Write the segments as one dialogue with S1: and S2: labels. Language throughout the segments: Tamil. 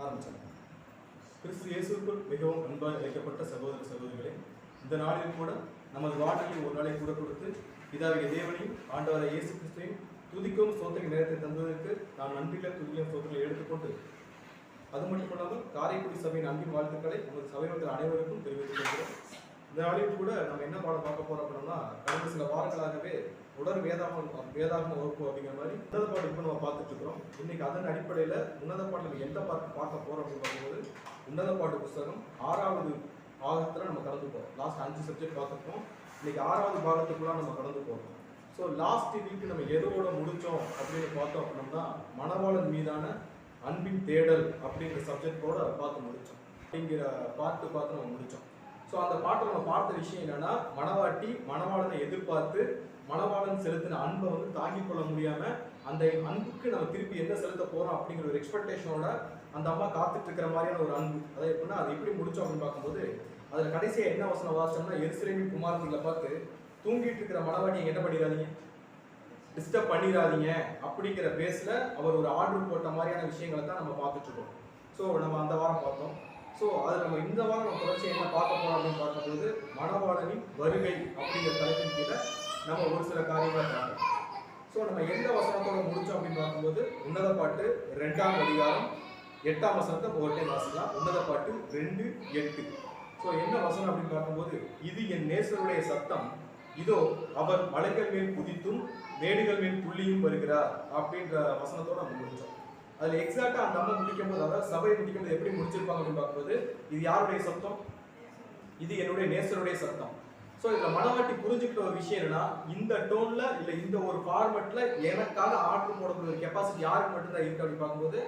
S1: ஆரம்பிச்சாங்க. கிறிஸ்து இயேசுக்குள் மிகவும் அன்பாக அழைக்கப்பட்ட சகோதர சகோதரிகளே, இந்த நாளில் கூட நமது வாழ்க்கையில் ஒரு நாளை கூட கொடுத்து பிதாவிய தேவனையும் ஆண்டவரை இயேசு கிறிஸ்துவையும் துதிக்கும் ஸ்தோத்திர நேரத்தை தந்ததற்கு நான் நன்றிகளை துதிக்கும் ஸ்தோத்திரங்களை எடுத்துக்கொண்டு, அது மட்டுமல்லாமல் காரைக்குடி சபையின் அன்பின் வாழ்த்துக்களை நமது சபை மக்கள் அனைவருக்கும் தெரிவித்துக் கொள்கிறோம். இந்த நாளில் கூட நம்ம என்ன பாடம் பார்க்க போறோம் அப்படின்னா, கடந்த சில வாரங்களாகவே உடல் வேதாகம வகுப்பு அப்படிங்கிற மாதிரி உன்னத பாடம் இப்போ நம்ம பார்த்துட்டு இருக்கிறோம். இன்னைக்கு அதன் அடிப்படையில் உன்னத பாட்டு நம்ம எந்த பார்க்க போறோம் அப்படின்னு பார்க்கும்போது, உன்னத பாட்டு புஸ்தகம் 6வது பாகத்தில் நம்ம கடந்து போகிறோம். லாஸ்ட் 5 சப்ஜெக்ட் பார்த்துருக்கோம். இன்னைக்கு 6வது பாகத்துக்குள்ள நம்ம கடந்து போகிறோம். ஸோ லாஸ்ட் வீக் நம்ம எதோட முடித்தோம் அப்படின்னு பார்த்தோம் அப்படின்னா, மணவாளன் மீதான அன்பின் தேடல் அப்படிங்கிற சப்ஜெக்டோட பார்த்து முடித்தோம். அப்படிங்கிற பார்த்து நம்ம முடித்தோம். ஸோ அந்த பாட்டில் நம்ம பார்த்த விஷயம் என்னன்னா, மணவாட்டி மணவாளனை எதிர்பார்த்து மணவாளன் செலுத்தின அன்பை வந்து தாங்கிக் கொள்ள முடியாம அந்த அன்புக்கு நம்ம திருப்பி என்ன செலுத்த போறோம் அப்படிங்கிற ஒரு எக்ஸ்பெக்டேஷனோட அந்த அம்மா காத்துட்டு இருக்கிற மாதிரியான ஒரு அன்பு. அதை எப்படின்னா, அது எப்படி முடிச்சோம் அப்படின்னு பார்க்கும்போது, அதில் கடைசியாக என்ன வசனம் வாசிச்சோம்னா, எருசலேமின் குமாரத்திகளை பார்த்து தூங்கிட்டு இருக்கிற மணவாட்டி என்ன பண்ணிடாதீங்க, டிஸ்டர்ப் பண்ணிடாதீங்க அப்படிங்கிற பேஸ்ல அவர் ஒரு ஆர்டர் போட்ட மாதிரியான விஷயங்களை தான் நம்ம பார்த்துட்டு இருக்கோம். ஸோ நம்ம அந்த வாரம் பார்த்தோம். ஸோ அது நம்ம இந்த வாரம் நம்ம தொடர்ச்சி என்ன பார்க்க போறோம் அப்படின்னு பார்க்கும்போது, மணவாளனின் வருகை அப்படிங்கிற தலைப்பின் கீழே நம்ம ஒரு சில காரியங்களை பார்க்கணும். ஸோ நம்ம எந்த வசனத்தோட முடிச்சோம் அப்படின்னு பார்க்கும்போது, உன்னத பாட்டு 2ஆம் அதிகாரம் 8ஆம் வசனத்தை ஒரு டைம் வாசிக்கலாம். உன்னத பாட்டு 2:8. ஸோ என்ன வசனம் அப்படின்னு பார்க்கும்போது, இது என் நேசருடைய சத்தம், இதோ அவர் மலைகள் மேல் குதித்தும் மேடுகள் மேல் துள்ளியும் வருகிறார் அப்படின்ற வசனத்தோட நம்ம முடிச்சோம். அதுல எக்ஸாக்டா அந்த அம்மா முடிக்கும் போது, அதாவது சபை முடிக்கும் போது எப்படி முடிச்சிருப்பாங்க அப்படின்னு பார்க்கும்போது, இது யாருடைய சத்தம், இது என்னுடைய நேசருடைய சத்தம். ஸோ இதுல மணவாட்டி புரிஞ்சுக்கிட்ட ஒரு விஷயம் என்னன்னா, இந்த டோன்ல இல்ல இந்த ஒரு ஃபார்மெட்ல எனக்காக ஆர்டர் போடக்கூடிய ஒரு கெப்பாசிட்டி யாருக்கு மட்டும்தான் இருக்கு அப்படின்னு பார்க்கும்போது,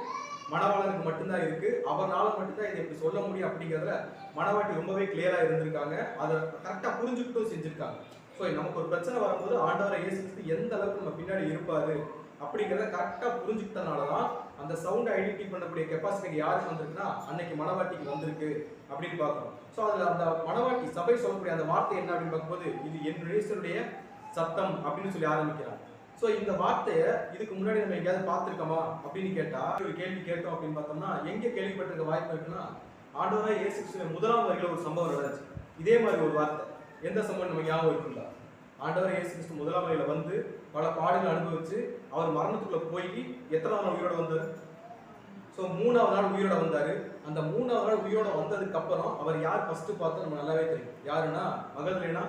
S1: மணவாளனுக்கு மட்டும்தான் இருக்கு. அவரால மட்டும்தான் இதை இப்படி சொல்ல முடியும் அப்படிங்கிறதுல மணவாட்டி ரொம்பவே கிளியரா இருந்திருக்காங்க. அதை கரெக்டா புரிஞ்சுக்கிட்டும் செஞ்சிருக்காங்க. ஸோ நமக்கு ஒரு பிரச்சனை வரும்போது ஆண்டவரை இயேசு கிறிஸ்து எந்த அளவுக்கு நம்ம பின்னாடி இருப்பாரு அப்படிங்கிறத கரெக்டா புரிஞ்சுக்கிட்டனாலதான் அந்த சவுண்ட் ஐடென்டிஃபை பண்ணக்கூடிய கெப்பாசிட்டி யாருக்கு வந்திருக்குன்னா, அன்னைக்கு மணவாட்டிக்கு வந்திருக்கு அப்படின்னு பார்க்கணும். ஸோ அதுல அந்த மணவாட்டி சபை சொல்லக்கூடிய அந்த வார்த்தை என்ன அப்படின்னு பார்க்கும்போது, இது என் நேசருடைய சத்தம் அப்படின்னு சொல்லி ஆரம்பிக்கிறாங்க. ஸோ இந்த வார்த்தையை இதுக்கு முன்னாடி நம்ம எங்கேயாவது பார்த்துருக்கோமா அப்படின்னு கேட்டா, ஒரு கேள்வி கேட்டோம் அப்படின்னு பார்த்தோம்னா, எங்க கேள்விப்பட்டிருக்க வாய்ப்பு இருக்குன்னா, ஆண்டவராய் இயேசு கிறிஸ்துவின் முதலாம் வருகையில ஒரு சம்பவம் நடந்துச்சு. இதே மாதிரி ஒரு வார்த்தை. எந்த சம்பவம் நம்ம ஞாபகம் இருக்குங்களா? ஆண்டவர் இயேசு கிறிஸ்து முதலாம் வருகையில வந்து பல பாடுகள் அனுபவிச்சு அவர் மரணத்துக்குள்ள போய் எத்தனாவது நாள் உயிரோட வந்தாரு? ஸோ 3வது நாள் உயிரோட வந்தாரு. அந்த 3வது நாள் உயிரோட வந்ததுக்கு அப்புறம் அவர் யார் ஃபர்ஸ்ட் பார்த்தா நம்ம நல்லாவே தெரியும். யாருன்னா, மகதலேனா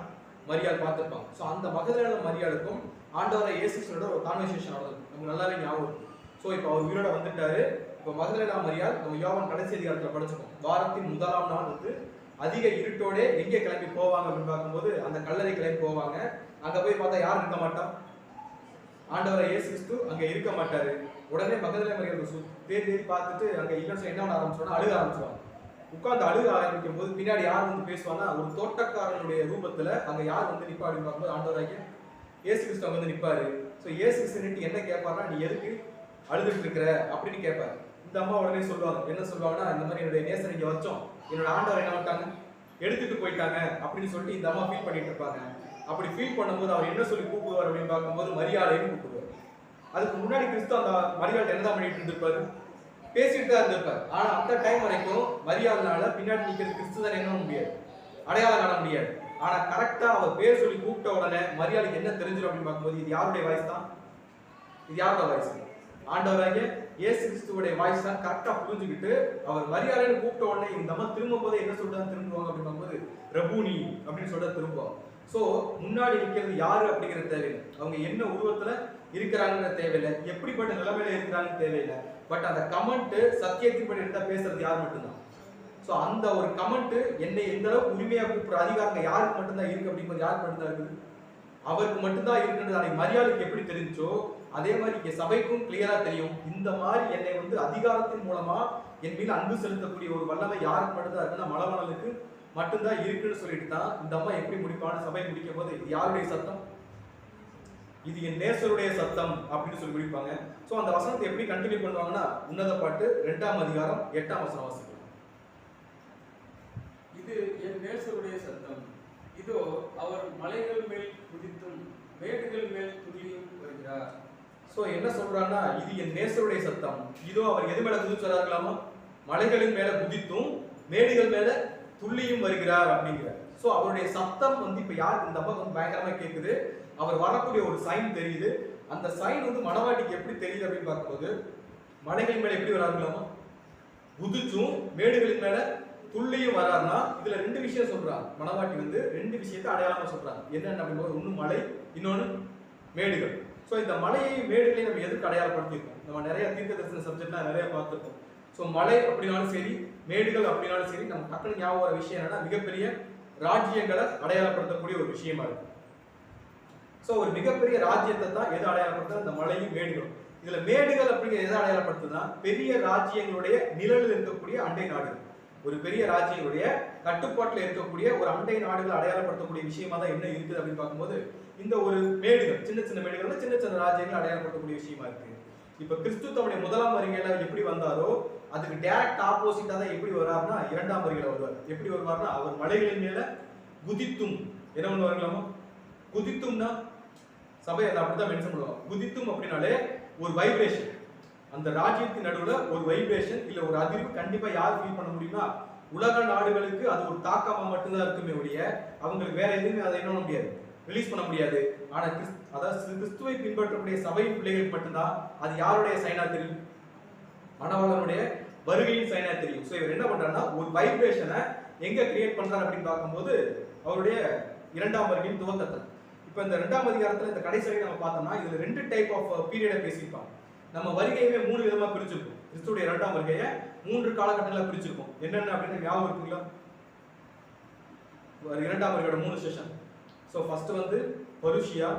S1: மரியாள் பார்த்துருப்பாங்க. ஸோ அந்த மகதலேனா மரியாளுக்கும் ஆண்டவரை இயேசு கிறிஸ்துவோட ஒரு கான்வர்சேஷன் நடந்தது நமக்கு நல்லாவே ஞாபகம் இருக்கும். ஸோ இப்போ அவர் உயிரோட வந்துட்டாரு. இப்போ மகதலேனா மரியாள் நம்ம யோவான் கடைசி அதிகாரத்தில் படிச்சுக்கோம். வாரத்தின் முதலாம் நாள் வந்து அதிக இருட்டோட எங்கே கிளம்பி போவாங்க அப்படின்னு பார்க்கும்போது, அந்த கல்லறை கிளம்பி போவாங்க. அங்க போய் பார்த்தா யார் இருக்க மாட்டா? ஆண்டவரை இயேசு கிறிஸ்து அங்க இருக்க மாட்டாரு. உடனே மகதலேனா மரியாள் தேடி பார்த்துட்டு அங்க இல்லைன்னு என்ன பண்ண ஆரம்பிச்சோன்னா, அழுக ஆரம்பிச்சுவாங்க. உட்கார்ந்து அழுக ஆரம்பிக்கும் போது பின்னாடி யார் வந்து பேசுவாங்கன்னா, ஒரு தோட்டக்காரனுடைய ரூபத்துல அங்க யார் வந்து நிப்பா அப்படின்னு பார்க்கும்போது, ஆண்டவராகிய இயேசு கிறிஸ்து அங்க வந்து நிப்பாரு. ஸோ இயேசு கிறிஸ்து என்ன கேட்பாருன்னா, நீ எதுக்கு அழுதுட்டு இருக்கிற அப்படின்னு கேட்பாரு. இந்த அம்மா உடனே சொல்லுவாங்க, என்ன சொல்லுவாங்கன்னா, இந்த மாதிரி என்னுடைய நேசன் இங்க வச்சோம், என்னோட ஆண்டவர் என்ன பண்ணிட்டாங்க, எடுத்துட்டு போயிட்டாங்க அப்படின்னு சொல்லிட்டு இந்த அம்மா ஃபீல் பண்ணிட்டு இருப்பாங்க. அப்படி ஃபீல் பண்ணும்போது அவர் என்ன சொல்லி கூப்பிடுவார் அப்படின்னு பார்க்கும்போது, மரியாதைன்னு கூப்பிடுவார். அதுக்கு முன்னாடி கிறிஸ்து அந்த மரியாதை என்னதான் பண்ணிட்டு இருந்திருப்பாரு, பேசிட்டு தான் இருந்திருப்பாரு. ஆனா அந்த டைம் வரைக்கும் மரியாதைனால பின்னாடி நிற்கிறது கிறிஸ்து தான் என்ன முடியாது, அடையாளம் காண முடியாது. ஆனா கரெக்டா அவர் பேர் சொல்லி கூப்பிட்ட உடனே மரியாதைக்கு என்ன தெரிஞ்சிடும் அப்படின்னு பார்க்கும்போது, இது யாருடைய வாய்ஸ் தான், இது யாரோட வாய்ஸ், ஆண்டவராகிய இயேசு கிறிஸ்துவோட வாய்ஸ் தான் கரெக்டா புரிஞ்சுக்கிட்டு அவர் மரியாதைன்னு கூப்பிட்ட உடனே இந்த அம்மா திரும்பும் போது என்ன சொல்றாங்க, திரும்புவாங்க அப்படின்னு பார்க்கும்போது ரபூனி அப்படின்னு சொல்லிட்டு திரும்புவாங்க. ஸோ முன்னாடி நிற்கிறது யாரு அப்படிங்கிற தேவையில்லை, அவங்க என்ன உருவத்துல இருக்கிறாங்கன்ற தேவையில்லை, எப்படிப்பட்ட நிலைமையில இருக்கிறாங்கன்னு தேவையில்லை. பட் அந்த கமெண்ட் சத்தியத்தின்படி இருந்தா பேசுறது யார் மட்டும்தான். ஸோ அந்த ஒரு கமெண்ட் என்னை எந்த அளவுக்கு உரிமையா கூப்பிடுற அதிகாரம் யாருக்கு மட்டும்தான் இருக்கு அப்படிங்கிறது யாருக்கு மட்டும்தான் இருக்குது, அவருக்கு மட்டும்தான் இருக்குன்றது அன்னைக்கு மரியாதைக்கு எப்படி தெரிஞ்சோ அதே மாதிரி இங்க சபைக்கும் கிளியரா தெரியும். இந்த மாதிரி என்னை வந்து அதிகாரத்தின் மூலமா என் மீது அன்பு செலுத்தக்கூடிய ஒரு வல்லமை யாருக்கு மட்டும்தான் இருக்குன்னா, மணவாளனுக்கு மட்டும்தான் இருக்குன்னு சொல்லிட்டு தான் இந்த அம்மா எப்படி முடிப்பான சபை முடிக்கும் போது, இது யாருடைய சத்தம், இது என் நேசருடைய சத்தம் அப்படின்னு சொல்லி முடிப்பாங்க. ஸோ அந்த வசனத்தை எப்படி கண்டினியூ பண்ணுவாங்கன்னா, உன்னத பாட்டு 2ஆம் அதிகாரம் 8ஆம் வசனம் வாசிக்கலாம்.
S2: இது என் நேசருடைய சத்தம், இதோ அவர் மலைகள் மேல் குதித்தும் மேடுகள் மேல் துள்ளியும் வருகிறார்.
S1: ஸோ என்ன சொல்றாங்கன்னா, இது என் நேசருடைய சத்தம், இதோ அவர் எது மேல குதிச்சு வராங்களாமா, மலைகளின் மேல குதித்தும் மேடுகள் மேல துள்ளியும் வருகிறார் அப்படிங்கிறார். சோ அவருடைய சத்தம் வந்து இப்ப யாருக்கு இந்த அம்மா வந்து பயங்கரமா கேக்குது. அவர் வரக்கூடிய ஒரு சைன் தெரியுது. அந்த சைன் வந்து மணவாட்டிக்கு எப்படி தெரியுது அப்படின்னு பார்க்கும்போது, மலைகளின் மேல எப்படி வராங்களாமா, குதிச்சும் மேடுகளின் மேல துள்ளியும் வராருன்னா இதுல ரெண்டு விஷயம் சொல்றாங்க. மணவாட்டி வந்து ரெண்டு விஷயத்தை அடையாளமா சொல்றாங்க. என்னன்னு அப்படிங்கும்போது, ஒண்ணு மலை, இன்னொன்னு மேடுகள். சோ இந்த மலையை மேடுகளை நம்ம எதுக்கு அடையாளப்படுத்திருக்கோம்? நம்ம நிறைய தீர்க்க தரிசன சப்ஜெக்ட்லாம் நிறைய பார்த்துருக்கோம். சோ மலை அப்படின்னாலும் சரி, மேடுகள் அப்படின்னாலும் சரி, நம்ம டக்குனு ஞாபகம் வர விஷயம் என்னன்னா மிகப்பெரிய ராஜ்யங்களை அடையாளப்படுத்தக்கூடிய ஒரு விஷயமா இருக்கு. சோ ஒரு மிகப்பெரிய ராஜ்யத்தை தான் எது அடையாளப்படுத்த, இந்த மலையும் மேடுகளும். இதுல மேடுகள் அப்படிங்கிற எதை அடையாளப்படுத்துனா பெரிய ராஜ்யங்களுடைய நிழலில் இருக்கக்கூடிய அண்டை நாடுகள். ஒரு பெரிய ராஜ்யங்களுடைய கட்டுப்பாட்டில் இருக்கக்கூடிய ஒரு அண்டை நாடுகள் அடையாளப்படுத்தக்கூடிய விஷயமா தான் என்ன இருக்குது அப்படின்னு பார்க்கும்போது, இந்த ஒரு மேடுகள், சின்ன சின்ன மேடுகள் சின்ன சின்ன ராஜ்யங்கள் அடையாளப்படுத்தக்கூடிய விஷயமா இருக்கு. இப்ப கிறிஸ்து தம்முடைய முதலாம் வருகையில எப்படி வந்தாரோ அதுக்கு டைரக்ட் ஆப்போசிட்டா தான் எப்படி வராருன்னா இரண்டாம் வருகையில வருவார். எப்படி வருவார்னா, அவர் மலைகளின் மேல குதித்தும், என்ன பண்ணுவார்களாமா, குதித்தும்னா சபை அதை அப்படிதான் மென்ஷன் பண்ணுவாங்க. குதித்தும் அப்படின்னாலே ஒரு வைப்ரேஷன், அந்த ராஜ்யத்தின் நடுவுல ஒரு வைப்ரேஷன் இல்ல ஒரு அதிர்வு கண்டிப்பா யார் ஃபீல் பண்ண முடியும்னா உலக நாடுகளுக்கு அது ஒரு தாக்கமா மட்டும்தான் இருக்குமே ஒழிய அவங்களுக்கு வேற எதுவுமே அதை என்ன பண்ண முடியாது, ரிலீஸ் பண்ண முடியாது. ஆனா அதாவது கிறிஸ்துவை பின்பற்றக்கூடிய சபை பிள்ளைகளுக்கு மட்டும்தான் அது யாருடைய சைனா தெரியும், மணவாளனுடைய வருகையின் சைனா தெரியும். சோ இவர் என்ன பண்றாருன்னா ஒரு வைப்ரேஷனை எங்க கிரியேட் பண்றாரு அப்படின்னு பார்க்கும்போது அவருடைய இரண்டாம் வருகையின் துவக்கத்தில். இப்ப இந்த இரண்டாம் அதிகாரத்துல இந்த கடைசி வரை நம்ம பார்த்தோம்னா இதுல ரெண்டு டைப் ஆஃப் பீரியடை பேசியிருப்பாங்க. நம்ம வருகையுமே மூணு விதமா பிரிச்சிருக்கோம். கிறிஸ்துடைய இரண்டாம் வருகையை மூன்று காலகட்டங்களா பிரிச்சிருக்கோம். என்னென்ன அப்படின்னு ஞாபகம் இருக்குங்களா? இரண்டாம் வருகையோட மூணு செஷன். சோ ஃபர்ஸ்ட் வந்து பருஷியா,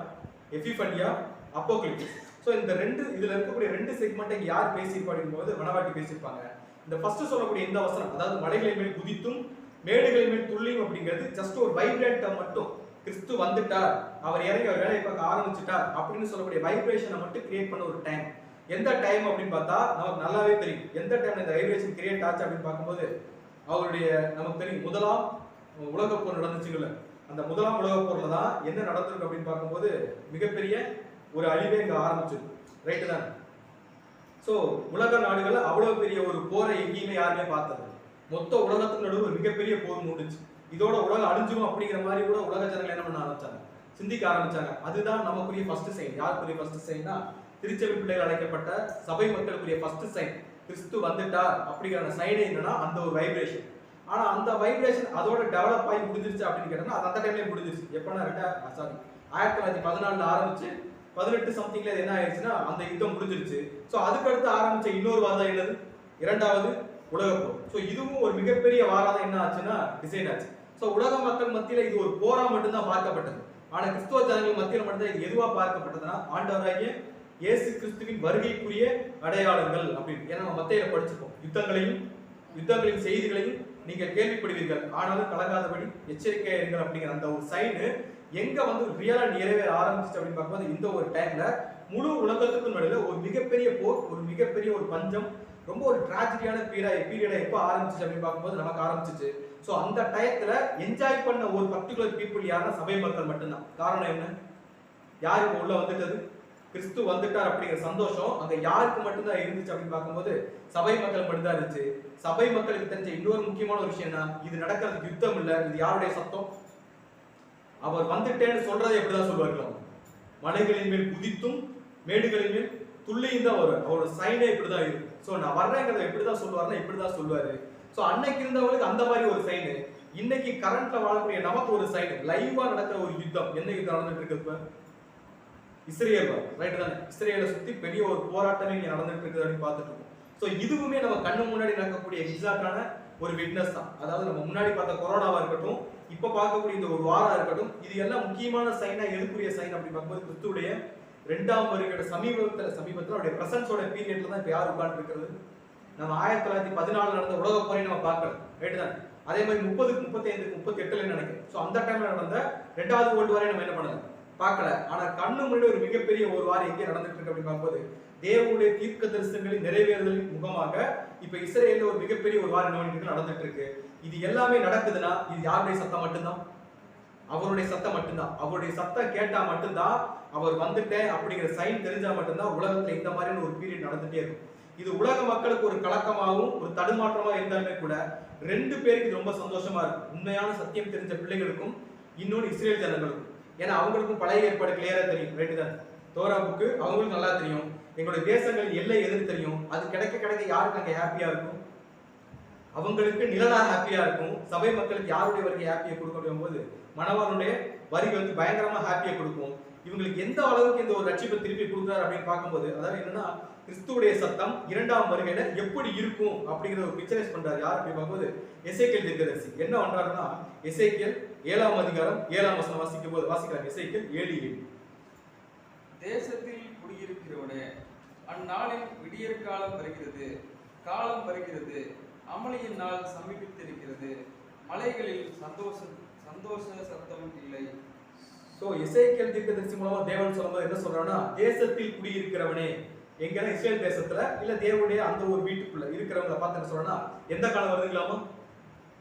S1: எபிஃபனியா, அப்போகலிப்ஸ். சோ இந்த ரெண்டு இதுல இருக்கக்கூடிய ரெண்டு செக்மெண்ட் இங்க யார் பேசியிருப்பாங்க போது மணவாட்டி பேசியிருப்பாங்க. இந்த ஃபர்ஸ்ட் சொல்லக்கூடிய இந்த வசனம், அதாவது மலைகளின் மேல் குதித்தும் மேடுகளின் மேல் துள்ளியும் அப்படிங்கிறது ஜஸ்ட் ஒரு வைப்ரேட்டை மட்டும், கிறிஸ்து வந்துட்டார், அவர் இறங்கி அவர் வேலையை பார்க்க ஆரம்பிச்சுட்டார் அப்படின்னு சொல்லக்கூடிய வைப்ரேஷனை மட்டும் கிரியேட் பண்ண ஒரு டைம். எந்த டைம் அப்படின்னு பார்த்தா நமக்கு நல்லாவே தெரியும் எந்த டைம்ல இந்த வைப்ரேஷன் கிரியேட் ஆச்சு அப்படின்னு பார்க்கும்போது அவருடைய நமக்கு தெரியும் முதலாம் உலகப் போர் நடந்துச்சுங்கல்ல, அந்த முதலாம் உலகப் போர்ல தான் என்ன நடந்திருக்கு அப்படின்னு பார்க்கும்போது மிகப்பெரிய ஒரு அழிவே இங்க ஆரம்பிச்சிருக்கு. ரைட்டு தான். சோ உலக நாடுகள் அவ்வளவு பெரிய ஒரு போரை எங்கேயுமே யாருமே பார்த்தது, மொத்த உலகத்துக்கு நடுவில் ஒரு மிகப்பெரிய போர் முடிஞ்சு இதோட உலகம் அழிஞ்சும் அப்படிங்கிற மாதிரி கூட உலக ஜனங்கள் என்ன பண்ண ஆரம்பிச்சாங்க, சிந்திக்க ஆரம்பிச்சாங்க. அதுதான் நமக்குரிய ஃபர்ஸ்ட் சைன். யாருக்குரிய ஃபர்ஸ்ட் சைன்னா திருச்சபை பிள்ளைகள் அழைக்கப்பட்ட சபை மக்களுக்குரிய ஃபர்ஸ்ட் சைன். கிறிஸ்து வந்துட்டார் அப்படிங்கிற சைன் என்னன்னா அந்த ஒரு வைப்ரேஷன். ஆனா அந்த வைப்ரேஷன் அதோட டெவலப் ஆகி முடிஞ்சிருச்சு அப்படின்னு கேட்டா அது அந்த டைம்லயே முடிஞ்சிருச்சு. எப்பன்னா 1914 ஆரம்பிச்சு 18 சம்திங்ல என்ன ஆயிடுச்சுன்னா அந்த யுத்தம் முடிஞ்சிருச்சு. சோ அதுக்கடுத்து ஆரம்பிச்ச இன்னொரு வாரம் என்னது, இரண்டாவது உலகப் போர். சோ இதுவும் ஒரு மிகப்பெரிய வாரம் என்ன ஆச்சுன்னா டிசைன் ஆச்சு. சோ உலக மக்கள் மத்தியில இது ஒரு போரா மட்டும்தான் பார்க்கப்பட்டது. ஆனா கிறிஸ்துவ ஜனங்கள் மத்தியில மட்டும்தான் இது எதுவா பார்க்கப்பட்டதுன்னா ஆண்டவராகிய இயேசு கிறிஸ்துவின் வருகைக்குரிய அடையாளங்கள் அப்படின்னு. ஏன்னா நம்ம மத்தேயில படிச்சிருக்கோம், யுத்தங்களின் செய்திகளையும் நீங்கள் கேள்விப்படுவீர்கள் ஆனாலும் கலங்காதபடி எச்சரிக்கையா இருங்கள் அப்படிங்கிற அந்த ஒரு சைனு எங்க வந்து ரியலா நிறைவேற ஆரம்பிச்சு அப்படின்னு பார்க்கும்போது இந்த ஒரு டைம்ல முழு உலகத்துக்கும் நடுவில் ஒரு மிகப்பெரிய போர், ஒரு மிகப்பெரிய ஒரு பஞ்சம், ரொம்ப ஒரு டிராஜடியான பீரியடை எப்போ ஆரம்பிச்சு அப்படின்னு பார்க்கும்போது நமக்கு ஆரம்பிச்சிச்சு. ஸோ அந்த டயத்துல என்ஜாய் பண்ண ஒரு பர்டிகுலர் பீப்புள் யாருன்னா சபை மக்கள் மட்டும்தான். காரணம் என்ன, யாருக்கு உள்ள வந்துட்டது, கிறிஸ்து வந்துட்டார் அப்படிங்கிற சந்தோஷம் அங்க யாருக்கு மட்டும்தான் இருந்துச்சு அப்படின்னு பார்க்கும்போது சபை மக்கள் மட்டும்தான் இருந்துச்சு. சபை மக்களுக்கு தெரிஞ்ச இன்னொரு முக்கியமான ஒரு விஷயம் என்ன, இது நடக்கிறது யுத்தம் இல்ல, இது யாருடைய சத்தம், அவர் வந்துட்டேன்னு சொல்றதை எப்படிதான் சொல்லுவார்கள், மலைகளின் மேல் குதித்தும் மேடுகளின் மேல் துள்ளியும் தான் வரும். அவரோட சைனே இப்படிதான் இருக்கு. சோ நான் வர்றேங்கிறத எப்படிதான் சொல்லுவாருன்னா இப்படிதான் சொல்லுவாரு. சோ அன்னைக்கு இருந்தவங்களுக்கு அந்த மாதிரி ஒரு சைனு, இன்னைக்கு கரண்ட்ல வாழக்கூடிய நமக்கு ஒரு சைனு. லைவா நடக்கிற ஒரு யுத்தம், என்ன யுத்தம் நடந்துட்டு இருக்கு இப்ப, இஸ்ரேல் ரைட் தானே, இஸ்ரேலை சுத்தி பெரிய ஒரு போராட்டமே இங்க நடந்துட்டு இருக்குது அப்படின்னு பார்த்துட்டு இருக்கோம். சோ இதுவுமே நம்ம கண்ணு முன்னாடி நடக்கக்கூடிய எக்ஸாக்டான ஒரு விட்னஸ் தான். அதாவது நம்ம முன்னாடி பார்த்த கொரோனாவா இருக்கட்டும், இப்ப பார்க்கக்கூடிய இந்த ஒரு வாரம் இருக்கட்டும், இது எல்லாம் முக்கியமான சைனா எதுக்குரிய சைன் அப்படின்னு பார்க்கும்போது கிறிஸ்துடைய இரண்டாம் வருகையோட சமீபத்தில் அவருடைய பிரசன்ஸோட பீரியட்ல தான் இப்ப யார் உட்கார்ந்து இருக்கிறது. நம்ம 1914 நடந்த உலக போரை நம்ம பார்க்கலாம், ரைட் தான். அதே மாதிரி 30, 35, 38 நினைக்கிறேன். சோ அந்த டைம்ல நடந்த இரண்டாவது வேர்ல்டு வாரை நம்ம என்ன பண்ணல, பார்க்கல. ஆனா கண்ணு முன்னாடி ஒரு மிகப்பெரிய ஒரு வாரம் எங்கே நடந்துட்டு இருக்கு அப்படின்னு பார்க்கும்போது தேவனுடைய தீர்க்க தரிசனங்களின் நிறைவேறுதலின் முகமாக இப்ப இஸ்ரேல்ல ஒரு மிகப்பெரிய ஒரு வாரம் நடந்துட்டு இருக்கு. இது எல்லாமே நடக்குதுன்னா இது யாருடைய சத்தம் மட்டும்தான், அவருடைய சத்தம் மட்டும்தான். அவருடைய சத்தம் கேட்டா மட்டும்தான், அவர் வந்துட்டேன் அப்படிங்கிற சைன் தெரிஞ்சா மட்டும்தான் உலகத்துல இந்த மாதிரியான ஒரு பீரியட் நடந்துட்டே இருக்கும். இது உலக மக்களுக்கு ஒரு கலக்கமாகவும் ஒரு தடுமாற்றமாக இருந்தாலுமே கூட 2 பேருக்கு இது ரொம்ப சந்தோஷமா இருக்கும். உண்மையான சத்தியம் தெரிஞ்ச பிள்ளைகளுக்கும் இன்னொன்று இஸ்ரேல் ஜனங்களுக்கும். ஏன்னா அவங்களுக்கும் பழைய ஏற்பாடு கிளியரா தெரியும், ரைட்டு தான். தோரா புக்கு அவங்களுக்கு நல்லா தெரியும். எங்களுடைய தேசங்களின் எல்லை எதுன்னு தெரியும். அது கிடைக்க கிடைக்க யாருக்கு அங்கே ஹாப்பியா இருக்கும்? அவங்களுக்கு நிழலா ஹாப்பியா இருக்கும். சபை மக்களுக்கு யாருடைய வருகை ஹாப்பியை கொடுக்கும் போது மணவாளனுடைய வருகை வந்து பயங்கரமா ஹாப்பியை கொடுக்கும். இவங்களுக்கு எந்த அளவுக்கு இந்த ஒரு ரட்சிப்பை திருப்பி கொடுக்குறாரு அப்படின்னு பார்க்கும்போது, அதாவது என்னன்னா கிறிஸ்துவுடைய சத்தம் 2ஆம் வருகையில எப்படி இருக்கும் அப்படிங்கிற ஒரு பிக்சரைஸ் பண்றாரு. யார் அப்படி பார்க்கும்போது எசேக்கியேல் தீர்க்கதரிசி என்ன பண்றாருன்னா, எசேக்கியேல் 7ஆம் அதிகாரம் 7ஆம் வசனம் வாசிக்கிறார். எசேக்கியேல் 7:7.
S2: தேசத்தில் குடியிருக்கிறவனே, அந்நாளில் விடியற் காலம் வருகிறது, காலம் வருகிறது, அமளியின் நாள் சமீபித்திருக்கிறது, மலைகளில் சந்தோஷ சத்தம் இல்லை.
S1: சோ எசேக்கியேல் தீர்க்கதரிசி மூலமா தேவன் சொல்லும்போது என்ன சொல்றாருன்னா, தேசத்தில் குடியிருக்கிறவனே, எங்கன்னா இஸ்ரேல் தேசத்துல இல்ல தேவனுடைய அந்த ஒரு வீட்டுக்குள்ள இருக்கிறவங்களை பார்த்து சொல்றேன்னா, எந்த காலம் வருதுங்களாமா?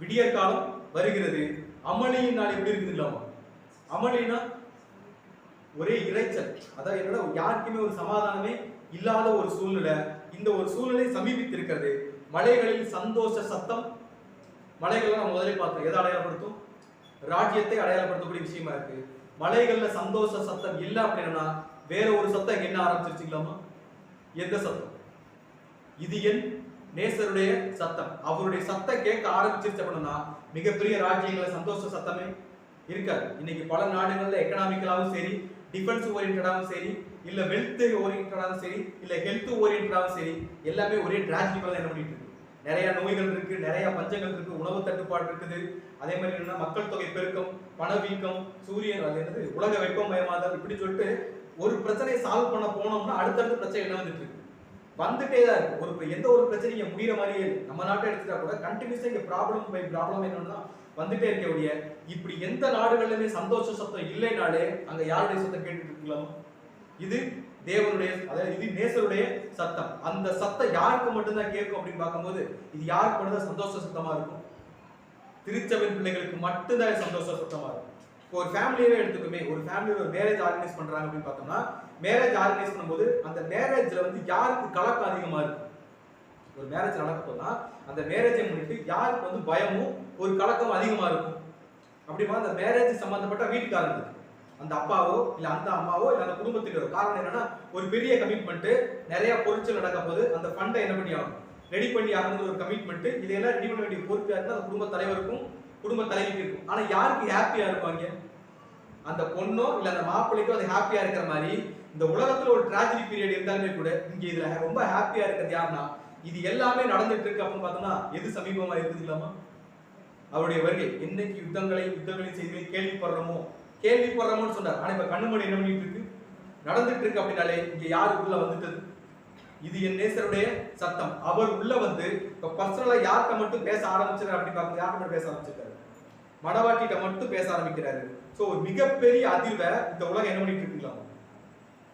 S1: விடியற் காலம் வருகிறது. அமளியின் நாள் எப்படி இருக்குதுங்களாமா? அமளினா ஒரே இறைச்சல், அதாவது என்னன்னா யாருக்குமே ஒரு சமாதானமே இல்லாத ஒரு சூழ்நிலை. இந்த ஒரு சூழ்நிலை சமீபித்திருக்கிறது. மலைகளில் சந்தோஷ சத்தம். மலைகள் நம்ம முதலே பார்த்தோம், எதை அடையாளப்படுத்தும்? ராஜ்யத்தை அடையாளப்படுத்தக்கூடிய விஷயமா இருக்கு. மலைகள்ல சந்தோஷ சத்தம் இல்ல அப்படின்னா வேற ஒரு சத்தம் என்ன ஆரம்பிச்சிருச்சுங்களாமா? எந்த சத்தம்? இது என் நேசருடைய சத்தம். அவருடைய சத்தம் கேட்க ஆரம்பிச்சிருச்சு அப்படின்னா மிகப்பெரிய ராஜ்யங்கள சந்தோஷ சத்தமே இருக்காது. இன்னைக்கு பல நாடுகள்ல எக்கனாமிக்கலாவும் சரி, டிஃபென்ஸ் ஓரியன்டாவும் சரி, இல்ல வெல்த் ஓரியன்டாவும் சரி, இல்ல ஹெல்த் ஓரியன்டாவும் சரி, எல்லாமே ஒரே டிராஜடிக்கலா என்ன பண்ணிட்டு இருக்கு. நிறைய நோய்கள் இருக்கு, நிறைய பஞ்சங்கள் இருக்கு, உணவு தட்டுப்பாடு இருக்குது. அதே மாதிரி என்ன மக்கள் தொகை பெருக்கம், பணவீக்கம், சூரியன் அது என்னது உலக வெப்பமயமாதல், இப்படி சொல்லிட்டு ஒரு பிரச்சனையை சால்வ் பண்ண போனோம்னா அடுத்தடுத்த பிரச்சனை என்ன வந்துட்டு இருக்கு, வந்துட்டே தான் இருக்கு. ஒரு எந்த ஒரு பிரச்சனையை முடிகிற மாதிரியே நம்ம நாட்டை எடுத்துட்டா கூட கண்டினியூஸா இங்க ப்ராப்ளம் பை ப்ராப்ளம் என்னன்னா வந்துட்டே இருக்கக்கூடிய. இப்படி எந்த நாடுகளிலுமே சந்தோஷ சத்தம் இல்லைனாலே அங்க யாருடைய சத்தம் கேட்டுட்டு இருக்கலாமா? இது தேவனுடைய, அதாவது இது நேசருடைய சத்தம். அந்த சத்தம் யாருக்கு மட்டும்தான் கேட்கும் அப்படின்னு பார்க்கும்போது இது யாருக்கு மட்டும்தான் சந்தோஷ சத்தமா இருக்கும்? திருச்சபையின் பிள்ளைகளுக்கு மட்டும்தான் சந்தோஷ சத்தமா இருக்கும். ஒரு ஃபேமிலியவே எடுத்துக்குமே, ஒரு ஃபேமிலியில ஒரு மேரேஜ் ஆர்கனைஸ் பண்றாங்க அப்படின்னு பார்த்தோம்னா, மேரேஜ் ஆர்கனைஸ் பண்ணும்போது அந்த மேரேஜ்ல வந்து யாருக்கு கலக்கம் அதிகமா இருக்கு? ஒரு மேரேஜ் நடக்க போனா அந்த மேரேஜை முன்னிட்டு யாருக்கு வந்து பயமும் ஒரு கலக்கம் அதிகமா இருக்கும்? அப்படிமா அந்த மேரேஜ் சம்பந்தப்பட்ட வீட்டுக்காரங்க, அந்த அப்பாவோ இல்ல அந்த அம்மாவோ இல்ல அந்த குடும்பத்துக்கு காரணம் என்னன்னா ஒரு பெரிய கமிட்மெண்ட், நிறைய பொருட்கள் நடக்க போது அந்த ஃபண்டை என்ன பண்ணி ஆகும், ரெடி பண்ணி ஆகணும் ஒரு கமிட்மெண்ட். இதெல்லாம் ரெடி பண்ண வேண்டிய பொறுப்பு யாருன்னா அந்த குடும்ப தலைவருக்கும் குடும்ப தலைவிக்கு இருக்கும். ஆனா யாருக்கு ஹாப்பியா இருப்பாங்க? அந்த பொண்ணோ இல்ல அந்த மாப்பிள்ளைக்கோ அது ஹாப்பியா இருக்கிற மாதிரி இந்த உலகத்துல ஒரு டிராஜடி பீரியட் இருந்தாலுமே கூட இங்க இதுல ரொம்ப ஹாப்பியா இருக்கிறது யாருன்னா, இது எல்லாமே நடந்துட்டு இருக்கு அப்படின்னு பார்த்தோம்னா எது சமீபமா இருக்குது இல்லாமா? அவருடைய வருகை. என்னைக்கு யுத்தங்களின் செய்திகளை கேள்விப்படுறோமோன்னு சொன்னார். ஆனா இப்ப கண்ணுமணி என்ன பண்ணிட்டு இருக்கு, நடந்துட்டு இருக்கு. அப்படின்னாலே இங்க யாருக்குள்ள வந்துட்டது? இது என் நேசருடைய சத்தம். அவர் உள்ள வந்து இப்ப பர்சனலா யார்கிட்ட மட்டும் பேச ஆரம்பிச்சாரு அப்படி பார்க்கும்போது யார்கிட்ட மட்டும் பேச ஆரம்பிச்சிருக்காரு? மணவாட்டிட்ட மட்டும் பேச ஆரம்பிக்கிறாரு. சோ ஒரு மிகப்பெரிய அதிர்வை இந்த உலகம் என்ன பண்ணிட்டு இருக்குங்களா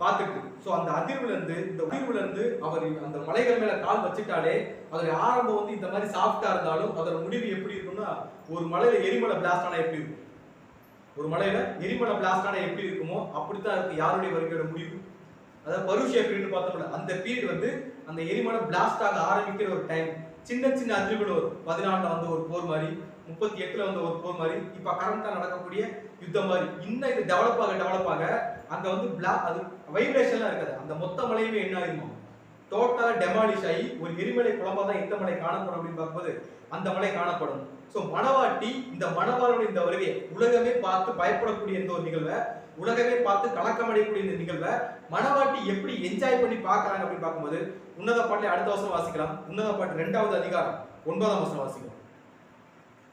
S1: பார்த்துட்டு. சோ அந்த அதிர்வுல இருந்து அவர் அந்த மலைகள் மேல கால் வச்சுட்டாலே அதோட ஆரம்பம் வந்து இந்த மாதிரி சாஃப்டா இருந்தாலும் அதோட முடிவு எப்படி இருக்கும்னா, ஒரு மலையில எரிமலை பிளாஸ்ட் ஆனா எப்படி இருக்கும், ஒரு மலையில எரிமலை பிளாஸ்ட் ஆனா எப்படி இருக்குமோ அப்படித்தான் இருக்கு யாருடைய வருகையோட முடிவு. அதாவது பருஷியா பீரியட் பார்த்தோம்ல, அந்த பீரியட் வந்து அந்த எரிமலை பிளாஸ்ட் ஆக ஆரம்பிக்கிற ஒரு டைம். சின்ன சின்ன அதிர்வுகள் வரும். 14 வந்து ஒரு போர் மாதிரி, 38 வந்து ஒரு போர் மாதிரி, இப்ப கரண்டா நடக்கக்கூடிய யுத்தம் மாதிரி. இன்னும் இது டெவலப் ஆக அங்க வந்து அது வைப்ரேஷன்லாம் இருக்காது. அந்த மொத்த மலையுமே என்ன ஆயிருமா, டோட்டலா டெமாலிஷ் ஆகி ஒரு எரிமலை குழம்பா தான் எந்த மலை காணப்படும் அப்படின்னு பார்க்கும்போது அந்த மலை காணப்படும். சோ மணவாட்டி, இந்த மணவாளனுடைய இந்த வருகை உலகமே பார்த்து பயப்படக்கூடிய இந்த ஒரு நிகழ்வை, உலகமே பார்த்து கலக்கமடையக்கூடிய இந்த நிகழ்வை மணவாட்டி எப்படி என்ஜாய் பண்ணி பார்க்கறாங்க அப்படின்னு பார்க்கும்போது உன்னத பாட்டுல அடுத்த வசனம் வாசிக்கலாம். உன்னத பாட்டு 2வது அதிகாரம் 9ஆம் வசனம் வாசிக்கலாம்.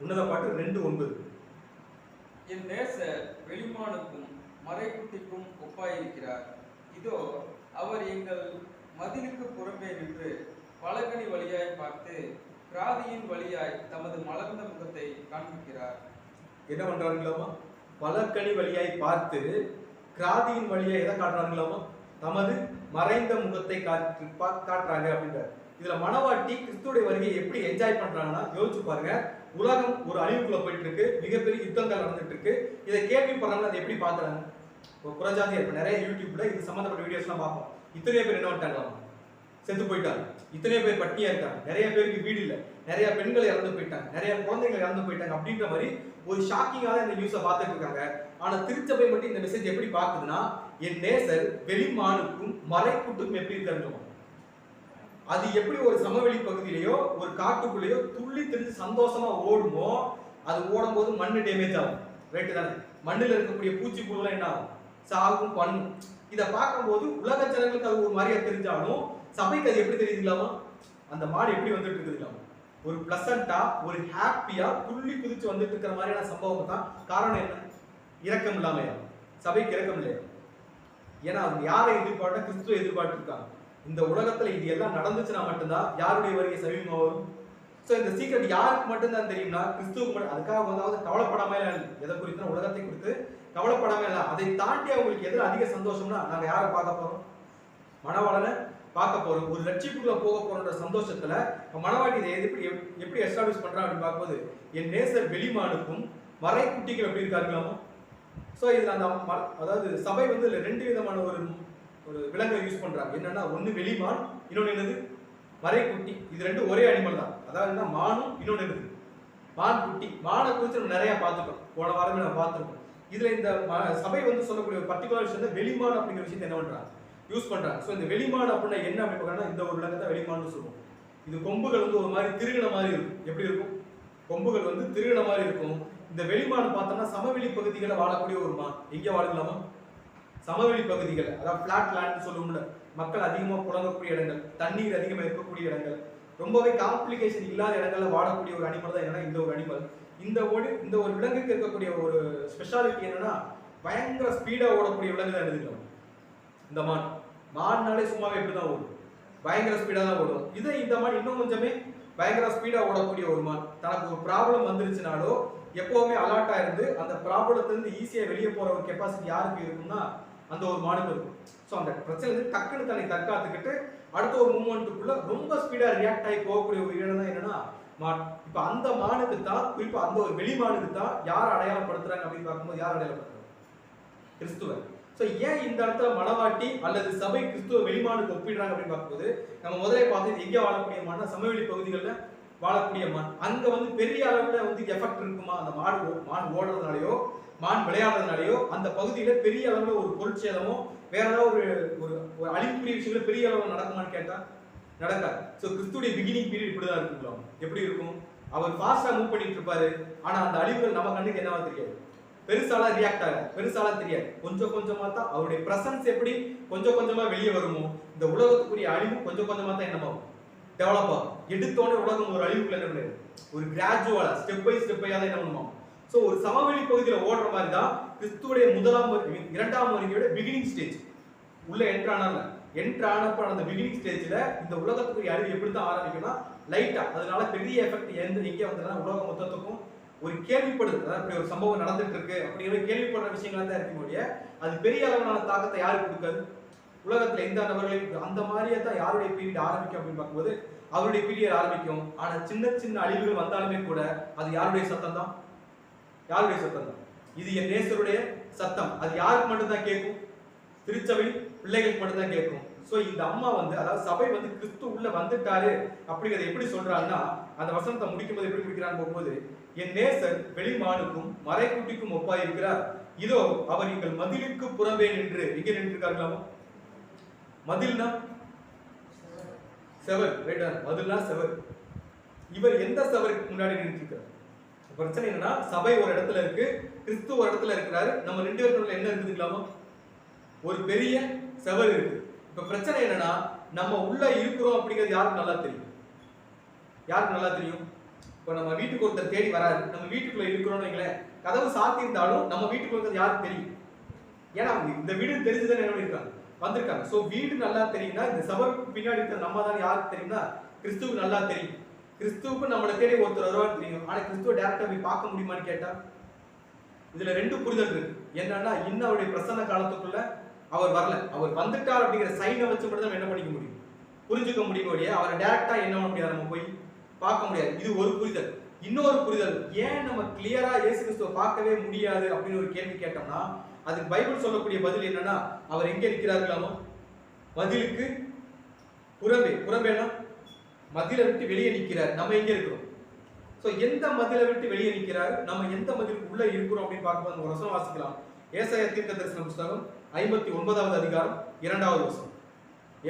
S1: உன்னத பாட்டு 2:9.
S2: என் நேசர் வெளிமானுக்கும் மறைக்குட்டிக்கும் ஒப்பாயிருக்கிறார். இதோ அவர் எங்கள் மதிலுக்கு புறம்பே நின்று பலகனி வழியாய் பார்த்து கிராதியின் வழியாய் தமது மலர்ந்த முகத்தை காண்பிக்கிறார்.
S1: என்ன பண்றாங்களாமா? பலகனி வழியாய் பார்த்து கிராதியின் வழியாய் எதை காட்டுறாங்களாமா? தமது மறைந்த முகத்தை காட்டுறாங்க அப்படின்றார். இதுல மணவாட்டி கிறிஸ்துவோட வருகையை எப்படி என்ஜாய் பண்றாங்கன்னா யோசிச்சு பாருங்க. உலகம் ஒரு அழிவுக்குள்ள போயிட்டு இருக்கு, மிகப்பெரிய யுத்தங்கள் நடந்துட்டு இருக்கு. இதை கேள்விப்படுறாங்க, அதை எப்படி பாக்குறாங்க? புறஜாதியா இப்ப நிறைய யூடியூப்ல இது சம்பந்தப்பட்ட வீடியோஸ் எல்லாம் பார்ப்போம். இத்தனையோ பேர் என்ன பண்ணிட்டாங்களாமா? செத்து போயிட்டாங்க, இத்தனை பேர் பட்டினியா இருக்காங்க, நிறைய பேருக்கு வீடு இல்லை, நிறைய பெண்கள் இறந்து போயிட்டாங்க, நிறைய குழந்தைகள் இறந்து போயிட்டாங்க அப்படின்ற மாதிரி ஒரு ஷாக்கிங்கான இந்த நியூஸை பார்த்துட்டு இருக்காங்க. ஆனா திருச்சபை மட்டும் இந்த மெசேஜ் எப்படி பார்க்குதுன்னா, என் நேசர் வெளிமானுக்கும் மறைக்குட்டுக்கும் எப்படி இருக்காங்க, அது எப்படி ஒரு சமவெளி பகுதியிலேயோ ஒரு காட்டுக்குள்ளேயோ துள்ளி திரிஞ்சு சந்தோஷமா ஓடுமோ, அது ஓடும் போது மண்ணு டேமேஜ் ஆகும், ரைட்டு தானே? மண்ணில் இருக்கக்கூடிய பூச்சிப்புழுலாம் என்ன ஆகும், சாகும், பண்ணும். இதை பார்க்கும்போது உலக ஜனங்களுக்கு அது ஒரு மாதிரியா தெரிஞ்சாலும் சபைக்கு அது எப்படி தெரியுதுலாமா, அந்த மாடு எப்படி வந்துட்டு இருக்குதுலாமா, ஒரு பிளசண்டா ஒரு ஹாப்பியா துள்ளி குதிச்சு வந்துட்டு இருக்கிற மாதிரியான சம்பவம் தான். காரணம் என்ன? இரக்கம் இல்லாமையா? சபைக்கு இரக்கம் இல்லையா? ஏன்னா அவங்க யாரை எதிர்பார்த்தா கிறிஸ்துவ எதிர்பார்த்து இருக்காங்க. இந்த உலகத்துல இது எல்லாம் நடந்துச்சுன்னா மட்டும்தான் யாருடைய வருகை சமீபமா வரும். ஸோ இந்த சீக்ரெட் யாருக்கு மட்டும்தான் தெரியும்னா கிறிஸ்துவுக்கு மட்டும். அதுக்காக வந்து கவலைப்படாம எதை குறித்து உலகத்தை குறித்து கவலைப்படாம இல்லை. அதை தாண்டி அவங்களுக்கு எதில் அதிக சந்தோஷம்னா நாங்கள் யாரை பார்க்க போறோம், மணவாளனை பார்க்க போறோம், ஒரு ரட்சிப்புக்குள்ள போக போறோன்ற சந்தோஷத்துல மணவாட்டி இதை எப்படி எஸ்டாப்ளிஷ் பண்றான் அப்படின்னு பார்க்கும்போது, என் நேசர் வெளிமானுக்கும் மறைக்குட்டிகள் எப்படி இருக்காருங்களாமோ. ஸோ இதுல அந்த அதாவது சபை வந்து இதுல ரெண்டு விதமான ஒரு விலங்கை யூஸ் பண்றாங்க. என்னன்னா ஒன்னு வெளிமான், இன்னொன்னு என்னது மறைக்குட்டி. இது ரெண்டும் ஒரே அனிமல் தான். அதாவது என்ன, மானும் இன்னொன்னு என்னது மான் குட்டி. மானை குறித்து நம்ம நிறைய பார்த்துட்டோம், போன வாரமே நம்ம பார்த்துருக்கோம். இதுல இந்த சபை வந்து சொல்லக்கூடிய ஒரு பர்டிகுலர் விஷயம் வெளிமான் அப்படிங்கிற விஷயத்தை என்ன பண்றாங்க, யூஸ் பண்றாங்க. ஸோ இந்த வெளிமான் அப்படின்னா என்ன அப்படின்னு பார்த்தீங்கன்னா, இந்த ஒரு விலங்கை தான் வெளிமான்னு சொல்லுவோம். இது கொம்புகள் வந்து ஒரு மாதிரி திருகின மாதிரி இருக்கும். எப்படி இருக்கும்? கொம்புகள் வந்து திருகின மாதிரி இருக்கும். இந்த வெளிமான் பார்த்தோம்னா சமவெளி பகுதிகளை வாழக்கூடிய ஒரு மான். எங்க வாழலாமா? சமவெளி பகுதிகள், அதாவது பிளாட் லேண்ட் சொல்லுவோம்ல, மக்கள் அதிகமாக புழங்கக்கூடிய இடங்கள், தண்ணீர் அதிகமாக இருக்கக்கூடிய இடங்கள், ரொம்பவே காம்ப்ளிகேஷன் இல்லாத இடங்கள்ல வாழக்கூடிய ஒரு அனிமல் தான் என்னன்னா இந்த ஒரு அனிமல். இந்த ஒரு விலங்குக்கு இருக்கக்கூடிய ஒரு ஸ்பெஷாலிட்டி என்னன்னா, பயங்கர ஸ்பீடா ஓடக்கூடிய விலங்கு தான் எழுதிக்கலாம் இந்த மான். மான்னாலே சும்மாவே எப்படிதான் ஓடும், பயங்கர ஸ்பீடா தான் ஓடும். இதை இந்த மான் இன்னும் கொஞ்சமே பயங்கர ஸ்பீடா ஓடக்கூடிய ஒரு மான். தனக்கு ஒரு ப்ராப்ளம் வந்துருச்சுனாலோ எப்பவுமே அலர்ட்டா இருந்து அந்த ப்ராப்ளத்துல இருந்து ஈஸியா வெளியே போற ஒரு கெப்பாசிட்டி யாருக்கு இருக்கும்னா அந்த ஒரு மானுக்கு இருக்கும். ஸோ அந்த பிரச்சனை வந்து டக்குன்னு தன்னை தற்காத்துக்கிட்டு அடுத்த ஒரு மூமெண்ட்டுக்குள்ள ரொம்ப ஸ்பீடா ரியாக்ட் ஆகி போகக்கூடிய ஒரு இடம் தான் என்னன்னா மான். இப்போ அந்த மானுக்கு தான், குறிப்பா அந்த ஒரு வெளிமானுக்கு தான் யார் அடையாளப்படுத்துறாங்க அப்படின்னு பார்க்கும்போது யார் அடையாளப்படுத்துறாங்க? கிறிஸ்துவ. ஸோ ஏன் இந்த இடத்துல மணவாட்டி அல்லது சபை கிறிஸ்துவ வெளிமானுக்கு ஒப்பிடுறாங்க அப்படின்னு பார்க்கும்போது, நம்ம முதலே பார்த்து எங்கே வாழக்கூடிய மான், சமவெளி பகுதிகளில் வாழக்கூடிய மான். அங்க வந்து பெரிய அளவுல வந்து எஃபெக்ட் இருக்குமா, அந்த மான் ஓடுறதுனாலயோ மான் விளையாடுறதுனாலயோ அந்த பகுதியில பெரிய அளவுல ஒரு பொருட்சேதமோ வேற ஏதாவது ஒரு அழிவுக்குரிய விஷயங்கள் பெரிய அளவுல நடக்குமான்னு கேட்டா நடக்காது. ஸோ கிறிஸ்துடைய பிகினிங் பீரியட் இப்படிதான் இருக்குங்களா? எப்படி இருக்கும்? அவர் ஃபாஸ்டா மூவ் பண்ணிட்டு இருப்பாரு, ஆனா அந்த அழிவுகள் நம்ம கண்ணுக்கு என்னவா தெரியாது, பெருசாலா ரியாக்ட் ஆகாது, பெருசாலா தெரியாது. கொஞ்சம் கொஞ்சமா தான் அவருடைய பிரசன்ஸ் எப்படி கொஞ்சம் கொஞ்சமா வெளியே வருமோ, இந்த உலகத்துக்குரிய அழிவு கொஞ்சம் கொஞ்சமா தான் என்னமாகும், டெவலப் ஆகும். எடுத்தோடனே உலகம் ஒரு அழிவுக்குள்ள என்ன பண்ணாது, ஒரு கிராஜுவலா ஸ்டெப் பை ஸ்டெப்பையா தான் என்ன பண்ணுவோம். ஸோ ஒரு சமவெளி பகுதியில் ஓடுற மாதிரி தான் கிறிஸ்துவுடைய இரண்டாம் வருகையோட பிகினிங் ஸ்டேஜ். உள்ள என்ட்ரானப்ப அந்த பிகினிங் ஸ்டேஜ்ல இந்த உலகத்துக்குரிய அழிவு எப்படி தான் ஆரம்பிக்கும்னா லைட்டா, அதனால பெரிய எஃபெக்ட் எங்கே வந்ததுன்னா உலகம் மொத்தத்துக்கும் ஒரு கேள்விப்படுது, அதாவது இப்படி ஒரு சம்பவம் நடந்துட்டு இருக்கு அப்படிங்கிற கேள்விப்படுற விஷயங்களா தான் இருக்க முடிய, அது பெரிய அளவிலான தாக்கத்தை யாருக்கு கொடுக்காது, உலகத்துல எந்த நபர்களையும். அந்த மாதிரியே தான் யாருடைய பீரியட் ஆரம்பிக்கும் அப்படின்னு பார்க்கும்போது அவருடைய பீரியட் ஆரம்பிக்கும். ஆனா சின்ன சின்ன அழிவுகள் வந்தாலுமே கூட அது யாருடைய சத்தம் தான், யாருடைய சத்தம் தான், இது என் நேசருடைய சத்தம். அது யாருக்கு மட்டும்தான் கேட்கும், திருச்சபை பிள்ளைகளுக்கு மட்டும்தான் கேட்கும். ஸோ இந்த அம்மா வந்து, அதாவது சபை வந்து கிறிஸ்து உள்ள வந்துட்டாரு அப்படிங்கிறத எப்படி சொல்றாங்கன்னா, அந்த வசனத்தை முடிக்கும் போது எப்படி முடிக்கிறான்னு போகும்போது, என் நேசர் வெளிமானுக்கும் மறைக்குட்டிக்கும் ஒப்பாய் இருக்கிறார், இதோ அவர் எங்கள் மதிலுக்கு புறம்பே நின்று. எங்க நின்று இருக்கார்களாமோ? மதில்னா செவர், ரைட்டா? மதில்னா செவர். இவர் எந்த செவருக்கு முன்னாடி நின்று இருக்கார்? பிரச்சனை என்னன்னா, சபை ஒரு இடத்துல இருக்கு, கிறிஸ்து ஒரு இடத்துல இருக்கிறாரு, நம்ம ரெண்டு பேருக்குள்ள என்ன இருக்குதுங்களாமோ, ஒரு பெரிய செவர் இருக்கு. இப்ப பிரச்சனை என்னன்னா, நம்ம உள்ள இருக்கிறோம் அப்படிங்கிறது யாருக்கு நல்லா தெரியும், யாருக்கு நல்லா தெரியும்? இப்ப நம்ம வீட்டுக்கு ஒருத்தர் தேடி வராரு, நம்ம வீட்டுக்குள்ள இருக்கிறோம்னு வைங்களேன், கதவு சாத்தி இருந்தாலும் நம்ம வீட்டுக்குள்ள இருக்கிறது யாருக்கு தெரியும்? ஏன்னா இந்த வீடு தெரிஞ்சுதான் என்ன பண்ணிருக்காங்க, வந்திருக்காங்க. சோ வீடு நல்லா தெரியும்னா இந்த சபருக்கு பின்னாடி இருக்கிற நம்ம தான் யாருக்கு தெரியும்னா கிறிஸ்துவுக்கு நல்லா தெரியும். கிறிஸ்துவுக்கு நம்மளை தேடி ஒருத்தர் வருவார் தெரியும். ஆனா கிறிஸ்துவ டைரக்டா போய் பார்க்க முடியுமான்னு கேட்டா இதுல ரெண்டு புரிதல் இருக்கு. என்னன்னா, இன்னும் அவருடைய பிரசன்ன காலத்துக்குள்ள அவர் வரல, அவர் வந்துட்டார் அப்படிங்கிற சைனை வச்சு மட்டும் தான் என்ன பண்ணிக்க முடியும், புரிஞ்சுக்க முடியும். அவரை டைரக்டா என்ன பண்ண முடியாது, நம்ம போய் பார்க்க முடியாது. இது ஒரு புரிதல். இன்னொரு புரிதல், ஏன் நம்ம கிளியரா இயேசு கிறிஸ்துவை பார்க்கவே முடியாது அப்படின்னு ஒரு கேள்வி கேட்டோம்னா, அதுக்கு பைபிள் சொல்லக்கூடிய பதில் என்னன்னா, அவர் எங்க இருக்கிறார்களாமோ, மதிலுக்கு புறம்பேனா மதிலை விட்டு வெளியே நிற்கிறார். நம்ம எங்க இருக்கிறோம்? சோ எந்த மதிலை விட்டு வெளியே நிற்கிறார், நம்ம எந்த மதிலுக்கு உள்ள இருக்கிறோம் அப்படின்னு பார்க்கும்போது ஒரு வசனம் வாசிக்கலாம். ஏசாயா தீர்க்கதரிசன புத்தகம் 59வது அதிகாரம் 2வது வசனம்.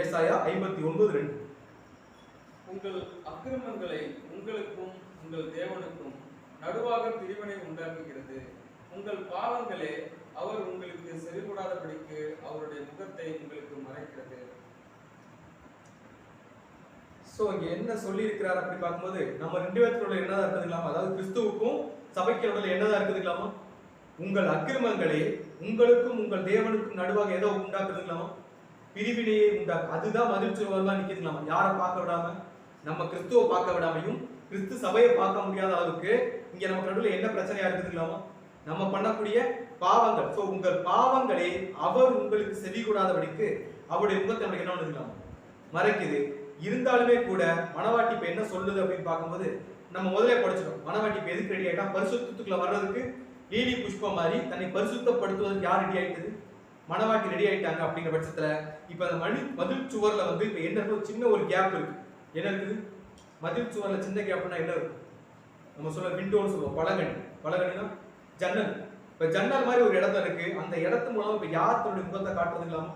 S1: ஏசாயா 59:2.
S2: உங்கள் அக்கிரமங்களை உங்களுக்கும் உங்கள் தேவனுக்கும் நடுவாக பிரிவினை உண்டாக்குகிறது. உங்கள் பாவங்களே அவர் உங்களுக்கு செறிகூடாதபடிக்கு அவருடைய முகத்தை உங்களுக்கு மறைக்கிறது.
S1: சோ இங்க என்ன சொல்லி இருக்கிறார் அப்படி பார்க்கும்போது நம்ம ரெண்டு பேர்த்தோட என்னதான் இருக்குதுங்களாமா, அதாவது கிறிஸ்துவுக்கும் சபைக்கு என்னதான் இருக்குதுங்களாமா, உங்கள் அக்கிரமங்களே உங்களுக்கும் உங்கள் தேவனுக்கும் நடுவாக ஏதோ உண்டாக்குதுங்களாமா, பிரிவினையை உண்டாக்கு. அதுதான் மதில் சுவர்லாம் நிக்குதுங்களாமா. யாரை பார்க்க விடாம, நம்ம கிறிஸ்துவை பார்க்க விடாமையும் கிறிஸ்து சபையை பார்க்க முடியாத அளவுக்கு இங்க நம்ம நடுவில் என்ன பிரச்சனையா இருக்குதுங்களாமா, நம்ம பண்ணக்கூடிய பாவங்கள். சோ உங்கள் பாவங்களே அவர் உங்களுக்கு செவி கூடாதபடிக்கு அவருடைய முகத்தை நமக்கு என்ன பண்ணுதுங்களாமா, மறைக்குது. இருந்தாலுமே கூட மணவாட்டி இப்ப என்ன சொல்லுது அப்படின்னு பார்க்கும்போது நம்ம முதல்ல படிச்சிடும். மணவாட்டி இப்ப எதுக்கு ரெடி ஆயிட்டா, பரிசுத்தத்துக்குள்ள வர்றதுக்கு லீலி புஷ்பம் மாதிரி தன்னை பரிசுத்தப்படுத்துவதற்கு யார் ரெடி ஆயிட்டது, மணவாட்டி ரெடி ஆயிட்டாங்க. அப்படிங்கிற பட்சத்துல இப்ப அந்த மதில் சுவர்ல வந்து இப்ப என்ன இருக்கும், சின்ன ஒரு கேப் இருக்கு. என்ன இருக்குது மதில் சுவர்ல சின்ன கேப்னா என்ன இருக்கும், நம்ம சொல்ல விண்டோன்னு சொல்லுவோம். பலகணினா ஜன்னல். இப்ப ஜன்னல் மாதிரி ஒரு இடத்துல இருக்கு. அந்த இடத்து மூலம் இப்ப யார் தன்னுடைய முகத்தை காட்டுறதுங்களாமா,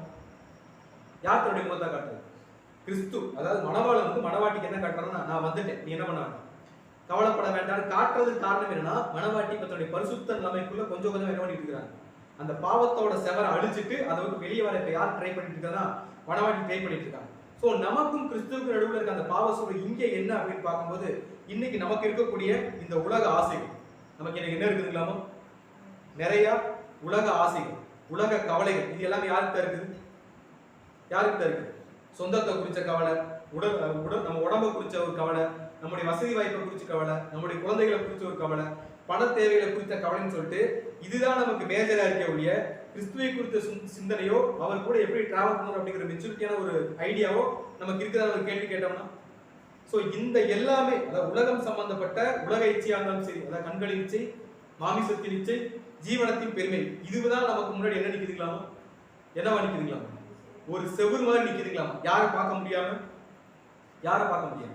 S1: யார் தன்னுடைய முகத்தை காட்டுறது, கிறிஸ்து. அதாவது மணவாளன் வந்து மணவாட்டிக்கு என்ன காட்டுறாருன்னா, நான் வந்துட்டேன், நீ என்ன பண்ண கவலைப்பட வேண்டாம் காட்டுறதுக்கு காரணம் என்னன்னா, மணவாட்டி இப்ப தன்னுடைய பரிசுத்த நிலைமைக்குள்ள கொஞ்சம் கொஞ்சம் என்ன பண்ணிட்டு இருக்காங்க, அந்த பாவத்தோட செவரை அழிச்சிட்டு அதை விட்டு வெளியே வர இப்ப யார் ட்ரை பண்ணிட்டு இருக்காங்கன்னா, மணவாட்டி ட்ரை பண்ணிட்டு இருக்காங்க. சோ நமக்கும் கிறிஸ்துவுக்கு நடுவில் இருக்க அந்த பாவ சூழல் இங்க என்ன அப்படின்னு பார்க்கும்போது இன்னைக்கு நமக்கு இருக்கக்கூடிய இந்த உலக ஆசைகள், நமக்கு எனக்கு என்ன இருக்குதுங்களாமோ, நிறைய உலக ஆசைகள், உலக கவலைகள், இது எல்லாமே யாருக்கு இருக்குது, யாருக்கு தான் இருக்குது, சொந்தத்தை குறிச்ச கவலை, நம்ம உடம்பை குறிச்ச ஒரு கவலை, நம்முடைய வசதி வாய்ப்பை குறிச்ச கவலை, நம்முடைய குழந்தைகளை குறிச்ச ஒரு கவலை, பண தேவைகளை குறித்த கவலைன்னு சொல்லிட்டு இதுதான் நமக்கு மேஜரா இருக்க ஒழிய கிறிஸ்துவை குறித்த சிந்தனையோ அவர் கூட எப்படி டிராவல் பண்ணணும் அப்படிங்கிற மெச்சூரிட்டியான ஒரு ஐடியாவோ நமக்கு இருக்கிறதா ஒரு கேள்வி கேட்டோம்னா, சோ இந்த எல்லாமே அதாவது உலகம் சம்பந்தப்பட்ட உலக இச்சையாக இருந்தாலும் சரி, அதாவது கண்களின் இச்சை, மாமிசத்தின் இச்சை, ஜீவனத்தின் பெருமை, இதுதான் நமக்கு முன்னாடி என்ன நிக்குதுங்களாமா, என்னவா நிக்குதுங்களாமா, ஒரு செவுரு மாதிரி நிக்குதுங்களாமா. யாரை பார்க்க முடியாம, யாரை பார்க்க முடியாம.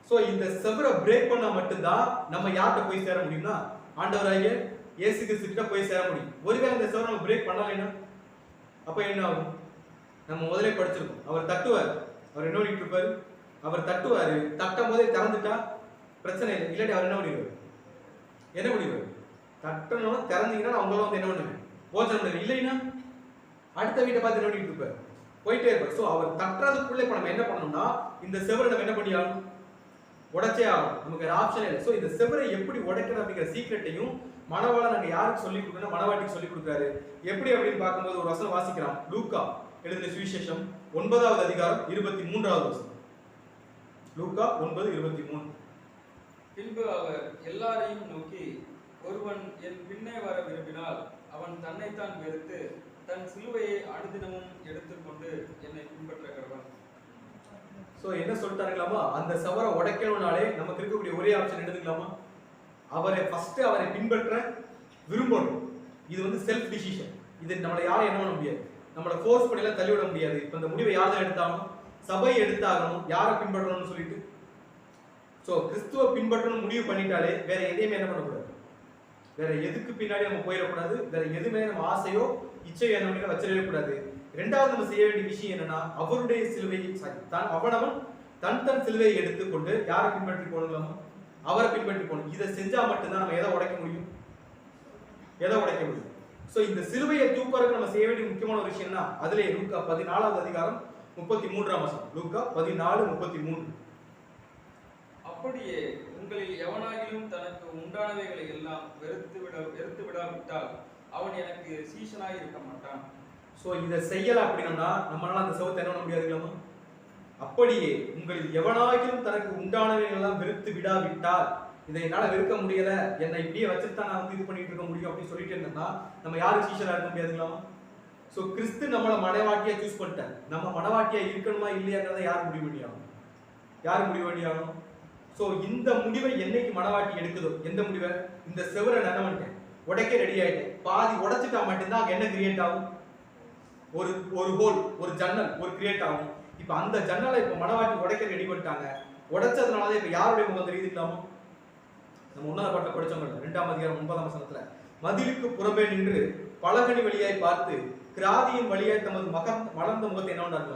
S1: சோ இந்த செவரை பிரேக் பண்ணா மட்டும்தான் நம்ம யார்கிட்ட போய் சேர முடியும்னா, ஆண்டவராகிய இயேசு கிறிஸ்து கிட்ட போய் சேர முடியும். ஒருவேளை இந்த செவரை நம்ம பிரேக் பண்ணலைன்னா அப்ப என்ன ஆகும், நம்ம முதலே படிச்சிருக்கோம். அவர் தட்டுவார், அவர் என்ன பண்ணிட்டு இருப்பாரு, அவர் தட்டுவாரு, தட்டும் போதே திறந்துட்டா பிரச்சனை இல்லை. இல்லாட்டி அவர் என்ன பண்ணிடுவார், என்ன பண்ணிடுவார், தட்டணும் திறந்தீங்கன்னா அவங்களாம் வந்து என்ன பண்ணுவேன், போஜனம் பண்ணுவேன். இல்லைன்னா அடுத்த வீட்டை பார்த்து என்ன பண்ணிட்டு இருப்பாரு, போயிட்டே இருப்பார். ஸோ அவர் தட்டுறதுக்குள்ளே இப்போ நம்ம என்ன பண்ணணும்னா இந்த செவரை நம்ம என்ன பண்ணி ஆகணும், உடைச்சே ஆகணும். நமக்கு ஒரு ஆப்ஷன் இல்லை. ஸோ இந்த செவரை எப்படி உடைக்கணும் அப்படிங்கிற சீக்ரெட்டையும் மணவாளன் நாங்கள் யாருக்கு சொல்லி கொடுக்கணும், மணவாட்டிக்கு சொல்லி கொடுக்குறாரு. எப்படி அப்படின்னு பார்க்கும்போது ஒரு வசனம் வாசிக்கலாம். லூக்கா எழுதின சுவிசேஷம் 9வது அதிகாரம் 23வது வசனம். லூக்கா 9:23.
S2: பின்பு அவர் எல்லாரையும் நோக்கி, ஒருவன் என் பின்னே வர விரும்பினால் அவன் தன்னைத்தான் வெறுத்து தன் சிலுவையை அனுதினமும் எடுத்துக்கொண்டு என்னை பின்பற்ற கடவன்.
S1: சோ என்ன சொல்லிட்டாருங்களாமா, அந்த சவரை உடைக்கணும்னாலே நமக்கு இருக்கக்கூடிய ஒரே ஆப்ஷன் எடுத்துக்கலாமா, அவரை பின்பற்ற விரும்பணும். இது வந்து செல்ஃப் டிசிஷன். இது நம்மளை யாரும் என்ன பண்ண முடியாது, நம்மளை ஃபோர்ஸ் பண்ணிலாம் தள்ளிவிட முடியாது. இப்ப இந்த முடிவை யார் தான் எடுத்தாகணும், சபை எடுத்தாகணும், யாரை பின்பற்றணும்னு சொல்லிட்டு. சோ கிறிஸ்துவ பின்பற்றணும் முடிவு பண்ணிட்டாலே வேற எதையுமே என்ன பண்ணக்கூடாது, வேற எதுக்கு பின்னாடி நம்ம போயிடக்கூடாது, வேற எதுவுமே நம்ம ஆசையோ இச்சையோ என்ன வச்சிடவே கூடாது. இரண்டாவது நம்ம செய்ய வேண்டிய விஷயம் என்னன்னா, அவருடைய சிலுவையை அவனவன் தன் சிலுவையை எடுத்துக்கொண்டு யாரை பின்பற்றி போகணுங்களாமோ அவரை பின்பற்றி போகணும். இதை செஞ்சா மட்டும்தான் நம்ம எதை உடைக்க முடியும், எதை உடைக்க முடியும். சோ இந்த சிலுவையை தூக்குறதுக்கு நம்ம செய்ய வேண்டிய முக்கியமான ஒரு விஷயம்னா அதுல லூக்கா 14வது அதிகாரம் 33ஆம் வசனம். லூக்கா 14:33.
S2: அப்படியே உங்களில் எவனாகிலும் தனக்கு உண்டானவைகளை எல்லாம் வெறுத்து விடாவிட்டால் அவன் எனக்கு சீஷனாய் இருக்க மாட்டான்.
S1: சோ இதை செய்யல அப்படின்னா நம்மளால அந்த செவத்தை என்ன பண்ண முடியாதுங்களாமா. அப்படியே உங்களில் எவனாகிலும் தனக்கு உண்டானவைகள் எல்லாம் வெறுத்து விடாவிட்டால், இதை என்னால வெறுக்க முடியல, என்னை இப்படியே வச்சுட்டு நான் வந்து இது பண்ணிட்டு இருக்க முடியும் அப்படின்னு சொல்லிட்டு இருந்தோம்னா நம்ம யாரும் சீஷரா இருக்க முடியாதுங்களாமா. சோ கிறிஸ்து நம்மள மனவாட்டியா சூஸ் பண்ணிட்டார். நம்ம மனவாட்டியா இருக்கணுமா இல்லையாங்கிறத யார் முடிவு பண்ணியாகணும், யார் முடிவு பண்ணியாகணும். சோ இந்த முடிவை என்னைக்கு மனவாட்டி எடுக்குதோ, எந்த முடிவை, இந்த செவரை நான் பண்ணிட்டேன், உடைக்க ரெடி ஆயிட்டேன், பாதி உடைச்சிட்டா மட்டும்தான் என்ன கிரியேட் ஆகும், ஒரு ஹோல், ஒரு ஜன்னல் ஒரு கிரியேட் ஆகும். இப்ப அந்த ஜன்னலை இப்ப மணவாட்டி உடைக்க ரெடி பண்ணிட்டாங்க. உடைச்சதுனால இப்ப யாருடைய முகம் தெரியுதுலாமோ? நம்ம உன்னத பாட்டை படிச்சோம் 2ஆம் அதிகாரம் 9ஆம் வசனத்துல, மதிலுக்கு புறம்பே நின்று பலகனி வழியாய் பார்த்து கிராதியின் வழியாய் தமது மலர்ந்த முகத்தை என்ன பண்ணாங்க?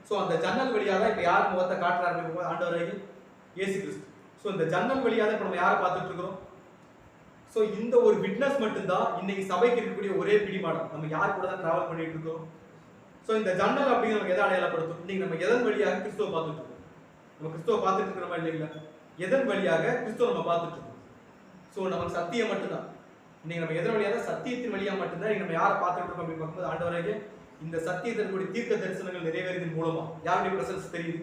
S1: சோ அந்த ஜன்னல் வழியா தான் இப்ப யார் முகத்தை காட்டுறாரு? ஆண்டவராகிய இயேசு கிறிஸ்து. சோ இந்த ஜன்னல் வழியா தான் இப்ப நம்ம யாரை பார்த்துட்டு இருக்கிறோம்? சோ இந்த ஒரு விட்னஸ் மட்டும்தான் இன்னைக்கு சபைக்கு இருக்கக்கூடிய ஒரே பிடிமானம். நம்ம யார் கூட தான் டிராவல் பண்ணிட்டு இருக்கோம்? சோ இந்த ஜன்னல் அப்படிங்கிற நமக்கு எதை அடையாளப்படுத்தும்? இன்னைக்கு நம்ம எதன் வழியாக கிறிஸ்துவ பார்த்துட்டு இருக்கோம்? நம்ம கிறிஸ்துவ பார்த்துட்டு இருக்கிறோமா இல்லைங்களா? எதன் வழியாக கிறிஸ்துவ நம்ம பார்த்துட்டு இருக்கோம்? சோ நமக்கு சத்தியம் மட்டும்தான். இன்னைக்கு நம்ம எதன் வழியாக? சத்தியத்தின் வழியா மட்டும்தான் நம்ம யாரை பார்த்துட்டு இருக்கோம் அப்படின்னு பார்க்கும்போது, ஆண்டவராகிய இந்த சத்தியத்தினுடைய தீர்க்க தரிசனங்கள் நிறைவேறியதன் மூலமா யாருடைய பிரசன்ஸ் தெரியுது?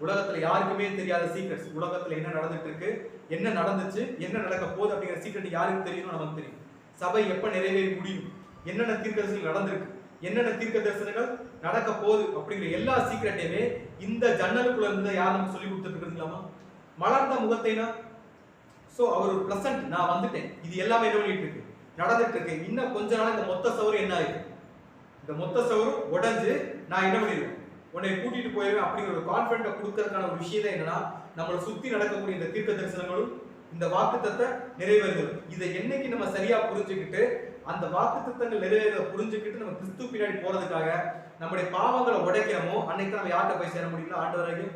S1: உலகத்துல யாருக்குமே தெரியாத சீக்ரெட்ஸ், உலகத்துல என்ன நடந்துட்டு இருக்கு, என்ன நடந்துச்சு, என்ன நடக்க போகுது அப்படிங்கிற சீக்ரெட் யாருக்கு தெரியும்? நமக்கு தெரியும். சபை எப்ப நிறைவேறி முடியும், என்னென்ன தீர்க்க தரிசனங்கள் நடந்திருக்கு, என்னென்ன தீர்க்க தரிசனங்கள் நடக்க போகுது அப்படிங்கிற எல்லா சீக்ரெட்டையுமே இந்த ஜன்னலுக்குள்ள இருந்து யார் நமக்கு சொல்லி கொடுத்துட்டு இருக்கலாமா? மலர்ந்த முகத்தைனா, சோ அவர் ஒரு பிரசன்ட், நான் வந்துட்டேன், இது எல்லாமே என்ன பண்ணிட்டு இருக்கு, நடந்துட்டு இருக்கு. இன்னும் கொஞ்ச நாள் இந்த மொத்த சவறு என்ன ஆயிருக்கு, இந்த மொத்த சவறு உடைஞ்சு நான் என்ன பண்ணிடுவேன், உன்னை கூட்டிட்டு போயிருவேன் அப்படிங்கிற ஒரு கான்ஃபிடென்ட்டை கொடுக்கறதுக்கான ஒரு விஷயம் என்னன்னா, நம்மளை சுத்தி நடக்கக்கூடிய இந்த தீர்க்க தரிசனங்களும் இந்த வாக்குத்தத்தை நிறைவேறுதல். இதை என்னைக்கு நம்ம சரியா புரிஞ்சுக்கிட்டு அந்த வாக்குத்தத்தங்கள் நிறைவேறத புரிஞ்சுக்கிட்டு நம்ம கிறிஸ்து பின்னாடி போறதுக்காக நம்முடைய பாவங்களை உடைக்கிறோமோ, அன்னைக்கு நம்ம யார்கிட்ட போய் சேர முடியுங்களா? ஆண்டவராகிய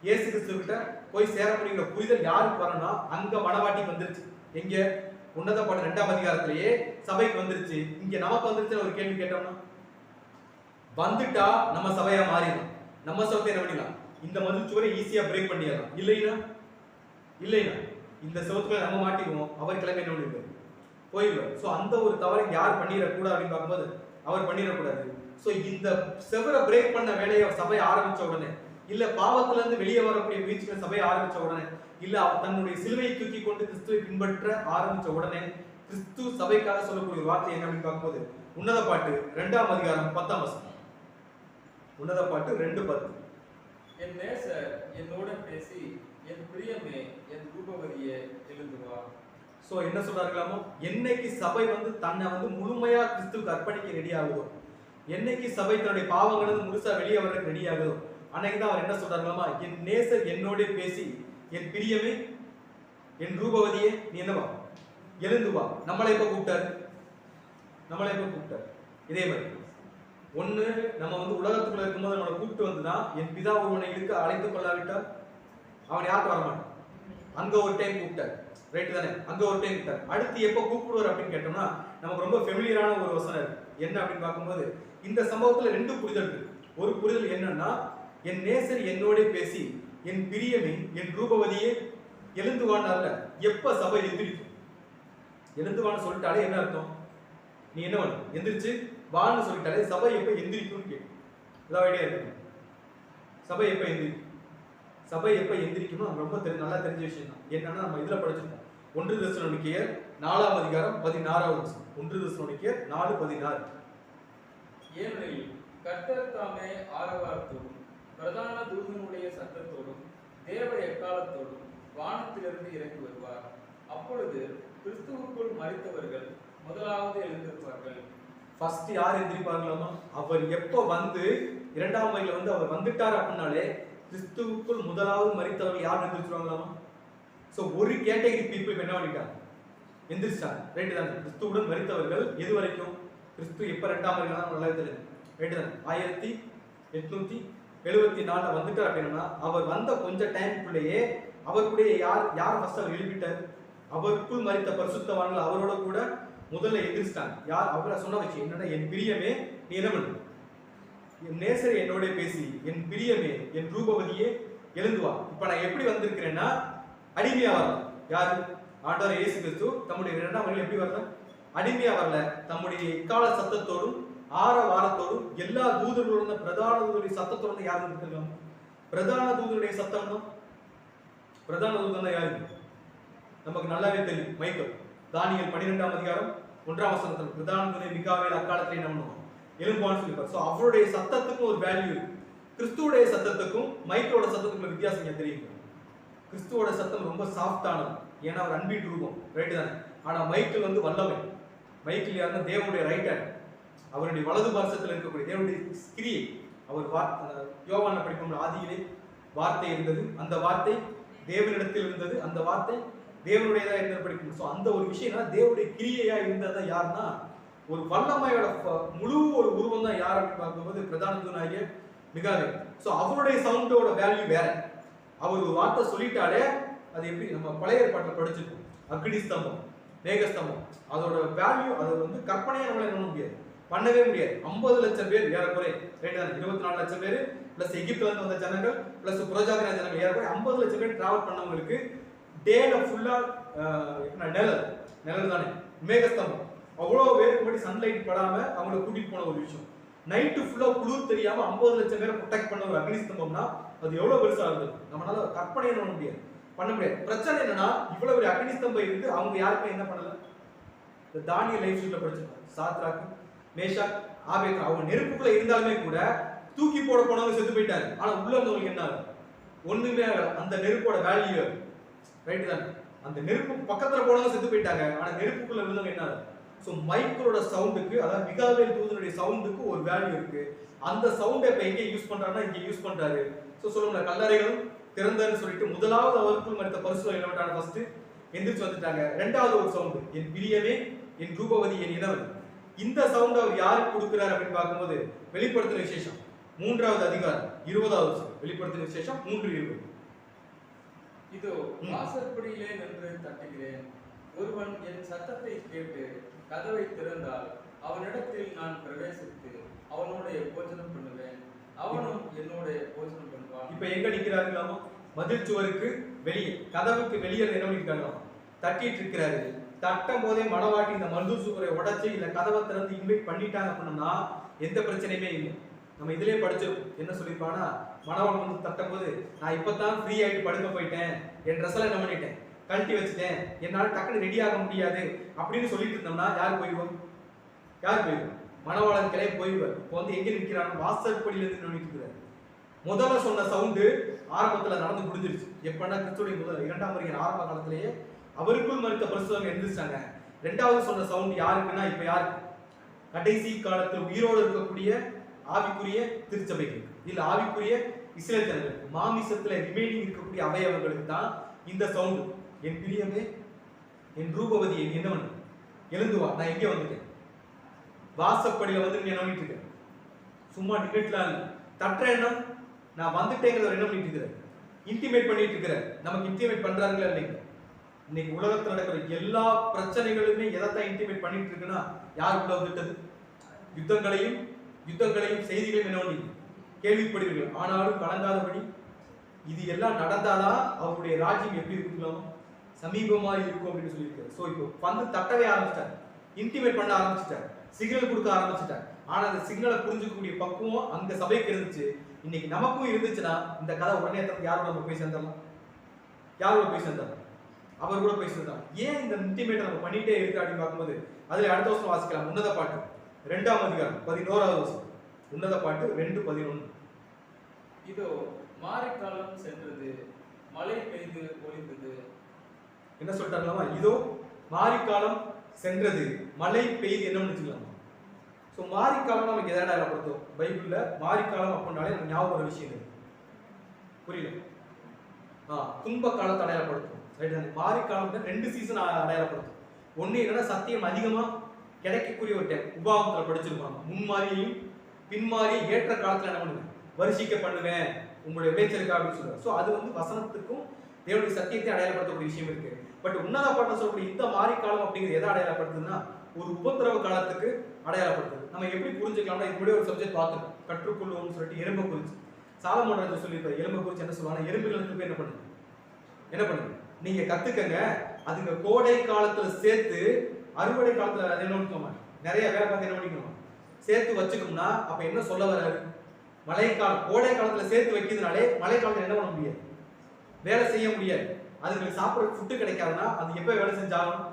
S1: இயேசு கிறிஸ்து கிட்ட போய் சேர முடியுங்கிற புரிதல் யாருக்கு வரணும்னா, அங்க மணவாட்டிக்கு வந்துருச்சு. எங்க? உன்னத பாட்டு 2ஆம் அதிகாரத்திலேயே சபைக்கு வந்துருச்சு. இங்க நமக்கு வந்துருச்சு. ஒரு கேள்வி கேட்டோம்னா, வந்துட்டா நம்ம சபையா மாறிடலாம், நம்ம சபத்தை என்ன பண்ணிடலாம், இந்த மதில் சுவரை ஈஸியா பிரேக் பண்ணிடலாம். இல்லைன்னா இந்த சவுத்துக்களை நம்ம மாட்டிக்குவோம், அவர் கிளம்பி என்ன பண்ணிருக்காரு, போயிடுவார். ஸோ அந்த ஒரு தவறை யார் பண்ணிடக்கூடாது அப்படின்னு பார்க்கும்போது அவர் பண்ணிடக்கூடாது. ஸோ இந்த செவரை பிரேக் பண்ண வேலையை சபை ஆரம்பிச்ச உடனே, இல்ல பாவத்துல இருந்து வெளியே வரக்கூடிய முயற்சிகளை சபை ஆரம்பிச்ச உடனே, இல்ல அவர் தன்னுடைய சிலுவையை தூக்கி கொண்டு கிறிஸ்துவை பின்பற்ற ஆரம்பிச்ச உடனே கிறிஸ்து சபைக்காக சொல்லக்கூடிய ஒரு வார்த்தை என்ன அப்படின்னு பார்க்கும்போது, உன்னத பாட்டு 2ஆம் அதிகாரம் 10ஆம் வசனம். உன்னத பாட்டு 2:10.
S2: என் நேசர் என்னோட பேசி, என் பிரியமே என் ரூபவதியே எழுந்து வா.
S1: சோ என்ன சொல்றாருலாமோ, என்னைக்கு சபை தன்னை முழுமையா கிறிஸ்துவுக்கு அர்ப்பணிக்க ரெடி ஆகுதோ, என்னைக்கு சபை தன்னுடைய பாவங்கள் முழுசா வெளியே வர்றதுக்கு ரெடி ஆகுதோ, அன்னைக்கு தான் அவர் என்ன சொல்றாருலாமா, என் நேசர் என்னோட பேசி, என் பிரியமே என் ரூபவதியே நீ என்னவா எழுந்து வா. நம்மளை எப்ப கூப்பிட்டாரு? இதே மாதிரி ஒண்ணு நம்ம உலகத்துக்குள்ள இருக்கும்போது நம்மளை கூப்பிட்டு வந்துதான், என் பிதா ஒருவனை இருக்க அழைத்துக் கொள்ளாவிட்டால் அவன் யாருக்கு வரமாட்டான். அங்க ஒரு டைம் கூப்பிட்டார், ரைட் தானே? அங்க ஒரு டைம் கூப்பிட்டார். அடுத்து எப்ப கூப்பிடுவார் அப்படின்னு கேட்டோம்னா, நமக்கு ரொம்ப ஃபெமிலியரான ஒரு வசனம் இருக்கு. என்ன அப்படின்னு பார்க்கும்போது, இந்த சம்பவத்துல 2 புரிதல் இருக்கு. ஒரு புரிதல் என்னன்னா, என் நேசர் என்னோட பேசி, என் பிரியமே என் ரூபவதியே எழுந்துவான்னு. எப்ப சபை எந்திரிக்கும்? எழுந்துவான்னு சொல்லிட்டாலே என்ன அர்த்தம்? நீ என்ன பண்ணு, எந்திரிச்சு வான்னு சொல்லிட்டாலே சபை எப்ப எந்திரிக்கும்னு கேட்கும். ஏதாவது ஐடியா இருக்கு? சபை எப்ப எந்திரிக்கணும் ரொம்ப நல்லா தெரிஞ்ச விஷயம் தான். என்னன்னா, நம்ம இதுல படிச்சிருக்கோம், 1 தெசலோனிக்கேயர் 4ஆம் அதிகாரம் 16வது வசனம். 1 தெசலோனிக்கேயர் 4:16.
S2: ஏனெனில் கர்த்தர் தாமே ஆரவாரத்தோடும் பிரதான தூதனுடைய சத்தத்தோடும் தேவ எக்காலத்தோடும் வானத்திலிருந்து இறங்கி வருவார். அப்பொழுது கிறிஸ்துவுக்குள் மரித்தவர்கள் முதலாவது எழுந்திருப்பார்கள்.
S1: ஃபர்ஸ்ட் யார் எந்திரிப்பார்களாமா? அவர் எப்ப இரண்டாம் வகையில அவர் வந்துட்டார் அப்படின்னாலே கிறிஸ்துவுக்குள் முதலாவது மரித்தவர்கள் யார் எந்திரிச்சிருவாங்களாமா? சோ ஒரு கேட்டகரி பீப்புள் என்ன பண்ணிட்டாங்க, எந்திரிச்சாங்க, ரைட் தானே? கிறிஸ்துவுடன் மரித்தவர்கள் எது வரைக்கும்? கிறிஸ்து எப்ப 2ஆம் வகையில தான் நல்லா தெரியும், ரைட் தானே? 1874 வந்துட்டார் அப்படின்னா, அவர் வந்த கொஞ்ச டைமுக்குள்ளேயே அவருக்குடைய யார் ஃபர்ஸ்ட் அவர் எழுப்பிட்டார்? அவருக்குள் மரித்த பரிசுத்தவான்கள் அவரோட கூட முதல்ல எந்திரிச்சிட்டாங்க. யார்? அவரை சொன்ன வச்சு என்னன்னா, என் பிரியமே நீ என்ன பண்ணு, என் நேசரை என்னோட பேசி, என் பிரியமே என் ரூபவதியே எழுந்து வா. இப்ப நான் எப்படி வந்திருக்கிறேன்னா, அடிமையா வரல. யாரு? ஆண்டவர் இயேசு கிறிஸ்து தம்முடைய 2ஆம் வகையில் எப்படி வரல? அடிமையா வரல. தம்முடைய இக்கால சத்தத்தோடும் ஆரவாரத்தோடும் எல்லா தூதர்களுடன் பிரதான தூதருடைய சத்தத்தோடு யார் இருக்காங்க? பிரதான தூதருடைய சத்தம் தான். பிரதான தூதன் தான் யாரு? நமக்கு நல்லாவே தெரியும், மைக்கேல். தானியேல் 12ஆம் அதிகாரம் 1ஆம் வசனத்துல பிரதான தூதன் மிகாவேல் அக்காலத்துல என்ன பண்ணுவான்? எழும்புவான்னு சொல்லிப்பார். சோ அவருடைய சத்தத்துக்கும் ஒரு வேல்யூ இருக்கு. கிறிஸ்துவோட சத்தத்துக்கும் மைக்கேலோட சத்தத்துக்கும் வித்தியாசம் தெரியும். கிறிஸ்துவோட சத்தம் ரொம்ப சாஃப்டானது, ஏன்னா அவர் அன்பின் ரூபம், ரைட் தானே? ஆனா மைக்கேல் வல்லமை. மைக்கேல் யாருன்னா தேவனுடைய ரைட் ஹேண்ட், அவருடைய வலது பார்சத்தில் இருக்கக்கூடிய தேவனுடைய கிரியை, அவர் யோவான படிப்போம், ஆதியிலே வார்த்தை இருந்தது, அந்த வார்த்தை தேவனிடத்தில் இருந்தது, அந்த வார்த்தை தேவனுடையதா இருந்தது படிக்கணும். ஸோ அந்த ஒரு விஷயம் தேவனுடைய கிரியையா இருந்ததா யாருன்னா ஒரு வல்லமையோட முழு ஒரு உருவம் தான் யார் அப்படின்னு பார்க்கும்போது பிரதான தூதனாகிய மிகாவேல். ஸோ அவருடைய சவுண்டோட வேல்யூ வேற. அவர் ஒரு வார்த்தை சொல்லிட்டாலே அது எப்படி நம்ம பழைய ஏற்பாட்டில் படிச்சிருக்கோம், அக்னி ஸ்தம்பம், மேகஸ்தம்பம், அதோட வேல்யூ அதை வந்து கற்பனையை நம்மளால பண்ண முடியாது, பண்ணவே முடியாது. 50 லட்சம் பேர் ஏறக்குறைய 24 லட்சம் பேர் பிளஸ் எகிப்துல இருந்து வந்த ஜனங்கள் பிளஸ் புறஜாதியான ஜனங்கள் ஏறக்குறைய 50 லட்சம் பேர் டிராவல் பண்ணவங்களுக்கு டேல ஃபுல்லா நிழல் தானே மேகஸ்தம்பம், அவ்வளோ பேருக்கு முன்னாடி சன்லைட் படாம அவங்கள கூட்டிட்டு போன ஒரு விஷயம். நைட்டு ஃபுல்லா குளிர் தெரியாம 50 லட்சம் பேரை ப்ரொடெக்ட் பண்ண ஒரு அக்னி ஸ்தம்பம்னா அது எவ்வளவு பெருசா இருந்தது, நம்மளால கற்பனை பண்ண முடியாது, பண்ண முடியாது. பிரச்சனை என்னன்னா இவ்வளவு ஒரு அக்னி ஸ்தம்பம் இருந்து அவங்க யாருக்கும் என்ன பண்ணல. தானியல் லைஃப் ஷீட்ல படிச்சிருக்கோம், சாத்ராக்கு மேஷாக் ஆபேத்நேகோ அவங்க நெருப்புக்குள்ள இருந்தாலுமே கூட தூக்கி போட போனவங்க செத்து போயிட்டாரு. ஆனா உள்ள இருந்தவங்களுக்கு என்ன ஆகும், ஒண்ணுமே ஆகல. அந்த நெருப்போட வேல்யூ ரைட் தான். அந்த நெருப்பு பக்கத்துல போனவங்க செத்து போயிட்டாங்க, ஆனா நெருப்புக்குள்ள இருந்தவங்க என்ன ஆகும். ஸோ மைக்கோட சவுண்டுக்கு, அதாவது மிகாவேல் தூதனுடைய சவுண்டுக்கு ஒரு வேல்யூ இருக்கு. அந்த சவுண்டை இப்ப எங்க யூஸ் பண்றாருன்னா இங்க யூஸ் பண்றாரு. ஸோ சொல்லுங்க கல்லறைகளும் திறந்தன்னு சொல்லிட்டு முதலாவது அவருக்குள் மறுத்த பரிசுல என்ன ஃபர்ஸ்ட் எந்திரிச்சு வந்துட்டாங்க. ரெண்டாவது ஒரு சவுண்டு, என் பிரியமே என் ரூபவதி என் இனவன். இந்த சவுண்ட் அவர் யாருக்கு கொடுக்கிறார் அப்படின்னு பார்க்கும்போது வெளிப்படுத்தின விசேஷம் 3வது அதிகாரம் 20வது வசனம். வெளிப்படுத்தின விசேஷம் 3:20.
S2: இதோ வாசற்படியிலே நின்று தட்டுகிறேன், ஒருவன் என் சத்தத்தை கேட்டு கதவை திறந்தால் அவனிடத்தில் நான் பிரவேசித்து அவனுடைய போஜனம் பண்ணுவேன், அவனும் என்னுடைய போஜனம் பண்ணுவான்.
S1: இப்ப எங்க நிக்கிறாருங்களாமா, மதில் சுவருக்கு வெளியே, கதவுக்கு வெளியே என்ன பண்ணிருக்காங்களாமா, தட்டிட்டு இருக்கிறாரு. தட்டும் போதே மணவாட்டி இந்த மதில் சுவரை உடைச்சு இல்ல கதவை திறந்து இன்வைட் பண்ணிட்டாங்க அப்படின்னா எந்த பிரச்சனையுமே இல்லை. நம்ம இதுலயே படிச்சிருக்கோம், என்ன சொல்லிருப்பானா, மணவாளன் வந்து தட்டும் போது நான் இப்பதான் ஃப்ரீ ஆயிட்டு படுக்க போயிட்டேன், என் ட்ரெஸ் எல்லாம் என்ன பண்ணிட்டேன் கழட்டி வச்சுட்டேன், என்னால டக்குனு ரெடி ஆக முடியாது அப்படின்னு சொல்லிட்டு இருந்தோம்னா யார் போயிடுவோம், மணவாளன் கிளை போயிடுவார். இப்போ வந்து எங்க நிற்கிறாங்க, வாசற்படியில இருந்து நின்றுட்டு இருக்கிறார். முதல்ல சொன்ன சவுண்டு ஆரம்பத்துல நடந்து முடிஞ்சிருச்சு. எப்பன்னா கிறிஸ்துவின் முதல் 2ஆம் வருகை ஆரம்ப காலத்திலேயே அவருக்குள் மறுத்த பரிசுத்தவங்க எந்திரிச்சாங்க. ரெண்டாவது சொன்ன சவுண்ட் யாருக்குன்னா இப்ப யாருக்கு, கடைசி காலத்தில் உயிரோடு இருக்கக்கூடிய ஆவிக்குரிய திருச்சபைகள் இல்ல ஆவிக்குரிய இஸ்ரேல் ஜனங்களுக்கு, மாமிசத்துல ரிமைனிங் இருக்கக்கூடிய அவயவங்களுக்கு தான் இந்த சவுண்ட். என் பிரியமே என் ரூபவதி என் என்னவன் எழுந்து வா, நான் எங்கே வந்துட்டேன், வாசப்படியில வந்து நீ என்ன பண்ணிட்டு இருக்க, சும்மா நிகழ்லாம் இல்லை, தட்டுற எண்ணம் நான் வந்துட்டேங்கிற ஒரு எண்ணம் பண்ணிட்டு இருக்கிறேன், இன்டிமேட் பண்ணிட்டு இருக்கிறேன். நமக்கு இன்டிமேட் பண்றாங்களா இல்லைங்க? இன்னைக்கு உலகத்தில் நடக்கிற எல்லா பிரச்சனைகளுமே எதைத்தான் இன்டிமேட் பண்ணிட்டு இருக்குன்னா யார் உள்ள வந்துட்டது, யுத்தங்களையும் செய்திகளையும் என்ன பண்ணி கேள்விப்படுவீர்கள், ஆனாலும் கலங்காதபடி இது எல்லாம் நடந்தாதான் அவருடைய ராஜ்யம் எப்படி இருக்குங்களோ சமீபமா இருக்கும் அப்படின்னு சொல்லியிருக்காரு. ஸோ இப்போ வந்து தட்டவே ஆரம்பிச்சிட்டார், இன்டிமேட் பண்ண ஆரம்பிச்சிட்டார், சிக்னல் கொடுக்க ஆரம்பிச்சிட்டார். ஆனா அந்த சிக்னலை புரிஞ்சுக்கக்கூடிய பக்குவம் அந்த சபைக்கு இருந்துச்சு. இன்னைக்கு நமக்கும் இருந்துச்சுன்னா இந்த கதை உடனே யாரோட நம்ம போய் சேர்ந்துடலாம், அவர் கூட போய் சேர்ந்தோம். ஏன் இந்த இன்டிமேட் நம்ம பண்ணிட்டே இருக்கு அப்படின்னு பார்க்கும்போது அதுல அடுத்த வருஷம் வாசிக்கலாம். உன்னத பாட்டு 2ஆம் அதிகாரம் 11வது வசனம். உன்னத பாட்டு 2:11.
S2: இதோ மாரிக்காலம் சென்றது, மழை பெய்து ஒளிந்தது.
S1: என்ன சொல்லிட்டாங்களாமா, இதோ மாரிக்காலம் சென்றது, மழை பெய்து என்ன வச்சுக்கலாமா. ஸோ மாரிக்காலம் நமக்கு எதாவது அடையாளப்படுத்தும் பைபிள்ல. மாரிக்காலம் அப்படின்னாலே நமக்கு ஞாபகம் ஒரு விஷயம் இருக்கு, புரியல? துன்ப காலத்தை அடையாளப்படுத்தும். Right, மாரிக்காலம் 2 season அடையாளப்படுத்தும். ஒண்ணு என்னன்னா சத்தியம் அதிகமா கிடைக்கக்கூடிய ஒரு டைம், உபாகமத்துல படிச்சிருப்பாங்க. முன்மாரியும் பின்மாரியும் ஏற்ற காலத்துல என்ன பண்ணுவேன், வருஷிக்க பண்ணுவேன் உங்களுடைய விளைச்சலுக்கா அப்படின்னு சொல்லுவாங்க. ஸோ அது வந்து வசனத்துக்கும் தேவனுடைய சத்தியத்தை அடையாளப்படுத்தக்கூடிய விஷயம் இருக்கு. பட் உன்னத பாட்டு சொல்லக்கூடிய இந்த மாரிக்காலம் அப்படிங்கிறது எதை அடையாளப்படுத்துதுன்னா ஒரு உபத்திரவ காலத்துக்கு அடையாளப்படுத்துது. நம்ம எப்படி புரிஞ்சுக்கலாம்னா இது கூட ஒரு சப்ஜெக்ட் பார்த்துருக்கோம், கற்றுக்கொள்வோம்னு சொல்லிட்டு எறும்பை குறிச்சு சாலமோன் ராஜா சொல்லியிருப்பாரு. எறும்பை குறிச்சு என்ன சொல்லுவாங்க, எறும்புகளுக்கு போய் என்ன பண்ணுங்க நீங்க கத்துக்கங்க, அதுங்க கோடை காலத்துல சேர்த்து அறுவடை காலத்துல அது என்ன பண்ணிக்கோமா, நிறைய வேலை பார்த்து என்ன பண்ணிக்கணும் சேர்த்து வச்சுக்கோம்னா அப்ப என்ன சொல்ல வராரு, மழைக்காலம் கோடை காலத்துல சேர்த்து வைக்கிறதுனாலே மழை காலத்துல என்ன பண்ண முடியாது, வேலை செய்ய முடியாது. அதுங்களுக்கு சாப்பிட்ற ஃபுட்டு கிடைக்காதுன்னா அது எப்போ வேலை செஞ்சாலும்,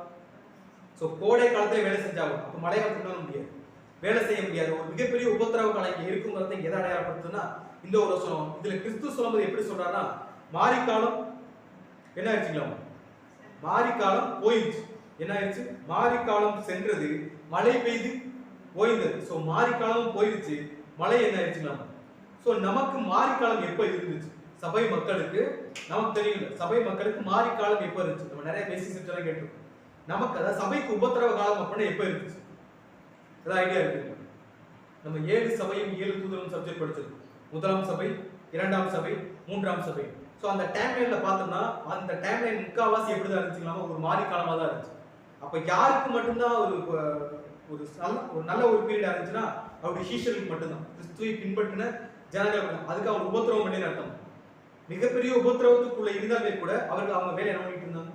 S1: ஸோ கோடை காலத்துல வேலை செஞ்சாலும் அப்போ மழை காலத்துல பண்ண முடியாது, வேலை செய்ய முடியாது. ஒரு மிகப்பெரிய உபத்திரவ காலம் இங்கே இருக்குங்கிறத எதை அடையாளப்படுத்துன்னா இந்த ஒரு வருஷம். இதுல கிறிஸ்து சொல்லும்போது எப்படி சொல்றாருன்னா மாரிக்காலம் என்ன ஆயிடுச்சுங்களா, மாரிக்காலம் போயிடுச்சு. என்ன ஆயிடுச்சு, மாரிக்காலம் சென்றது, மழை பெய்து ஓய்ந்தது. ஸோ மாரிக்காலம் போயிடுச்சு, மழை என்ன ஆயிடுச்சுங்களா ஸோ நமக்கு மாரிக்காலம் எப்போ இருந்துச்சு? சபை மக்களுக்கு நமக்கு தெரியல. சபை மக்களுக்கு மாரிக்காலம் எப்போ இருந்துச்சு? நம்ம நிறைய பேசிக் செக்ஷன்லாம் கேட்டிருக்கோம். நமக்கு அதாவது சபைக்கு உபத்திரவ காலம் அப்படின்னா எப்போ இருந்துச்சு? ஏதாவது ஐடியா இருக்கு? நம்ம 7 சபையும் 7 தூதரும் சப்ஜெக்ட் படிச்சிருக்கோம். முதலாம் சபை, 2ஆம் சபை, 3ஆம் சபை. ஸோ அந்த டைம்லைன்ல பார்த்தோம்னா அந்த டைம்லைன் முக்கால்வாசி எப்படி தான் இருந்துச்சுங்களா? ஒரு மாரிக்காலமாக தான் இருந்துச்சு. அப்போ யாருக்கு மட்டும்தான் ஒரு நல்ல ஒரு பீரியடா இருந்துச்சுன்னா அவருடைய சீஷர்களுக்கு மட்டும்தான், கிறிஸ்துவை பின்பற்றின ஜனங்கள். அதுக்கு அவர் உபத்திரவம் பண்ணி அர்த்தம். மிகப்பெரிய உபத்திரவத்துக்குள்ள இருந்தாலே கூட அவர்கள் அவங்க வேலை என்ன பண்ணிட்டு இருந்தாங்க?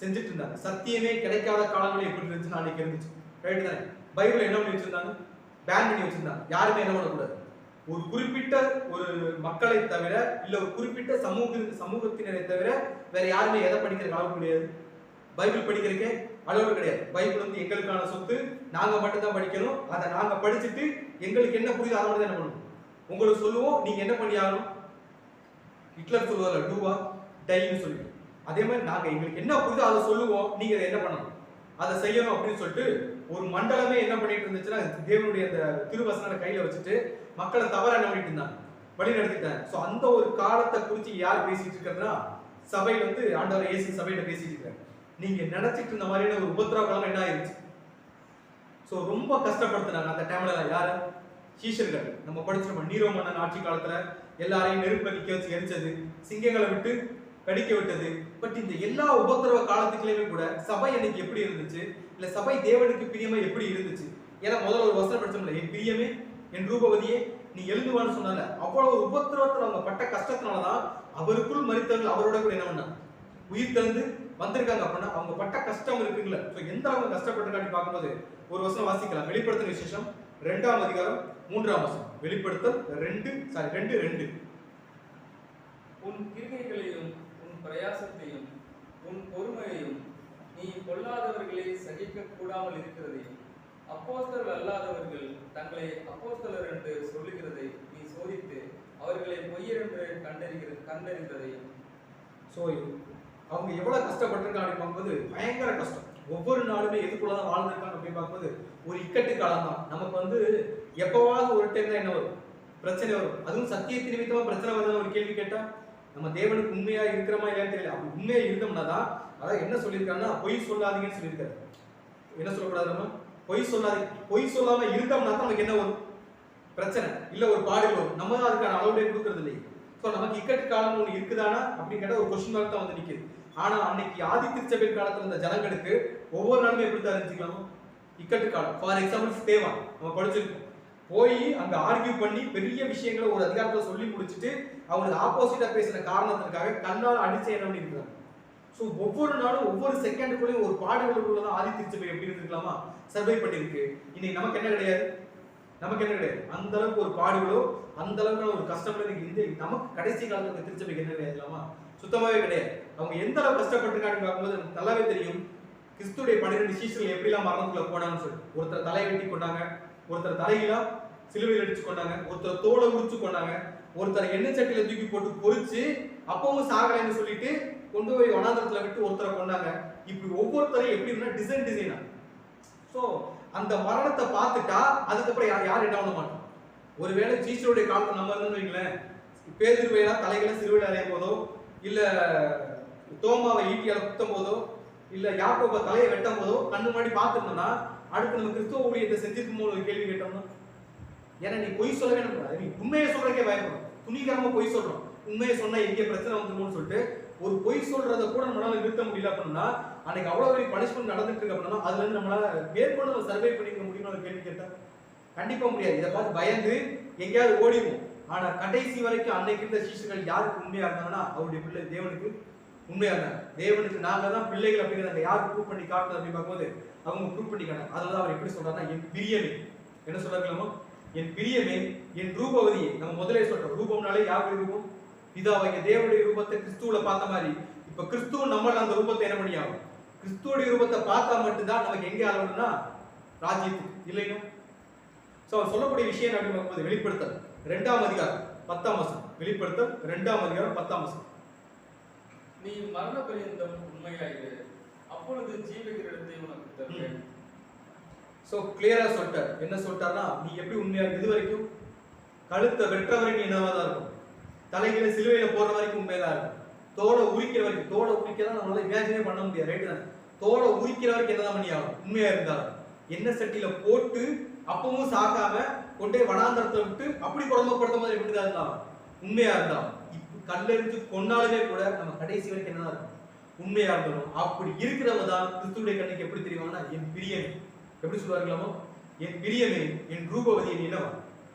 S1: செஞ்சுட்டு இருந்தாங்க. சத்தியமே கிடைக்காத காலங்களும் எப்படி இருந்துச்சுன்னா அன்னைக்கு இருந்துச்சு. ரைட் தானே? பைபிள் என்ன பண்ணி வச்சிருந்தாங்க? பேன் பண்ணி வச்சிருந்தாங்க. யாருமே என்ன பண்ணக்கூடாது, ஒரு குறிப்பிட்ட ஒரு மக்களை தவிர இல்ல ஒரு குறிப்பிட்ட சமூகத்தினரை தவிர வேற யாருமே எதை படிக்கிற அளவு கிடையாது. பைபிள் படிக்கிறதுக்கே அளவு கிடையாது. பைபிள் வந்து எங்களுக்கான சொத்து, நாங்க மட்டும்தான் படிக்கணும். அதை நாங்க படிச்சுட்டு எங்களுக்கு என்ன புரியுது அதை மட்டும் என்ன பண்ணணும், உங்களுக்கு சொல்லுவோம். நீங்க என்ன பண்ணி ஆகணும்? ஹிட்லர் சொல்லுவாங்க டூவா டைன்னு சொல்லி, அதே மாதிரி நாங்க எங்களுக்கு என்ன புரியுதோ அதை சொல்லுவோம், நீங்க அதை என்ன பண்ணணும், அதை செய்யணும் அப்படின்னு சொல்லிட்டு ஒரு மண்டலமே என்ன பண்ணிட்டு இருந்துச்சுன்னா தேவனுடைய அந்த திருவசனத்தை கையில வச்சுட்டு மக்களை தவறா என்ன பண்ணிட்டு இருந்தாங்க, வழி நடத்திட்டாங்க. ஸோ அந்த ஒரு காலத்தை குறித்து யார் பேசிட்டு இருக்கிறதுனா சபையில வந்து ஆண்டவர் இயேசு சபையில பேசிட்டு இருக்காரு. நீங்க நினைச்சிட்டு இருந்த மாதிரியான ஒரு உபத்திரவ காலம் என்ன ஆயிருச்சு? ஸோ ரொம்ப கஷ்டப்படுத்தினாங்க அந்த டைம்ல. யாரு? சீஷர்கள். நம்ம படிச்சிருக்கோம் நீரோ மன்னன் ஆட்சி காலத்துல எல்லாரையும் நெருப்புல நிக்க வச்சு எரிச்சது, சிங்கங்களை விட்டு கடிக்க விட்டது. பட் இந்த எல்லா உபத்திரவ காலத்துக்குள்ளேயுமே கூட சபை அன்னைக்கு எப்படி இருந்துச்சு, இல்ல சபை தேவனுக்கு பிரியமா எப்படி இருந்துச்சு? ஏன்னா முதல்ல ஒரு வசனம் படிச்சோம்ல, என் பிரியமே என் ரூபவதியே நீ எழுதுவான்னு சொன்னால, அவ்வளவு உபத்திரவத்துல அவங்க பட்ட கஷ்டத்தினாலதான் அவருக்குள் மரித்தவர்கள் அவரோட கூட என்ன பண்ணாங்க, உயிர் தந்து வந்திருக்காங்க. அப்படின்னா அவங்க பட்ட கஷ்டம் இருக்குல்ல. ஸோ எந்த அவங்க கஷ்டப்பட்டிருக்கான்னு பார்க்கும்போது ஒரு வசனம் வாசிக்கலாம். வெளிப்படுத்தல் விசேஷம் 2ஆம் அதிகாரம் 3ஆம் வசனம். வெளிப்படுத்தல் 2:2.
S2: உன் கிரியைகளையும் உன் பிரயாசத்தையும் உன் பொறுமையையும் நீ கொள்ளாதவர்களை சகிக்க கூடாமல் இருக்கிறதையும் அப்போஸ்தலர் அல்லாதவர்கள் தங்களை அப்போஸ்தலர் என்று சொல்லுகிறதை நீ சோதித்து அவர்களை பொய்யர் என்று கண்டறிந்ததையும்.
S1: ஸோ அவங்க எவ்வளவு கஷ்டப்பட்டிருக்காங்க அப்படின்னு பார்க்கும்போது பயங்கர கஷ்டம். ஒவ்வொரு நாளுமே எதுக்குள்ளதான் வாழ்ந்திருக்காங்க அப்படின்னு பார்க்கும்போது ஒரு இக்கட்டு காலம் தான். நமக்கு வந்து எப்பவாவது ஒரு டைம் தான் என்ன வரும், பிரச்சனை வரும். அதுவும் சத்தியத்தின் நிமித்தமா பிரச்சனை வருதுன்னு ஒரு கேள்வி கேட்டா நம்ம தேவனுக்கு உண்மையா இருக்கிறோமா இல்லையான்னு தெரியல. அப்படி உண்மையா இருந்தோம்னா தான், அதான் என்ன சொல்லியிருக்காங்கன்னா பொய் சொல்லாதீங்கன்னு சொல்லியிருக்காரு. என்ன சொல்லக்கூடாது, நம்ம பொய் சொல்லாதீங்க. பொய் சொல்லாம இருந்தோம்னா தான் நமக்கு என்ன வரும், பிரச்சனை இல்ல ஒரு பாடுகள் வரும். நம்ம தான் அதுக்கான அளவுடைய கொடுக்கறது இல்லை. ஸோ நமக்கு இக்கட்டு காலம் ஒன்று இருக்குதானா அப்படின்னு கேட்டால் ஒரு கொஸ்டின் மார்க் தான் வந்து நிற்குது. ஆனா அன்னைக்கு ஆதி திருச்சபை காலத்துல இருந்த ஜனங்களுக்கு ஒவ்வொரு நாளுமே எப்படி தான் இருந்துச்சுக்கலாமோ இக்கட்டு காலம். ஃபார் எக்ஸாம்பிள் ஸ்தேவா நம்ம படிச்சிருக்கோம். போய் அங்க ஆர்கியூ பண்ணி பெரிய விஷயங்களை ஒரு அதிகாரத்துல சொல்லி முடிச்சுட்டு அவங்களுக்கு ஆப்போசிட்டா பேசின காரணத்திற்காக கண்ணால் அடிச்சு என்ன பண்ணிருக்காங்க. ஸோ ஒவ்வொரு நாளும் ஒவ்வொரு செகண்டுக்குள்ளேயும் ஒரு பாடுகளுக்குள்ளதான் ஆதி திருச்சபை எப்படி இருந்துக்கலாமா சர்வை பண்ணிருக்கு. இன்னைக்கு நமக்கு என்ன கிடையாது, நமக்கு என்ன கிடையாது அந்த அளவுக்கு ஒரு பாடுகளோ அந்த அளவுக்கு ஒரு கஷ்டங்களோ இந்த நமக்கு கடைசி காலத்துல திருச்சபைக்கு என்ன கிடையாதுலாமா, சுத்தமாவே கிடையாது. அவங்க எந்த அளவு கஷ்டப்பட்டிருக்காங்கன்னு பார்க்கும்போது நமக்கு நல்லாவே தெரியும். கிறிஸ்துடைய 12 சீஷர்கள் எப்படிலாம் மரணத்துக்குள்ள போனாங்கன்னு சொல்லி, ஒருத்தர் தலையை வெட்டி கொண்டாங்க, ஒருத்தர் தலையிலா சிலுவையில் அடிச்சு கொண்டாங்க, ஒருத்தர் தோலை உரிச்சு கொண்டாங்க, ஒருத்தர் எண்ணெய் சட்டியில தூக்கி போட்டு பொறிச்சு அப்பவும் சாகலைன்னு சொல்லிட்டு கொண்டு போய் வனாந்தரத்துல விட்டு ஒருத்தரை கொண்டாங்க. இப்படி ஒவ்வொருத்தரையும் எப்படி இருந்தா டிசைனா. ஸோ அந்த மரணத்தை பார்த்துட்டா அதுக்கப்புறம் யார் என்ன பண்ண மாட்டோம். ஒருவேளை சீசருடைய காலத்தை நம்ம இருந்தோம்னு வைங்களேன், பேதுருவையா தலைகளை சிலுவையில் அறையும் போதோ, இல்ல தோமாவை ஈட்டியால குத்தும் போதோ, இல்ல யாக்கோப தலையை வெட்டும் போதோ கண்ணு முன்னாடி பார்த்துருந்தோம்னா அடுத்து நம்ம கிறிஸ்துவ ஊழியத்தை செஞ்சிருக்கும் போது ஒரு கேள்வி கேட்டோம்னா, ஏன்னா நீ பொய் சொல்லவே கூடாது, நீ உண்மையை சொல்றதுக்கே பயப்படும், துணிகரமா பொய் சொல்றோம், உண்மையை சொன்னா எங்கே பிரச்சனை வந்துருமோன்னு சொல்லிட்டு ஒரு பொய் சொல்றதை கூட நம்மளால நிறுத்த முடியல அப்படின்னா அன்னைக்கு அவ்வளவு பெரிய பனிஷ்மெண்ட் நடந்துட்டு இருக்கு அப்படின்னா அதுல இருந்து நம்மளால மேற்கொண்டு சர்வை பண்ணிக்க முடியும்னு ஒரு கேள்வி கேட்டா கண்டிப்பா முடியாது. இதை பார்த்து பயந்து எங்கேயாவது ஓடிவோம். ஆனா கடைசி வரைக்கும் அன்னைக்கு இருந்த சீஷர்கள் யாருக்கு உண்மையா இருந்தாங்கன்னா அவருடைய பிள்ளை தேவனுக்கு உண்மையா இருந்தாங்க. தேவனுக்கு நாங்க தான் பிள்ளைகள் அப்படிங்கிறத யார் ப்ரூவ் பண்ணி காட்டுறது அப்படின்னு பார்க்கும்போது அவங்க ப்ரூவ் பண்ணிக்காங்க. அதனால அவர் எப்படி சொல்றாருன்னா என் பிரியமே, என்ன சொல்றாங்களோ என் பிரியமே என் ரூபவதியே. நம்ம முதலே சொல்றோம் ரூபம்னாலே யாருடைய ரூபம், பிதாவாகிய தேவனுடைய ரூபத்தை கிறிஸ்துவுல பார்த்த மாதிரி இப்ப கிறிஸ்துவ நம்மள அந்த ரூபத்தை என்ன பண்ணியாகும், கிறிஸ்துவோடைய ரூபத்தை பார்த்தா மட்டும்தான் நமக்கு எங்கே ஆகணும்னா ராஜ்யத்துக்கு இல்லைன்னா. சோ அவர் சொல்லக்கூடிய விஷயம் அப்படின்னு பார்க்கும்போது வெளிப்படுத்தல் 2ஆம் அதிகாரம் 10ஆம் வசனம். வெளிப்படுத்தல் 2ஆம் அதிகாரம் 10ஆம் வசனம்.
S2: நீ மரண பரியந்தம் உண்மையாயிரு, அப்பொழுது ஜீவகிரீடத்தை உனக்கு தருவேன்.
S1: சோ கிளியரா சொல்லிட்டார். என்ன சொல்லிட்டார்னா நீ எப்படி உண்மையா இது வரைக்கும் கழுத்தை வெற்ற வரைக்கும் என்னவா தான் இருக்கும், தலைகளை சிலுவையில போடுற வரைக்கும் உண்மையா இருக்கும், தோலை உரிக்கிற வரைக்கும், தோலை உரிக்கிறதா நம்மளால இமேஜினே பண்ண முடியாது, ரைட்டு தான். தோலை உரிக்கிற வரைக்கும் என்னதான் பண்ணி ஆகும், உண்மையா இருந்தாலும் எண்ணெய் சட்டியில போட்டு அப்பவும் சாக்காம கொண்டே வனாந்தரத்தை விட்டு அப்படி குடும்பப்படுத்த மாதிரி எப்படிதான் இருந்தாலும் உண்மையா இருந்தாலும், இப்ப கல்லெறிஞ்சு கொண்டாலுமே கூட நம்ம கடைசி வரைக்கும் என்னதான் இருக்கும், உண்மையா இருந்தாலும். அப்படி இருக்கிறவங்க தான் கிறிஸ்துவுடைய கண்ணுக்கு எப்படி தெரியுமானா, என் பிரியமே, எப்படி சொல்லுவார்களாமோ, என் பிரியமே, என் ரூபவதி, என் இனவா,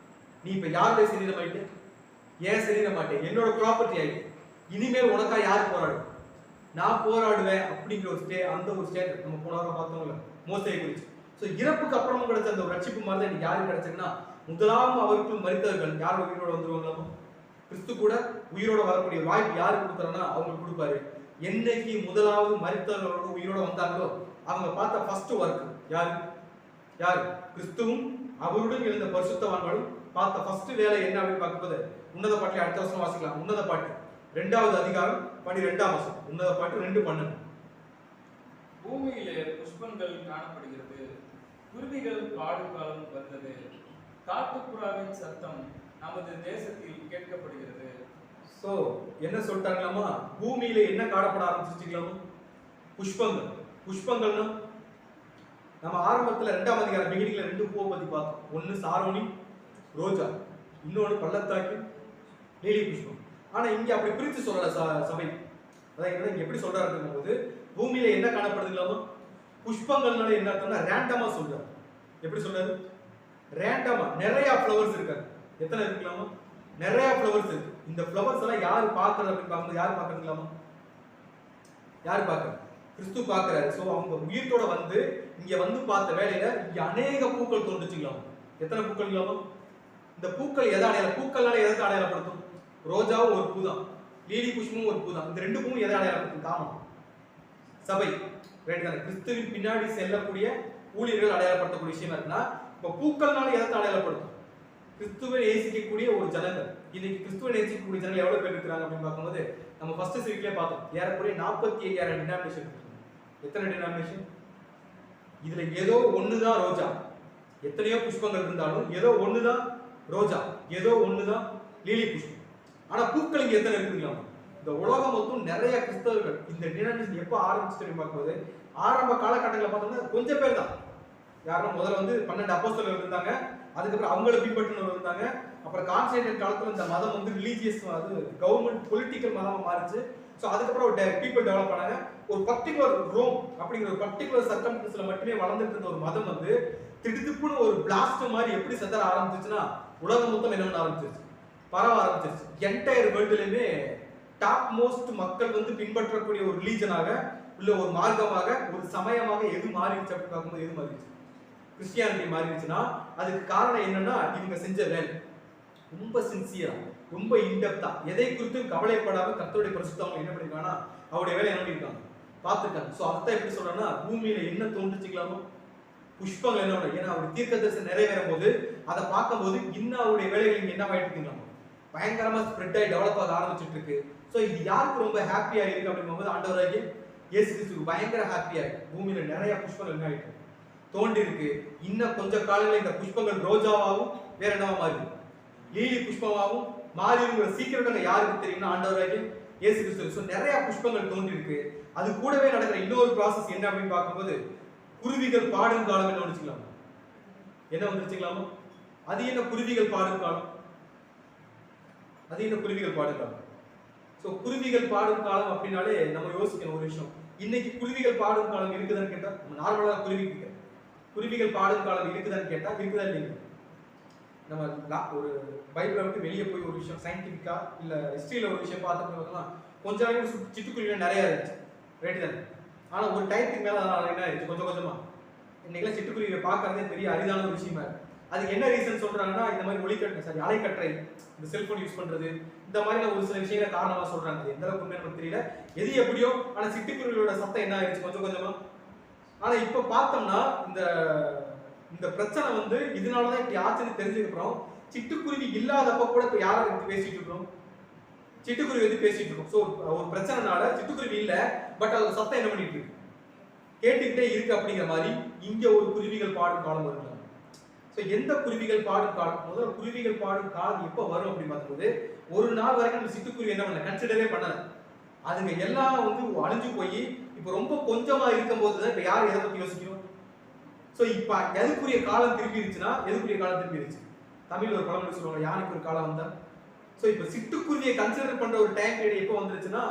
S1: நீ இப்ப யாருடைய சரீரம் ஆயிட்டு, ஏன் சரீரம் மாட்டேன், என்னோட ப்ராப்பர்ட்டி ஆயிட்டு, இனிமேல் உனக்கா யார் போராடும், நான் போராடுவேன் அப்படிங்கிற ஒரு அந்த ஒரு ஸ்டேட் நம்ம போன வாரம் பார்த்தோம்ல மோசையை குறிச்சு. ஸோ இறப்புக்கு அப்புறமும் கிடைச்ச அந்த ஒரு ரட்சிப்பு மாதிரி தான் எனக்கு யாருக்கு கிடைச்சதுன்னா, முதலாம் அவருக்குள் மரித்தவர்கள் யார் உயிரோட வந்துருவாங்களாமோ, கிறிஸ்து கூட உயிரோட வரக்கூடிய வாய்ப்பு யாரு கொடுக்குறாங்கன்னா அவங்களுக்கு கொடுப்பாரு. என்னைக்கு முதலாவது மரித்தவர்களோட உயிரோட வந்தாங்களோ அவங்க பார்த்த ஃபர்ஸ்ட் ஒர்க் யாரு, யாரு, கிறிஸ்துவும் அவருடன் எழுந்த பரிசுத்தவான்களும் பார்த்த ஃபர்ஸ்ட் வேலை என்ன அப்படின்னு பார்க்கும்போது, உன்னத பாட்டில் அடுத்த வருஷம் வாசிக்கலாம், உன்னத பாட்டு 2வது அதிகாரம் 12ஆம் வசனம், உன்னத பாட்டு 2:12.
S2: பூமியிலே புஷ்பங்கள் காணப்படுகிறது, குருவிகள் பாடும் காலம் வந்தது, காட்டுப்புறாவின் சத்தம் நமது தேசத்தில் கேட்கப்படுகிறது.
S1: சோ என்ன சொல்லிட்டாங்களாமா, பூமியில என்ன காணப்பட ஆரம்பிச்சிருச்சுக்கலாமா, புஷ்பங்கள். புஷ்பங்கள்னா நம்ம ஆரம்பத்துல 2ஆம் அதிகாரம் பிகினிங்ல 2 பூவை பத்தி பார்த்தோம். ஒன்னு சாரோனி ரோஜா, இன்னொன்னு பள்ளத்தாக்கு லீலி புஷ்பம். ஆனா இங்க அப்படி பிரித்து சொல்லல சபை. அதாவது இங்க எப்படி சொல்றாரு போது, பூமியில என்ன காணப்படுதுங்களாமா, புஷ்பங்கள்னால என்ன அர்த்தம்னா ரேண்டமா சொல்றாரு. எப்படி சொல்றாரு, ரேண்டமா நிறைய ஃப்ளவர்ஸ் இருக்காது. எத்தனை இருக்குலாமா, நிறைய ஃப்ளவர்ஸ் இருக்கு. இந்த ஃப்ளவர்ஸ் எல்லாம் யாரு பாக்குறது அப்படின்னு பார்க்கும்போது யாரு பாக்குறதுங்களாமா, யாரு பாக்குறது, கிறிஸ்து பாக்குறாரு. சோ அவங்க உயிர்த்தோட வந்து இங்க வந்து பார்த்த வேலையில இங்க அநேக பூக்கள் தோன்றுச்சுங்களாமா. எத்தனை பூக்கள்ங்களாமா, இந்த பூக்கள் எதை அடையாளம், பூக்கள்னால எதை அடையாளப்படுத்தும், ரோஜாவும் ஒரு பூ தான், லீலி புஷ்பமும் ஒரு பூ தான். இந்த 2 பூவும் எதை அடையாளப்படுத்தும், தாமம், சபை, ரைட் தானே. கிறிஸ்துவின் பின்னாடி செல்லக்கூடிய ஊழியர்கள் அடையாளப்படுத்தக்கூடிய விஷயமா இருக்குன்னா, இப்ப பூக்கள்னால எதை அடையாளப்படுத்தும், கிறிஸ்துவை நேசிக்கக்கூடிய ஒரு ஜனங்கள். இன்னைக்கு கிறிஸ்துவை நேசிக்கக்கூடிய ஜனங்கள் எவ்வளவு பேர் இருக்கிறாங்க அப்படின்னு பார்க்கும்போது, நம்ம ஃபர்ஸ்ட் சீரிஸ்லயே பார்த்தோம், ஏறக்குறைய 45,000 டினாமினேஷன். எத்தனை டினாமினேஷன், இதுல ஏதோ ஒண்ணுதான் ரோஜா, எத்தனையோ புஷ்பங்கள் இருந்தாலும் ஏதோ ஒண்ணுதான் ரோஜா, ஏதோ ஒண்ணுதான் லீலி புஷ்பம். ஆனா பூக்கள் இங்க எத்தனை இருக்குங்களா, இந்த உலகம் மொத்தம் நிறைய கிறிஸ்தவர்கள். இந்த டினாமினேஷன் எப்ப ஆரம்பிச்சு பார்க்கும்போது, ஆரம்ப காலகட்டங்களில் பார்த்தோம்னா கொஞ்சம் பேர் தான். யாரும் முதல்ல வந்து 12 அப்போஸ்தலர்கள் இருந்தாங்க, அதுக்கப்புறம் அவங்கள பின்பற்றினவர் இருந்தாங்க. அப்புறம் கான்ஸ்டன்டைன் காலத்துல இந்த மதம் வந்து ரிலீஜியஸ், அது கவர்மெண்ட் பொலிட்டிக்கல் மதமா மாறிச்சு. ஸோ அதுக்கப்புறம் பீப்புள் டெவலப் பண்ணாங்க. ஒரு பர்டிகுலர் ரோம் அப்படிங்கிற ஒரு பர்டிகுலர் சர்க்கம்ஸ்டன்ஸ்ல மட்டுமே வளர்ந்துட்டு இருந்த ஒரு மதம் வந்து திடுதிப்புன்னு ஒரு பிளாஸ்ட் மாதிரி எப்படி செதற ஆரம்பிச்சிச்சுன்னா, உலகம் மொத்தம் என்ன பண்ண ஆரம்பிச்சிருச்சு, பரவ ஆரம்பிச்சிருச்சு. என்டையர் வேர்ல்டுலயுமே டாப் மோஸ்ட் மக்கள் வந்து பின்பற்றக்கூடிய ஒரு ரிலீஜனாக, இல்ல ஒரு மார்க்கமாக, ஒரு சமயமாக எது மாறிடுச்சு அப்படின்னு பார்க்கும்போது எது மாறிடுச்சு, கிறிஸ்டியானிட்டி மாறிடுச்சுன்னா அதுக்கு காரணம் என்னன்னா, இவங்க செஞ்ச வேலை ரொம்ப சின்சியரா, ரொம்ப இன்டெப்தா, எதை குறித்தும் கவலைப்படாம கர்த்தருடைய பரிசுத்தவங்க என்ன பண்ணிருக்காங்கன்னா அவருடைய வேலை என்ன பண்ணிருக்காங்க பார்த்துருக்காங்க. ஸோ அர்த்தம் எப்படி சொல்றேன்னா, பூமியில என்ன தோன்றுச்சுக்கலாமோ, புஷ்பங்கள் என்ன பண்ண, ஏன்னா அவருடைய தீர்க்கதரிசனம் நிறைவேறும் போது அதை பார்க்கும்போது இன்னும் அவருடைய வேலைகள் இங்க என்ன ஆயிட்டு இருக்குங்களா, பயங்கரமா ஸ்ப்ரெட் ஆகி டெவலப் ஆக ஆரம்பிச்சுட்டு இருக்கு. ஸோ இது யாருக்கு ரொம்ப ஹாப்பியா இருக்கு அப்படிங்கும்போது, ஆண்டவராகிய இயேசு கிறிஸ்துவுக்கு பயங்கர ஹாப்பியா இருக்கு. பூமியில நிறைய புஷ்பங்கள் என்ன ஆயிட்டு தோண்டி இருக்கு. இன்னும் கொஞ்ச காலங்களில் இந்த புஷ்பங்கள் ரோஜாவாகவும் வேற என்னவா மாறி லீலி புஷ்பமாகவும் மாறிங்கிற சீக்கிரம் யாருக்கு தெரியும்னா ஆண்டவராகிய இயேசு கிறிஸ்து. ஸோ நிறைய புஷ்பங்கள் தோன்றி இருக்கு. அது கூடவே நடக்கிற இன்னொரு ப்ராசஸ் என்ன அப்படின்னு பார்க்கும்போது, குருவிகள் பாடும் காலம் என்ன வந்துச்சுக்கலாமா, என்ன வந்துருச்சுக்கலாமா, அது என்ன குருவிகள் பாடும் காலம், அது என்ன குருவிகள் பாடும் காலம். ஸோ குருவிகள் பாடும் காலம் அப்படின்னாலே நம்ம யோசிக்கணும் ஒரு விஷயம். இன்னைக்கு குருவிகள் பாடும் காலம் இருக்குதான்னு கேட்டா, நம்ம நார்மலா குருவிகள் பாடும் காலம் இருக்குதான்னு கேட்டா இருக்குதா இல்லைங்க. நம்ம ஒரு பைபிளை விட்டு வெளியே போய் ஒரு விஷயம் சயின்டிஃபிக்கா இல்ல ஹிஸ்டரியில ஒரு விஷயம் பார்த்தோம்னா, கொஞ்ச நாளைக்கு சிட்டுக்குருவிகள் நிறைய இருந்துச்சு, ரைட் தானே. ஆனா ஒரு டைத்துக்கு மேல அதனால என்ன ஆயிடுச்சு, கொஞ்சம் கொஞ்சமா இன்னைக்கு சிட்டுக்குருவியை பார்க்கறதே பெரிய அரிதான ஒரு விஷயமா இருக்கு. அதுக்கு என்ன ரீசன் சொல்றாங்கன்னா, இந்த மாதிரி அலைக்கற்றை, இந்த செல்போன் யூஸ் பண்றது, இந்த மாதிரி ஒரு சில விஷயங்களை காரணமா சொல்றாங்க. எந்த அளவுக்கு உண்மையான நமக்கு தெரியல, எது எப்படியோ. ஆனா சிட்டுக்குருவியோட சத்தம் என்ன ஆயிடுச்சு கொஞ்சம் கொஞ்சமா. ஆனா இப்ப பார்த்தோம்னா இந்த பிரச்சனை வந்து இதனாலதான் இப்படி ஆச்சுன்னு தெரிஞ்சதுக்கு அப்புறம், சிட்டுக்குருவி இல்லாதப்ப கூட இப்ப யாரை பத்தி பேசிட்டு இருக்கோம், சிட்டுக்குருவி வந்து பேசிட்டு இருக்கோம். ஸோ ஒரு பிரச்சனைனால சிட்டுக்குருவி இல்ல, பட் அதோட சத்தம் என்ன பண்ணிட்டு இருக்கு, கேட்டுக்கிட்டே இருக்கு. அப்படிங்கிற மாதிரி இங்க ஒரு குருவிகள் பாடும் காலம் வருங்க. ஸோ எந்த குருவிகள் பாடும் காலம், முதல்ல குருவிகள் பாடும் காலம் எப்போ வரும் அப்படின்னு பார்க்கும்போது ஒரு நாள் வரைக்கும் நம்ம சிட்டுக்குருவி என்ன பண்ணல, கன்சிடரே பண்ணல. அதுங்க எல்லாம் வந்து அழிஞ்சு போய் இப்போ ரொம்ப கொஞ்சமா இருக்கும் போது தான் இப்போ யார் எதை பத்தி யோசிக்கணும். ஸோ இப்போ எதுக்குரிய காலம் திரும்பிடுச்சுன்னா, எதுக்குரிய காலம் திரும்பிடுச்சு. தமிழ் ஒரு பழமொழி சொல்லுவாங்க, யானைக்கு ஒரு காலம் வந்தா. ஸோ இப்போ சிட்டுக்குருவியை கன்சிடர் பண்ற ஒரு டைம் பீரியட் எப்போ வந்துருச்சுன்னா,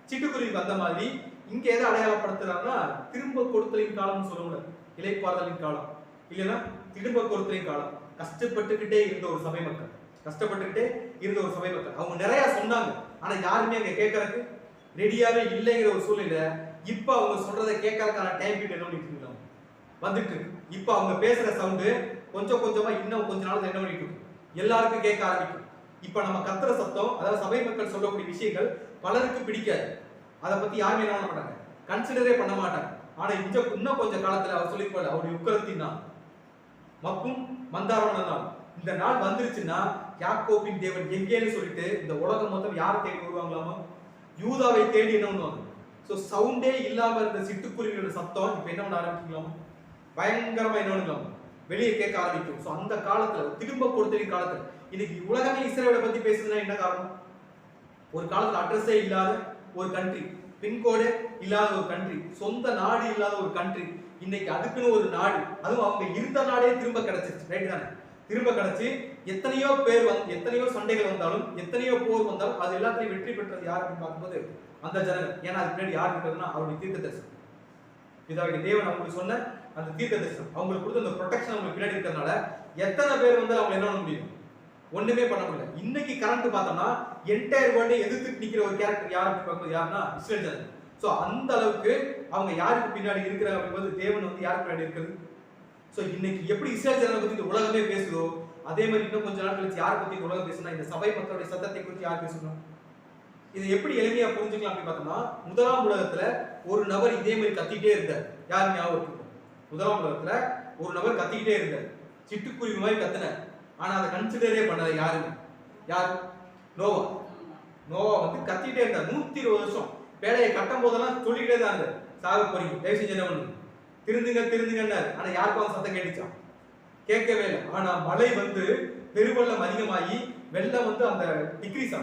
S1: சிட்டுக்குருவி வந்த மாதிரி இங்க எதை அடையாளப்படுத்துறாங்கன்னா திரும்ப கொடுத்தலின் காலம்னு சொல்லுவாங்க, இலைப்பாறுதலின் காலம் இல்லைன்னா திரும்ப கொடுத்தலின் காலம். கஷ்டப்பட்டுக்கிட்டே இருந்த ஒரு சபை மக்கள், கஷ்டப்பட்டுக்கிட்டே இருந்த ஒரு சபை மக்கள், அவங்க நிறைய சொன்னாங்க, ஆனா யாருமே அங்க கேட்கறதுக்கு ரெடியாவே இல்லைங்கிற ஒரு சூழ்நிலை. இப்ப அவங்க சொல்றதை கேட்கறதுக்கான டைம் பீரியட் என்ன பண்ணிட்டு இருக்காங்க, வந்துட்டு இருக்கு. இப்ப அவங்க பேசுற சவுண்டு கொஞ்சம் கொஞ்சமா இன்னும் கொஞ்ச நாள் என்ன பண்ணிட்டு இருக்கு, எல்லாருக்கும் கேட்க ஆரம்பிக்கும். இப்ப நம்ம கத்துற சத்தம், அதாவது சபை மக்கள் சொல்லக்கூடிய விஷயங்கள் பலருக்கு பிடிக்காது. அதை பத்தி யாருமே என்ன பண்ண மாட்டாங்க, கன்சிடரே பண்ண மாட்டாங்க. ஆனா இன்னும் கொஞ்ச காலத்துல அவர் சொல்லிருப்பாரு, அவருடைய உக்கரத்தின் நாள் மக்கும் மந்தாரமான நாள், இந்த நாள் வந்துருச்சுன்னா யாக்கோபின் தேவன் எங்கேன்னு சொல்லிட்டு இந்த உலகம் மொத்தம் யாரை தேடி வருவாங்களாமா, யூதாவை தேடி என்ன பண்ணுவாங்க. ஸோ சவுண்டே இல்லாம இருந்த சிட்டுக்குருவியோட சத்தம் இப்ப என்ன பண்ண ஆரம்பிக்கலாமா, பயங்கரமா என்ன பண்ணலாம், வெளியே கேட்க ஆரம்பிக்கும். ஸோ அந்த காலத்துல திரும்ப கொடுத்த காலத்துல இன்னைக்கு உலகமே இஸ்ரேலை பத்தி பேசுதுன்னா என்ன காரணம், ஒரு காலத்துல அட்ரஸே இல்லாத ஒரு கண்ட்ரி, பின்கோடு இல்லாத ஒரு கண்ட்ரி, சொந்த நாடு இல்லாத ஒரு கண்ட்ரி, இன்னைக்கு அதுக்குன்னு ஒரு நாடு, அதுவும் அவங்க இருந்த நாடே திரும்ப கிடைச்சிருச்சு. ரைட் தானே, திரும்ப கிடைச்சி எத்தனையோ பேர் எத்தனையோ சண்டைகள் வந்தாலும் எத்தனையோ போர் வந்தாலும் அது எல்லாத்தையும் வெற்றி பெற்றது யார் அப்படின்னு பார்க்கும்போது அந்த ஜனங்கள். ஏன்னா அதுக்கு முன்னாடி யார் இருக்கிறதுனா அவருடைய தீர்க்க தரிசனம், இதாவுடைய தேவன் அவங்களுக்கு சொன்ன அந்த தீர்க்க தரிசனம், அவங்களுக்கு கொடுத்த அந்த ப்ரொடெக்ஷன் அவங்களுக்கு பின்னாடி இருக்கிறதுனால எத்தனை பேர் வந்து அவங்க என்ன பண்ண முடியும், ஒண்ணுமே பண்ண முடியல. இன்னைக்கு கரண்ட் பார்த்தோம்னா என்டையர் வேர்ல்டை எதிர்த்து நிக்கிற ஒரு கேரக்டர் யார் அப்படின்னு பார்க்கும்போது யாருன்னா இஸ்ரேல் ஜனங்கள். ஸோ அந்த அளவுக்கு அவங்க யாருக்கு பின்னாடி இருக்கிறாங்க அப்படிங்கும்போது தேவன் வந்து யாருக்கு பின்னாடி இருக்குது. ஸோ இன்னைக்கு எப்படி இஸ்ரேல் ஜனங்களை பத்தி இந்த உலகமே பேசுதோ அதே மாதிரி இன்னும் கொஞ்ச நாள் கழிச்சு யாரை பத்தி உலகம் பேசுனா இந்த சபை மக்களுடைய சத்தத்தை குறித்து யார் பேசணும். இது எப்படி எளிமையா புரிஞ்சுக்கலாம் அப்படின்னு பார்த்தோம்னா, முதலாம் உலகத்துல ஒரு நபர் இதே மாதிரி கத்திக்கிட்டே இருந்தார். யார் ஞாபகம், முதலாம் உலகத்துல ஒரு நபர் கத்திக்கிட்டே இருந்தார், சிட்டுக்குருவி மாதிரி கத்தினார். ஆனா அதை கன்சிடரே பண்ணாத யாருங்க, யார், நோவா. நோவா வந்து கத்திட்டே இருந்தார் 120 வருஷம். வேலையை கட்டும் போதெல்லாம் சொல்லிக்கிட்டே தான் இருந்தார், சாக போறீங்க, தயவு செஞ்சு என்ன பண்ணுங்க, திருந்துங்க திருந்துங்கன்னாரு. ஆனா யாருக்கும் அந்த சத்தம் கேட்டுச்சான், கேட்கவே இல்லை. ஆனா மழை வந்து பெருவெள்ளம் அதிகமாகி வெள்ளம் வந்து அந்த இன்க்ரீஸ்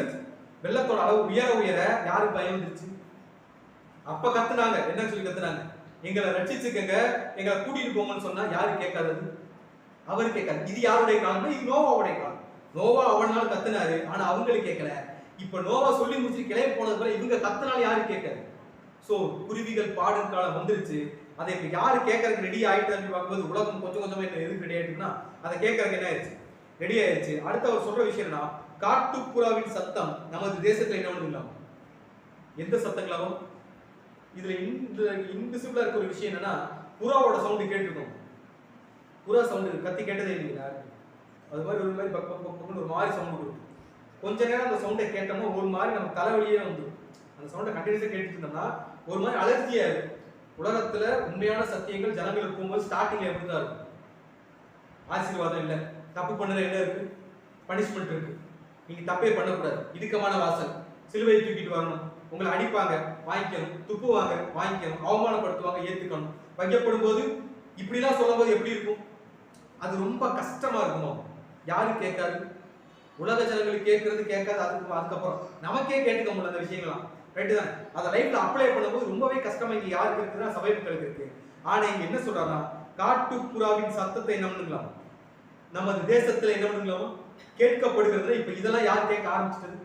S1: ஆச்சு. வெள்ளத்தோட அளவு உயர உயர யாருக்கு பயம் வந்துருச்சு. அப்ப கத்துனாங்க, என்ன சொல்லி கத்துனாங்க, எங்களை ரட்சிச்சுக்கங்க, எங்களை கூட்டிட்டு போங்கன்னு சொன்னா யாரு கேட்காதது, அவரு கேட்காது. இது யாருடைய காலம், இது நோவாவுடைய காலம். நோவா அவனால கத்துனாரு, ஆனா அவங்களுக்கு கேட்கல. இப்ப நோவா சொல்லி முடிச்சு கிளை போனது போல இவங்க கத்துனால யாரு கேட்காது. சோ குருவிகள் பாடும் காலம் வந்துருச்சு. அதை இப்ப யாரு கேட்கறதுக்கு ரெடி ஆயிட்டான்னு பார்க்கும்போது உலகம் கொஞ்சம் கொஞ்சமா எதுக்கு ரெடி ஆயிட்டுன்னா அதை கேட்கறதுக்கு என்ன ஆயிடுச்சு, ரெடி ஆயிடுச்சு. அடுத்து அவர் சொல்ற விஷயம் என்ன, காட்டுப்புறாவின் சத்தம் நமது தேசத்துல என்ன ஒண்ணு இல்லாம எந்த சத்தங்களாவும் இதுல இன்விசிபிளா இருக்க ஒரு விஷயம் என்னன்னா, புறாவோட சவுண்டு கேட்டுருக்கோம். புறா சவுண்டு கத்தி கேட்டதே இல்லைங்களா, அது மாதிரி ஒரு மாதிரி பக்கம் ஒரு மாதிரி சவுண்டு கொடுக்கும். கொஞ்ச நேரம் அந்த சவுண்டை கேட்டோம்னா ஒரு மாதிரி நம்ம தலைவலியே வந்துடும். அந்த சவுண்டை கண்டினியூஸா கேட்டுட்டு இருந்தோம்னா ஒரு மாதிரி அலர்ஜியா இருக்கும். உலகத்துல உண்மையான சத்தியங்கள் ஜனங்களுக்கு போகும்போது ஸ்டார்டிங்ல எப்படிதான் இருக்கும், ஆசீர்வாதம் இல்லை, தப்பு பண்ணல என்ன இருக்கு, பனிஷ்மெண்ட் இருக்கு, நீங்க தப்பே பண்ணக்கூடாது, இடுக்கமான வாசல், சிலுவையை தூக்கிட்டு வரணும், உங்களை அடிப்பாங்க வாங்கிக்கணும், துப்புவாங்க வாங்கிக்கணும், அவமானப்படுத்துவாங்க ஏத்துக்கணும், வைக்கப்படும் போது இப்படிலாம் சொல்லும் போது எப்படி இருக்கும், அது ரொம்ப கஷ்டமா இருக்குமோ. யாரு கேட்காது, உலக ஜனங்களுக்கு கேட்காது. அதுக்கப்புறம் நமக்கே கேட்டுக்க முடியல அந்த விஷயங்கள்லாம், ரைட்டு தான். அதை லைஃப்ல அப்ளை பண்ணும்போது ரொம்பவே கஷ்டமா இங்க யாருக்கு இருக்குதுன்னா சபை மக்களுக்கு இருக்கு. ஆனா இங்க என்ன சொல்றாங்கன்னா, காட்டுப்புறாவின் சத்தத்தை என்ன பண்ணுங்களாம், நமது தேசத்துல என்ன பண்ணுங்களாம் கேட்கப்படுகிறது. இப்ப இதெல்லாம் யார் கேட்க ஆரம்பிச்சிட்டது,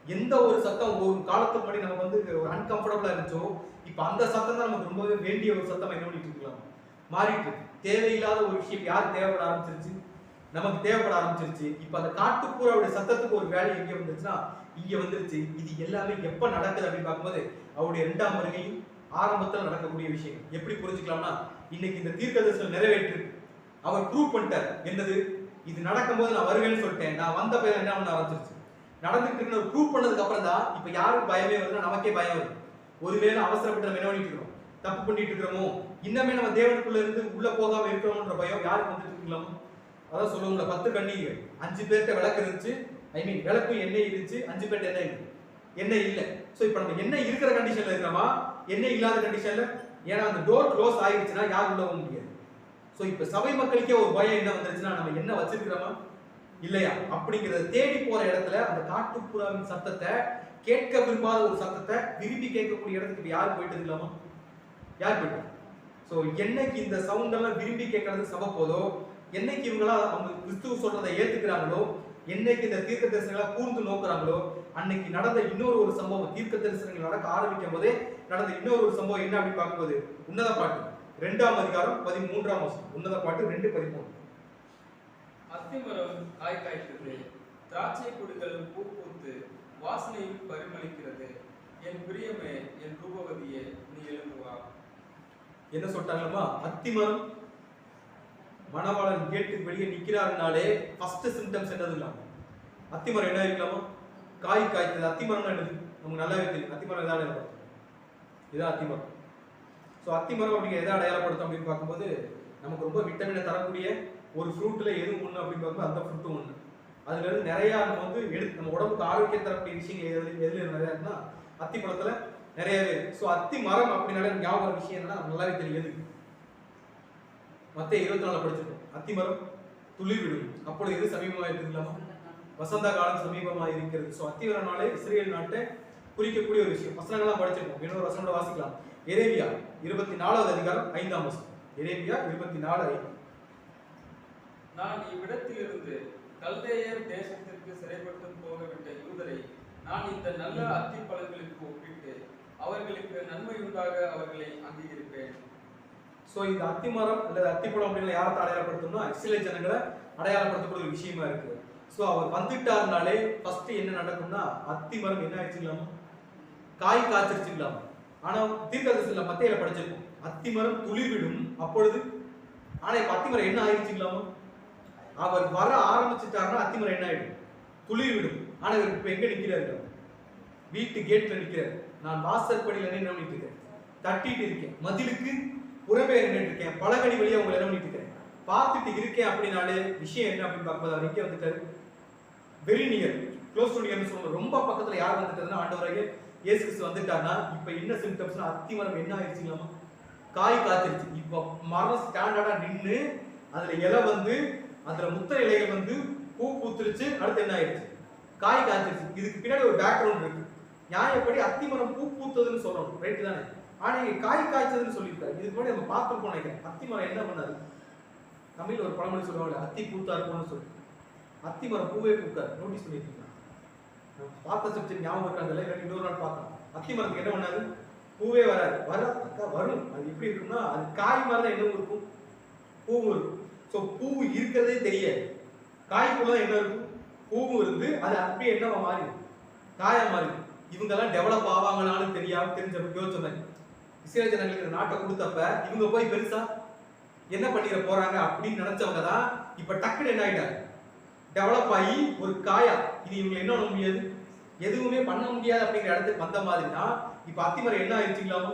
S1: எந்த ஒரு சத்தம் ஒரு காலத்துக்கு முன்னாடி நமக்கு வந்து ஒரு அன்கம்ஃபர்டபுளா இருந்துச்சோ இப்ப அந்த சத்தம் தான் நமக்கு ரொம்பவே வேண்டிய ஒரு சத்தம் என்ன பண்ணிட்டு இருக்கலாம், மாறிட்டு. தேவையில்லாத ஒரு விஷயம் யார் தேவைப்பட ஆரம்பிச்சிருச்சு, நமக்கு தேவைப்பட ஆரம்பிச்சிருச்சு. இப்ப அந்த காட்டுப்புறாவுடைய சத்தத்துக்கு ஒரு வேலை எங்க வந்துருச்சுன்னா இங்க வந்துருச்சு. இது எல்லாமே எப்ப நடக்குது அப்படின்னு பார்க்கும்போது அவருடைய 2ஆம் வருகையும் ஆரம்பத்தில் நடக்கக்கூடிய விஷயம். எப்படி புரிஞ்சுக்கலாம்னா, இன்னைக்கு இந்த தீர்க்கதரிசனம் நிறைவேற்று அவர் ப்ரூவ் பண்ணிட்டார். என்னது, இது நடக்கும்போது நான் வருவேன்னு சொல்லிட்டேன், நான் வந்த பேர் என்ன பண்ண ஆரம்பிச்சிருச்சு, நடந்துட்டு இருக்கு ப்ரூவ் பண்ணதுக்கு அப்புறம் தான் இப்ப யாருக்கு பயமே வருதுன்னா நமக்கே பயம் வருது. ஒருவேளை அவசரப்பட்டு நம்ம என்ன பண்ணிட்டு இருக்கிறோம், தப்பு பண்ணிட்டு இருக்கிறோமோ, இன்னமே நம்ம தேவனுக்குள்ள இருந்து உள்ள போகாம இருக்கிறோம்ன்ற பயம் யாருக்கு வந்துட்டு இருக்கலாமோ. அதான் சொல்லுவாங்க 10 கன்னிகைகள், 5 பேர்கிட்ட விளக்கு இருந்துச்சு, விளக்கும் எண்ணெய் இருந்துச்சு, 5 பேர்ட்ட எண்ணெய் இல்லை. சோ இப்ப நம்ம எண்ணெய் இருக்கிற கண்டிஷன்ல இருக்கிறோமா, எண்ணெய் இல்லாத கண்டிஷன்ல, ஏன்னா அந்த டோர் க்ளோஸ் ஆயிடுச்சுன்னா யாரும் உள்ள போக முடியாது. சோ இப்ப சபை மக்களுக்கே ஒரு பயம் என்ன வந்துருச்சுன்னா நம்ம என்ன வச்சிருக்கிறோமா இல்லையா அப்படிங்கறத தேடி போற இடத்துல அந்த காட்டுப்புறாவின் சத்தத்தை கேட்க விரும்பாத ஒரு சத்தத்தை விரும்பி கேட்கக்கூடிய இடத்துக்கு யார் போயிட்டு இருக்கலாமா? யார் போயிட்டு? சோ என்னைக்கு இந்த சவுண்ட் எல்லாம் விரும்பி கேட்கறது சபை போதோ, என்னைக்கு இவங்களா அவங்க கிறிஸ்துவ சொல்றதை ஏத்துக்கிறாங்களோ, என்னைக்கு இந்த தீர்க்க தரிசனங்களை கூர்ந்து நோக்குறாங்களோ, அன்னைக்கு நடந்த இன்னொரு சம்பவம், தீர்க்க தரிசனங்கள் நடக்க ஆரம்பிக்கும் போதே நடந்த இன்னொரு சம்பவம் என்ன அப்படின்னு பார்க்கும்போது, உன்னத பாட்டு 2ஆம் அதிகாரம் 13ஆம் வசனம். உன்னத பாட்டு 2:13.
S2: அத்திமரம் காய் காய்க்கிறது, திராட்சை கொடிகள் பூ பூத்து வாசனையும் பரிமளிக்கிறது. என் பிரியமே, என் ரூபவதியே, நீ எழுந்து வா.
S1: என்ன சொல்லிட்டாங்களா? அத்திமரம் மணவாளன் கேட்டுக்கு வெளியே நிக்கிறாருனாலே ஃபர்ஸ்ட் சிம்டம்ஸ் என்னது இல்லாம அத்திமரம் என்ன இருக்கலாமா? காய் காய்த்தது. அத்திமரம் என்னது நமக்கு நல்லாவே தெரியும். அத்திமரம் எதாவது அடையாளப்படுத்தும். இதான் அத்திமரம். ஸோ அத்திமரம் அப்படிங்கிற எதை அடையாளப்படுத்தும் அப்படின்னு பார்க்கும்போது, நமக்கு ரொம்ப விட்டமினை தரக்கூடிய ஒரு ஃப்ரூட்ல எது ஒன்று அப்படின்னு பார்க்கும்போது அந்த ஃப்ரூட்டும் ஒன்று. அதுல இருந்து நிறைய நம்ம வந்து நம்ம உடம்புக்கு ஆரோக்கியம் தரக்கூடிய விஷயங்கள் எதுல நிறைய இருக்குன்னா அத்திப்பழத்துல நிறையவே இருக்கு. ஸோ அத்தி மரம் அப்படின்னாலே ஞாபகம் விஷயம் என்னன்னா நல்லாவே தெரியுது. மத்திய 24 படிச்சிருக்கோம். அத்திமரம் துளிர் விடும், அப்பொழுது எது சமீபமாக இருக்குங்களாமா? வசந்த காலம் சமீபமாக இருக்கிறது. ஸோ அத்திமரம்னாலே இஸ்ரேல் நாட்டை குறிக்கக்கூடிய ஒரு விஷயம். வசனங்கள்லாம் படிச்சிருக்கோம். இன்னொரு வசனோட வாசிக்கலாம். எரேமியா 24வது அதிகாரம் 5ஆம் வசனம். எரேமியா 24:5.
S2: நான் இவ்விடத்திலிருந்து கல்தேயர் தேசத்திற்கு சிறைப்பட்டு போகவிட்ட யூதரை நான் இந்த நல்ல அத்தி பழங்களுக்கு ஒப்பிட்டு அவர்களுக்கு நன்மை உண்டாக அவர்களை அங்கீகரிப்பேன். சோ
S1: இந்த அத்திமரம் அல்லது அத்திப்பழம் அப்படின்னு யாரை அடையாளப்படுத்தணும்னா இஸ்ரேல் ஜனங்களை அடையாளப்படுத்தக்கூடிய ஒரு விஷயமா இருக்கு. சோ அவர் வந்துட்டாருனாலே ஃபர்ஸ்ட் என்ன நடக்கும்னா அத்திமரம் என்ன ஆயிடுச்சுங்களாமா? காய் காய்ச்சிருச்சுங்களாமா. ஆனா தீர்க்கதரிசனத்துல மத்தேயுல படிச்சிருக்கோம், அத்திமரம் துளிர்விடும் அப்பொழுது. ஆனா இப்ப அத்திமரம் என்ன ஆயிடுச்சுங்களாமா? அவர் வர ஆரம்பிச்சுட்டாருன்னா அத்திமரம் என்ன ஆயிடும்? துளிர்விடும். ஆனா இவர் இப்ப எங்க நிக்கிறாரு? வீட்டு கேட்ல நிக்கிறாரு. நான் வாசற்படியில நின்று இருக்கேன், தட்டிட்டு இருக்கேன், மதிலுக்கு புறமே நின்று இருக்கேன், பலகடி வழியா உங்களை என்ன பண்ணிட்டு இருக்கேன், பார்த்துட்டு இருக்கேன். அப்படின்னாலே விஷயம் என்ன அப்படின்னு பார்க்கும்போது அவர் இங்கே வந்துட்டாரு. வெரி நியர், க்ளோஸ் டு நியர்னு சொல்லுவோம். ரொம்ப பக்கத்துல யார் வந்துட்டாருன்னா ஆண்டவராகிய இயேசு கிறிஸ்து வந்துட்டாருன்னா இப்ப என்ன சிம்டம்ஸ்னா அத்திமரம் என்ன ஆயிடுச்சுங்களாமா? காய் காய்ச்சிருச்சு. இப்ப மரம் ஸ்டாண்டர்டா நின்று அதுல இலை வந்து அதுல முத்த இலைகள் வந்து பூ பூத்துருச்சு. அடுத்து என்ன ஆயிடுச்சு? காய் காய்ச்சிருச்சு. இதுக்கு பின்னாடி ஒரு பேக்ரவுண்ட் இருக்கு. நியாயப்படி அத்திமரம் பூ பூத்ததுன்னு சொல்லணும், ரைட்டு தானே? ஆனா இங்க காய் காய்ச்சதுன்னு சொல்லியிருக்காரு. இதுக்கு முன்னாடி நம்ம பார்த்துருப்போம் நினைக்கிறேன். அத்திமரம் என்ன பண்ணாரு? தமிழ்ல ஒரு பழமொழி சொல்லுவாங்க, அத்தி பூத்தா இருக்கும்னு சொல்லி. அத்திமரம் பூவே பூக்காரு. நோட்டீஸ் பண்ணிருக்கீங்க? பார்த்த சப்ஜெக்ட் ஞாபகம் இருக்காங்கல்ல, இல்லாட்டி இன்னொரு நாள் பார்க்கலாம். அத்திமரத்துக்கு என்ன பண்ணாரு? பூவே வராது. வரும். அது எப்படி இருக்கும்னா அது காய் மாதிரி தான் என்னவும் இருக்கும், பூவும் இருக்கும். ஸோ பூ இருக்கிறதே தெரியாது. காய்க்குள்ள என்ன இருக்கும்? பூவும் இருந்து அது அப்படியே என்னவா மாறி காயா மாறி. இவங்கெல்லாம் டெவலப் ஆவாங்களான்னு தெரியாம தெரிஞ்சப்ப யோசிச்சோம். இஸ்ரேல் ஜனங்களுக்கு இந்த நாட்டை கொடுத்தப்ப இவங்க போய் பெருசா என்ன பண்ணிட போறாங்க அப்படின்னு நினைச்சவங்க தான் இப்ப டக்குன்னு என்ன ஆயிட்டாங்க? டெவலப் ஆகி ஒரு காயா இது இவங்க என்ன பண்ண முடியாது, எதுவுமே பண்ண முடியாது அப்படிங்கிற இடத்துக்கு வந்த மாதிரி தான் இப்ப அத்திமரம் என்ன ஆயிடுச்சுங்களாமோ?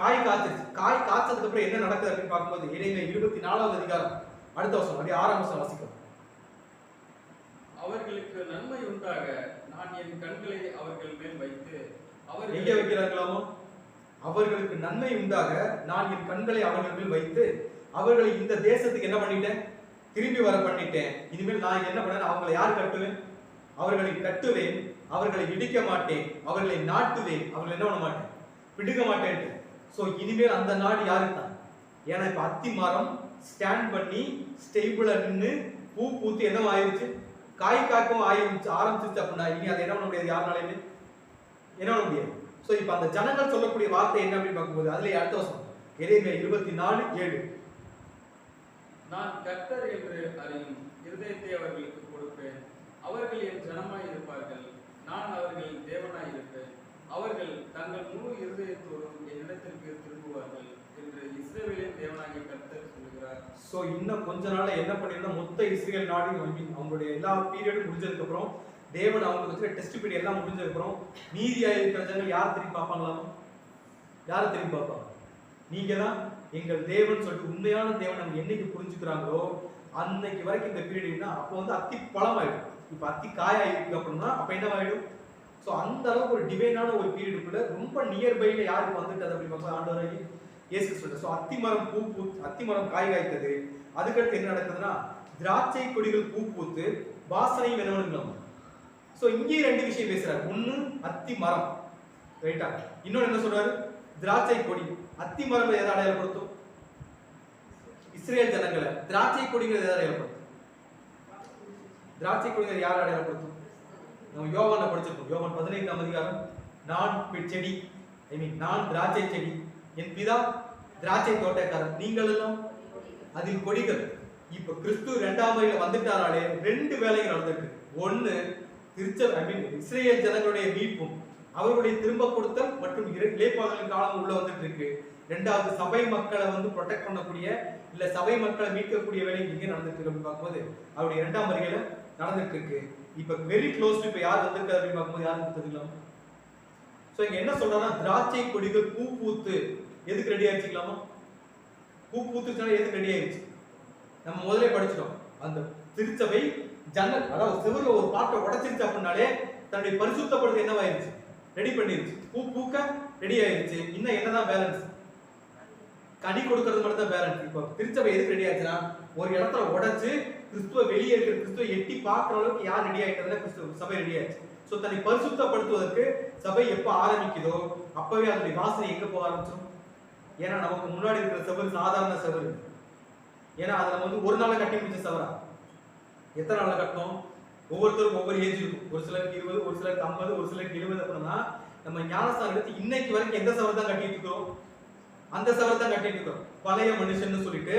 S1: காய் காய்ச்சிருச்சு. காய் காய்ச்சதுக்கு அப்புறம் என்ன நடக்குது அப்படின்னு பார்க்கும்போது எரேமியா 24வது அதிகாரம் அடுத்த வருஷம் அப்படியே 6ஆம் வருஷம் வாசிக்கிறோம்.
S2: அவர்களுக்கு நன்மை உண்டாக நான் என் கண்களை அவர்கள் மேல் வைத்து
S1: எங்க வைக்கிறார்களாமோ? அவர்களுக்கு நன்மை உண்டாக நான் என் கண்களை அவர்கள் மேல் வைத்து அவர்களை இந்த தேசத்துக்கு என்ன பண்ணிட்டேன்? திரும்பி வர பண்ணிட்டேன். இனிமேல் நான் என்ன பண்ணேன்? அவங்களை யார் கட்டுவேன்? அவர்களை கட்டுவேன், அவர்களை இடிக்க மாட்டேன், அவர்களை நாட்டுவேன், அவர்களை என்ன பண்ண மாட்டேன்? பிடிக்க மாட்டேன். சோ இனிமேல் அந்த நாடு யாருக்கு தான்? ஏன்னா இப்ப அத்தி மரம் ஸ்டாண்ட் பண்ணி ஸ்டேபிளா நின்று பூ பூத்து என்ன ஆயிருச்சு? காய் காய்க்கும் ஆரம்பிச்சிருச்சு அப்படின்னா இனி அதை என்ன பண்ண முடியாது? யாருனாலுமே என்ன பண்ண முடியாது. சோ இப்ப அந்த ஜனங்கள் சொல்லக்கூடிய வார்த்தை என்ன அப்படின்னு பார்க்கும்போது அதுல அடுத்த வருஷம் எரேமியா 24:7.
S2: நான் கர்த்தர் என்று அறியும் இருதயத்தை அவர்களுக்கு கொடுப்பேன், அவர்கள் என் ஜனமாய் இருப்பார்கள், நான் அவர்களின் தேவனாய் இருப்பேன், அவர்கள் தங்கள் முழு இருதயத்தோடும் என்னிடத்திற்கு திரும்புவார்கள் என்று இஸ்ரவேலின் தேவனாகிய கர்த்தர் சொல்கிறார். சோ
S1: இன்னும் கொஞ்ச நாள்ல என்ன பண்ணிருந்தா மொத்த இஸ்ரேல் நாடு அவங்களுடைய எல்லா பீரியடும் முடிஞ்சதுக்கு அப்புறம் தேவன் அவங்களுக்கு வச்சுக்க டெஸ்ட் பீரியட் எல்லாம் முடிஞ்சதுக்கு அப்புறம் மீதியா இருக்கிற ஜனங்கள் யார் திரும்பி பார்ப்பாங்களாமா? யாரை திரும்பி பார்ப்பாங்க? நீங்க தான் எங்கள் தேவன் சொல்லிட்டு உண்மையான தேவன் நம்ம என்னைக்கு புரிஞ்சுக்கிறாங்களோ அன்னைக்கு வரைக்கும் இந்த பீரியட்னா அப்போ வந்து அத்தி பழம் ஆயிடும். இப்ப அத்தி காயா இருக்கு அப்படின்னா அப்ப என்ன ஆயிடும்? சோ அந்த அளவுக்கு ஒரு டிவைனான ஒரு பீரியடுக்குள்ள ரொம்ப நியர்பைல யாருக்கு வந்துட்டது அப்படின்னு பார்ப்போம். ஆண்டவராகி இயேசு சொல்றாரு. ஸோ அத்திமரம் அத்திமரம் காய் காய்த்தது. அதுக்கடுத்து என்ன நடக்குதுன்னா திராட்சை கொடிகள் பூ பூத்து வாசனையும் என்னவென்னுங்களாம். ஸோ இங்கேயும் ரெண்டு விஷயம் பேசுறாரு. ஒன்னு அத்தி மரம், ரைட்டா? இன்னொன்னு என்ன சொல்றாரு? திராட்சை கொடி. அத்தி மரம் எதை அடையாளப்படுத்தும்? இஸ்ரேல் ஜனங்களை. திராட்சை கொடிகள் எதை அடையாளப்படுத்தும்? திராட்சை கொடிகள் யார் அடையாளப்படுத்தும்? நம்ம யோவான்ல படிச்சிருக்கோம். யோவான் 15ஆம் அதிகாரம், நான் செடி, நான் திராட்சை செடி, என் பிதா திராட்சை தோட்டக்காரர், நீங்கள் எல்லாம் அதில் கொடிகள். இப்ப கிறிஸ்து இரண்டாம் வரையில வந்துட்டாராலே ரெண்டு வேலைகள் நடந்துட்டு. ஒன்னு இஸ்ரேல் ஜனங்களுடைய மீட்பும் அவர்களுடைய திரும்ப கொடுத்தல் மற்றும் இளைப்பாறுதலின் காலம் உள்ள வந்துட்டு இருக்கு. ரெண்டாவது சபை மக்களை ப்ரொடெக்ட் பண்ணக்கூடிய இல்ல சபை மக்களை மீட்கக்கூடிய வேலை இங்கே நடந்துட்டு இருக்கு அப்படின்னு பார்க்கும்போது அவருடைய இரண்டாம் வருகையில நடந்துட்டு இருக்கு. இப்ப வெரி க்ளோஸ். இப்ப யார் வந்திருக்காரு அப்படின்னு பார்க்கும்போது யாருக்கு தெரிஞ்சுக்கலாம். சோ இங்க என்ன சொல்றாங்கன்னா திராட்சை கொடிகள் பூ பூத்து எதுக்கு ரெடி ஆயிடுச்சுக்கலாமா? பூ பூத்துச்சுன்னா எதுக்கு ரெடி ஆயிடுச்சு? நம்ம முதல்ல படிச்சிட்டோம். அந்த திருச்சபை ஜன்னல், அதாவது செவுருல ஒரு பாட்டை உடைச்சிருச்சு அப்படின்னாலே தன்னுடைய பரிசுத்தப்படுத்த என்னவாயிருச்சு? ரெடி பண்ணிருச்சு. பூ பூக்க ரெடி ஆயிருச்சு. இன்னும் என்னதான் பேலன்ஸ்? கனி கொடுக்கறது மட்டும் தான் பேலன்ஸ். இப்போ திருச்சபை எதுக்கு ரெடி ஆச்சுன்னா ஒரு இடத்துல உடைச்சு கிறிஸ்துவ வெளியே இருக்கிற கிறிஸ்துவ எட்டி பார்க்குற அளவுக்கு யார் ரெடி ஆயிட்டதுன்னா கிறிஸ்துவ சபை ரெடி ஆயிடுச்சு. ஸோ தன்னை பரிசுத்தப்படுத்துவதற்கு சபை எப்போ ஆரம்பிக்குதோ அப்பவே அதனுடைய வாசனை எங்க போக ஆரம்பிச்சிடும். ஏன்னா நமக்கு முன்னாடி இருக்கிற செவரு சாதாரண செவரு. ஏன்னா அதை நம்ம ஒரு நாள் கட்டி முடிச்ச செவரா? எத்தனை நாள்ல கட்டணும்? ஒவ்வொருத்தருக்கும் ஒவ்வொரு ஏஜ் இருக்கும். ஒரு சிலருக்கு 20, ஒரு சிலருக்கு 50, ஒரு சிலருக்கு 70 அப்படின்னா நம்ம ஞானஸ்தானம் எடுத்து இன்னைக்கு வரைக்கும் எந்த செவர் தான் கட்டிட்டு இருக்கிறோம்? அந்த செவர் தான் கட்டிட்டு இருக்கிறோம். பழைய மனுஷன் சொல்லிட்டு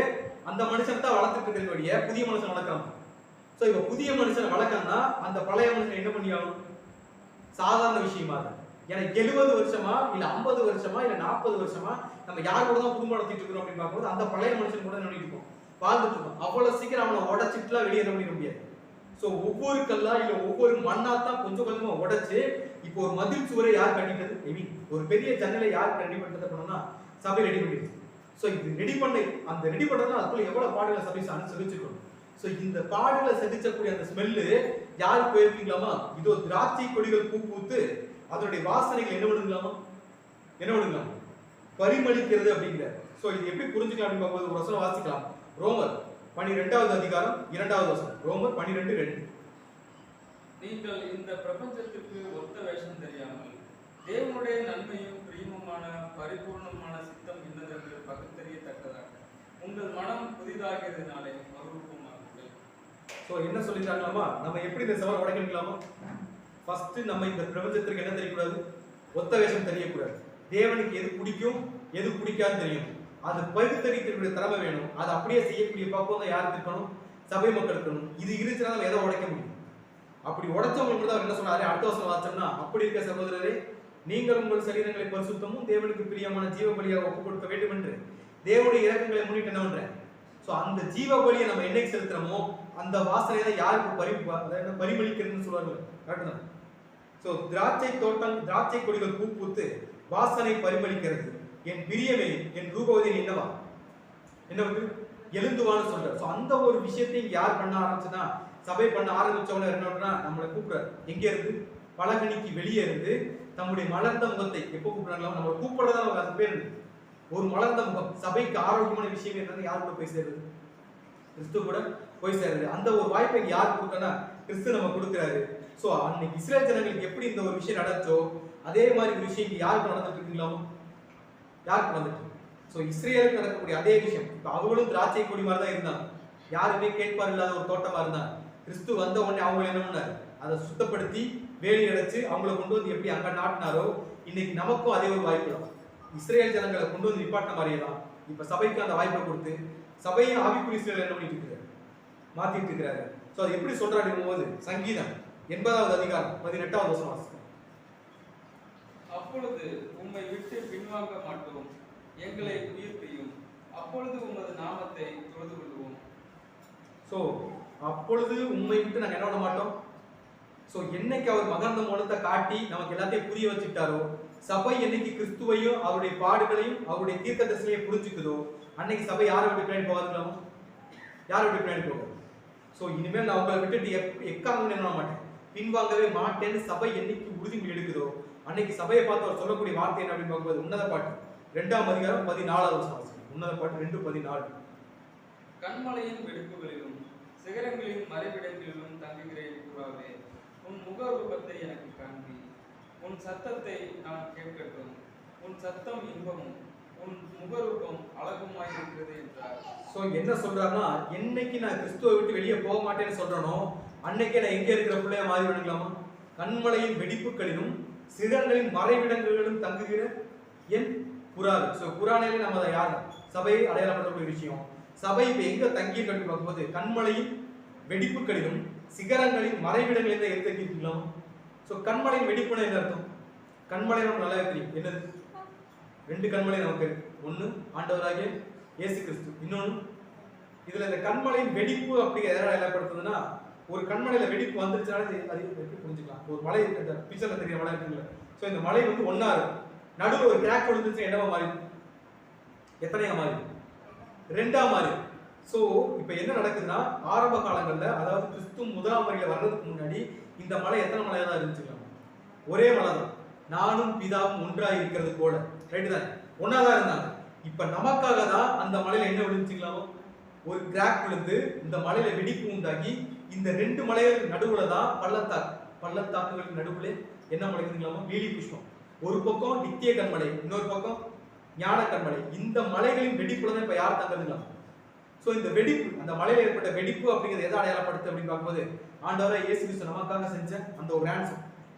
S1: அந்த மனுஷன் தான் வளர்த்துட்டு இருக்கிற புதிய மனுஷன் வளர்க்கணும். ஸோ இப்போ புதிய மனுஷனை வளர்க்கணும்னா அந்த பழைய மனுஷன் என்ன பண்ணி ஆகணும்? சாதாரண விஷயமா அது. ஏன்னா 70 வருஷமா இல்ல 50 வருஷமா இல்ல 40 வருஷமா நம்ம யார் கூட தான் குடும்பம் நடத்திட்டு இருக்கிறோம் அப்படின்னு பார்க்கும்போது அந்த பழைய மனுஷன் கூட நினைட்டு இருக்கோம், வாழ்ந்துட்டு இருக்கோம். அவ்வளவு சீக்கிரம் அவனை உடைச்சிட்டுலாம் வெளியே பண்ணிட முடியாது. ஸோ ஒவ்வொரு கல்லா இல்ல ஒவ்வொரு மண்ணா தான் கொஞ்சம் கொஞ்சமா உடைச்சு இப்போ ஒரு மதில் சுவரை யார் கட்டிட்டது? ஒரு பெரிய ஜன்னலை யார் ரெடி பண்ணது அப்படின்னா சபை ரெடி பண்ணிடுச்சு. ஸோ இது ரெடி அந்த ரெடி பண்ணதுனா அதுக்குள்ள எவ்வளவு பாடுகளை சபை சகிச்சிருக்கணும். ஸோ இந்த பாடுகளை சகிச்சக்கூடிய அந்த ஸ்மெல்லு யாருக்கு போயிருக்கீங்களாமா? இதோ திராட்சை கொடிகள் பூ பூத்து அதனுடைய வாசனைகள் என்ன பண்ணுங்களாமா? பரிமளிக்கிறது அப்படிங்கிற. ஸோ இது எப்படி புரிஞ்சுக்கலாம் அப்படின்னு பார்க்கும்போது ஒரு வசனம் வாசிக்கலாம். ரோமர் 12ஆம் அதிகாரம் 2வது வசனம். ரோமர் 12:2.
S2: நீங்கள் இந்த பிரபஞ்சத்திற்கு ஒத்த வேஷம் தெரியாமல் தேவனுடைய நன்மையும் பிரியமுமான பரிபூர்ணமான சித்தம் இன்னதென்று பகுத்தறியத்தக்கதாக உங்கள் மனம் புதிதாகிறதுனாலே மறுரூபமாகுங்கள்.
S1: ஸோ என்ன சொல்லிட்டாங்களாமா? நம்ம எப்படி இந்த சவால் உடைக்கலாமா? ஃபர்ஸ்ட் நம்ம இந்த பிரபஞ்சத்திற்கு என்ன தெரியக்கூடாது? ஒத்த வேஷம் தெரியக்கூடாது. தேவனுக்கு எது பிடிக்கும் எது பிடிக்காதுன்னு தெரியும். அது பகுத்தறியக்கூடிய திறமை வேணும். அதை அப்படியே செய்யக்கூடிய பக்குவம் தான் யாருக்கு இருக்கணும்? சபை மக்கள் இருக்கணும். இது இருந்துச்சுன்னா நம்ம எதை உடைக்க முடியும்? அப்படி உடைச்சவங்களுக்கு தான் என்ன சொன்னாரு? அடுத்த வருஷம் வாச்சோம்னா, அப்படி இருக்க சகோதரரே, நீங்கள் உங்கள் சரீரங்களை பரிசுத்தமும் தேவனுக்கு பிரியமான ஜீவ பலியாக ஒப்புக் கொடுக்க வேண்டும் என்று தேவனுடைய இரக்கங்களை முன்னிட்டு என்ன பண்றேன்? ஸோ அந்த ஜீவ பலியை நம்ம என்னைக்கு செலுத்துறோமோ அந்த வாசனை தான் யாருக்கு பரிமளிக்கிறதுன்னு சொல்லுவாங்க. கரெக்ட் தான். ஸோ திராட்சை கொடிகள் பூ பூத்து வாசனை பரிமளிக்கிறது. என் பிரியமே என் ரூபவதின் என்னவா எழுந்துவான்னு சொல்றாரு. ஸோ அந்த ஒரு விஷயத்தை யார் பண்ண ஆரம்பிச்சுன்னா சபை பண்ண ஆரம்பிச்சவன என்னன்னா நம்மளை கூப்பிடுறாரு. எங்க இருந்து? பலகணிக்கு வெளியே இருந்து நம்முடைய மலர்ந்த முகத்தை எப்போ கூப்பிடுறாங்களோ நம்ம கூப்பிடுறதா அது பேர் ஒரு மலர்ந்த முகம். சபைக்கு ஆரோக்கியமான விஷயம் என்னது? யார் கூட போய் சேருது? கிறிஸ்து கூட போய் சேருது. அந்த ஒரு வாய்ப்பை யார் கொடுக்கனா? கிறிஸ்து நம்ம கொடுக்குறாரு. ஸோ அன்னைக்கு இஸ்ரேல் ஜனங்களுக்கு எப்படி இந்த ஒரு விஷயம் நடந்துச்சோ அதே மாதிரி ஒரு விஷயம் யாருக்கு நடந்துட்டு இருக்குங்களா? யாருக்கு நடந்துட்டு? ஸோ இஸ்ரேலுக்கு நடக்கக்கூடிய அதே விஷயம். இப்போ அவங்களும் திராட்சை கொடி மாதிரி தான் இருந்தாங்க. யாருமே கேட்பார் இல்லாத ஒரு தோட்டமா இருந்தாங்க. கிறிஸ்து வந்த உடனே அவங்க என்ன பண்ணாரு? அதை சுத்தப்படுத்தி வேலி அடைச்சு அவங்களை கொண்டு வந்து எப்படி அங்க நாட்டினாரோ இன்னைக்கு நமக்கும் அதே ஒரு வாய்ப்பு தான். இஸ்ரேல் ஜனங்களை கொண்டு வந்து நிப்பாட்ட மாதிரியே தான் இப்ப சபைக்கு அந்த வாய்ப்பை கொடுத்து சபையை ஆவிக்குரிய இஸ்ரேல் என்ன பண்ணிட்டு இருக்கிறாரு? மாத்திட்டு இருக்கிறாரு. ஸோ அது எப்படி சொல்றாரு போது சங்கீதம் 80வது அதிகாரம் 18வது வசனம் வாசிக்கிறேன்.
S2: அப்பொழுது உம்மை விட்டு பின்வாங்க மாட்டோம், எங்களை உயிர்ப்பியும், அப்பொழுது உமது நாமத்தை தொழுது கொள்வோம்.
S1: ஸோ அப்பொழுது உண்மை விட்டு நாங்கள் என்ன பண்ண மாட்டோம். ஸோ என்னைக்கு அவர் மகந்த மூலத்தை காட்டி நமக்கு எல்லாத்தையும் புரிய வச்சுட்டாரோ, சபை என்னைக்கு கிறிஸ்துவையும் அவருடைய பாடுகளையும் அவருடைய தீர்க்க தரிசனையை புரிஞ்சுக்குதோ அன்னைக்கு சபை யாரை விட்டு பின்னாடி போகாதுக்கலாமோ? யாரை விட்டு பின்னாடி போகாது. ஸோ இனிமேல் நான் உங்களை விட்டுட்டு எக்காரணம் என்ன மாட்டேன், பின்வாங்கவே மாட்டேன்னு சபை என்னைக்கு உறுதிமொழி எடுக்குதோ அன்னைக்கு சபையை பார்த்து அவர் சொல்லக்கூடிய வார்த்தை என்ன அப்படின்னு பார்க்கும்போது உன்னத பாட்டு 2ஆம் அதிகாரம் 14வது வசனம். உன்னத பாட்டு 2:14.
S2: கண்மலையின் வெடிப்புகளிலும் சிகரங்களின் மறைவிடங்களிலும் தங்குகிறேன் புறாவே, உன் முகரூபத்தை எனக்கு காண்பி, உன் சத்தத்தை நான் கேட்கட்டும். உன் சத்தம் இன்பமும் உன் முகரூபம் அழகுமாய் இருக்கிறது என்றார்.
S1: சோ என்ன சொல்றாருன்னா, என்னைக்கு நான் கிறிஸ்துவை விட்டு வெளியே போக மாட்டேன்னு சொல்றனோ அன்னைக்கே நான் எங்க இருக்கிற பிள்ளைய மாறி விடுங்களாமா? கண்மலையின் வெடிப்புகளிலும் சிகரங்களின் மறைவிடங்களிலும் தங்குகிற என் புறாவே. சோ புறாணையில நம்ம அதை யார் சபையை அடையாளப்படுத்தக்கூடிய விஷயம். சபை இப்ப எங்க தங்கி இருக்கு பார்க்கும்போது கண்மலையின் வெடிப்புகளிலும் சிகரங்களின் மறைவிடங்களில் தான் எடுத்துக்கலாம். சோ கண்மலையின் வெடிப்புனா என்ன அர்த்தம்? கண்மலை நமக்கு நல்லா தெரியும். என்னது? 2 கண்மலை நமக்கு இருக்கு. ஒண்ணு ஆண்டவராகிய இயேசு கிறிஸ்து, இன்னொன்னு இதுல இந்த கண்மலையின் வெடிப்பு அப்படி எதாவது அடையாளப்படுத்துதுன்னா, ஒரு கண்மலையில வெடிப்பு வந்துருச்சுனால அது எப்படி புரிஞ்சுக்கலாம்? ஒரு மலை இந்த பிக்சர்ல தெரிய மலை இருக்குல்ல, சோ இந்த மலை வந்து ஒண்ணா இருக்கு, நடுவில் ஒரு கிராக் விழுந்துச்சு, என்னவா மாறி? எத்தனையா மாறி? 2ஆ மாறி. சோ இப்ப என்ன நடக்குதுன்னா, ஆரம்ப காலங்கள்ல அதாவது கிறிஸ்து முதலாம் வரையில வர்றதுக்கு முன்னாடி இந்த மலை எத்தனை மலையா தான் இருந்துச்சுக்கலாம்? ஒரே மலை தான். நானும் பிதாவும் ஒன்றாய் இருக்கிறது போல, ரைட் தான், ஒன்னாதான் இருந்தாங்க. இப்ப நமக்காக தான் அந்த மலையில என்ன விழுந்துச்சுங்களாமோ? ஒரு கிராக் விழுந்து இந்த மலையில வெடிப்பு உண்டாகி இந்த 2 மலைகள் நடுவுல தான் பள்ளத்தாக்குகளுக்கு நடுவுல என்ன மலைக்குங்களாமோ? லீலி புஷ்பம். ஒரு பக்கம் நித்திய கண்மலை, இன்னொரு பக்கம் ஞான கண்மலை. இந்த மலைகளின் வெடிப்புல தான் இப்ப யார் தங்குறதுங்களாம்? சோ இந்த வெடிப்பு, அந்த மலையில ஏற்பட்ட வெடிப்பு அப்படிங்கிறது எதை அடையாளப்படுத்து அப்படின்னு பார்க்கும்போது, ஆண்டவராகிய இயேசு கிறிஸ்து நமக்காக செஞ்ச அந்த ஒரு ரான்சம்,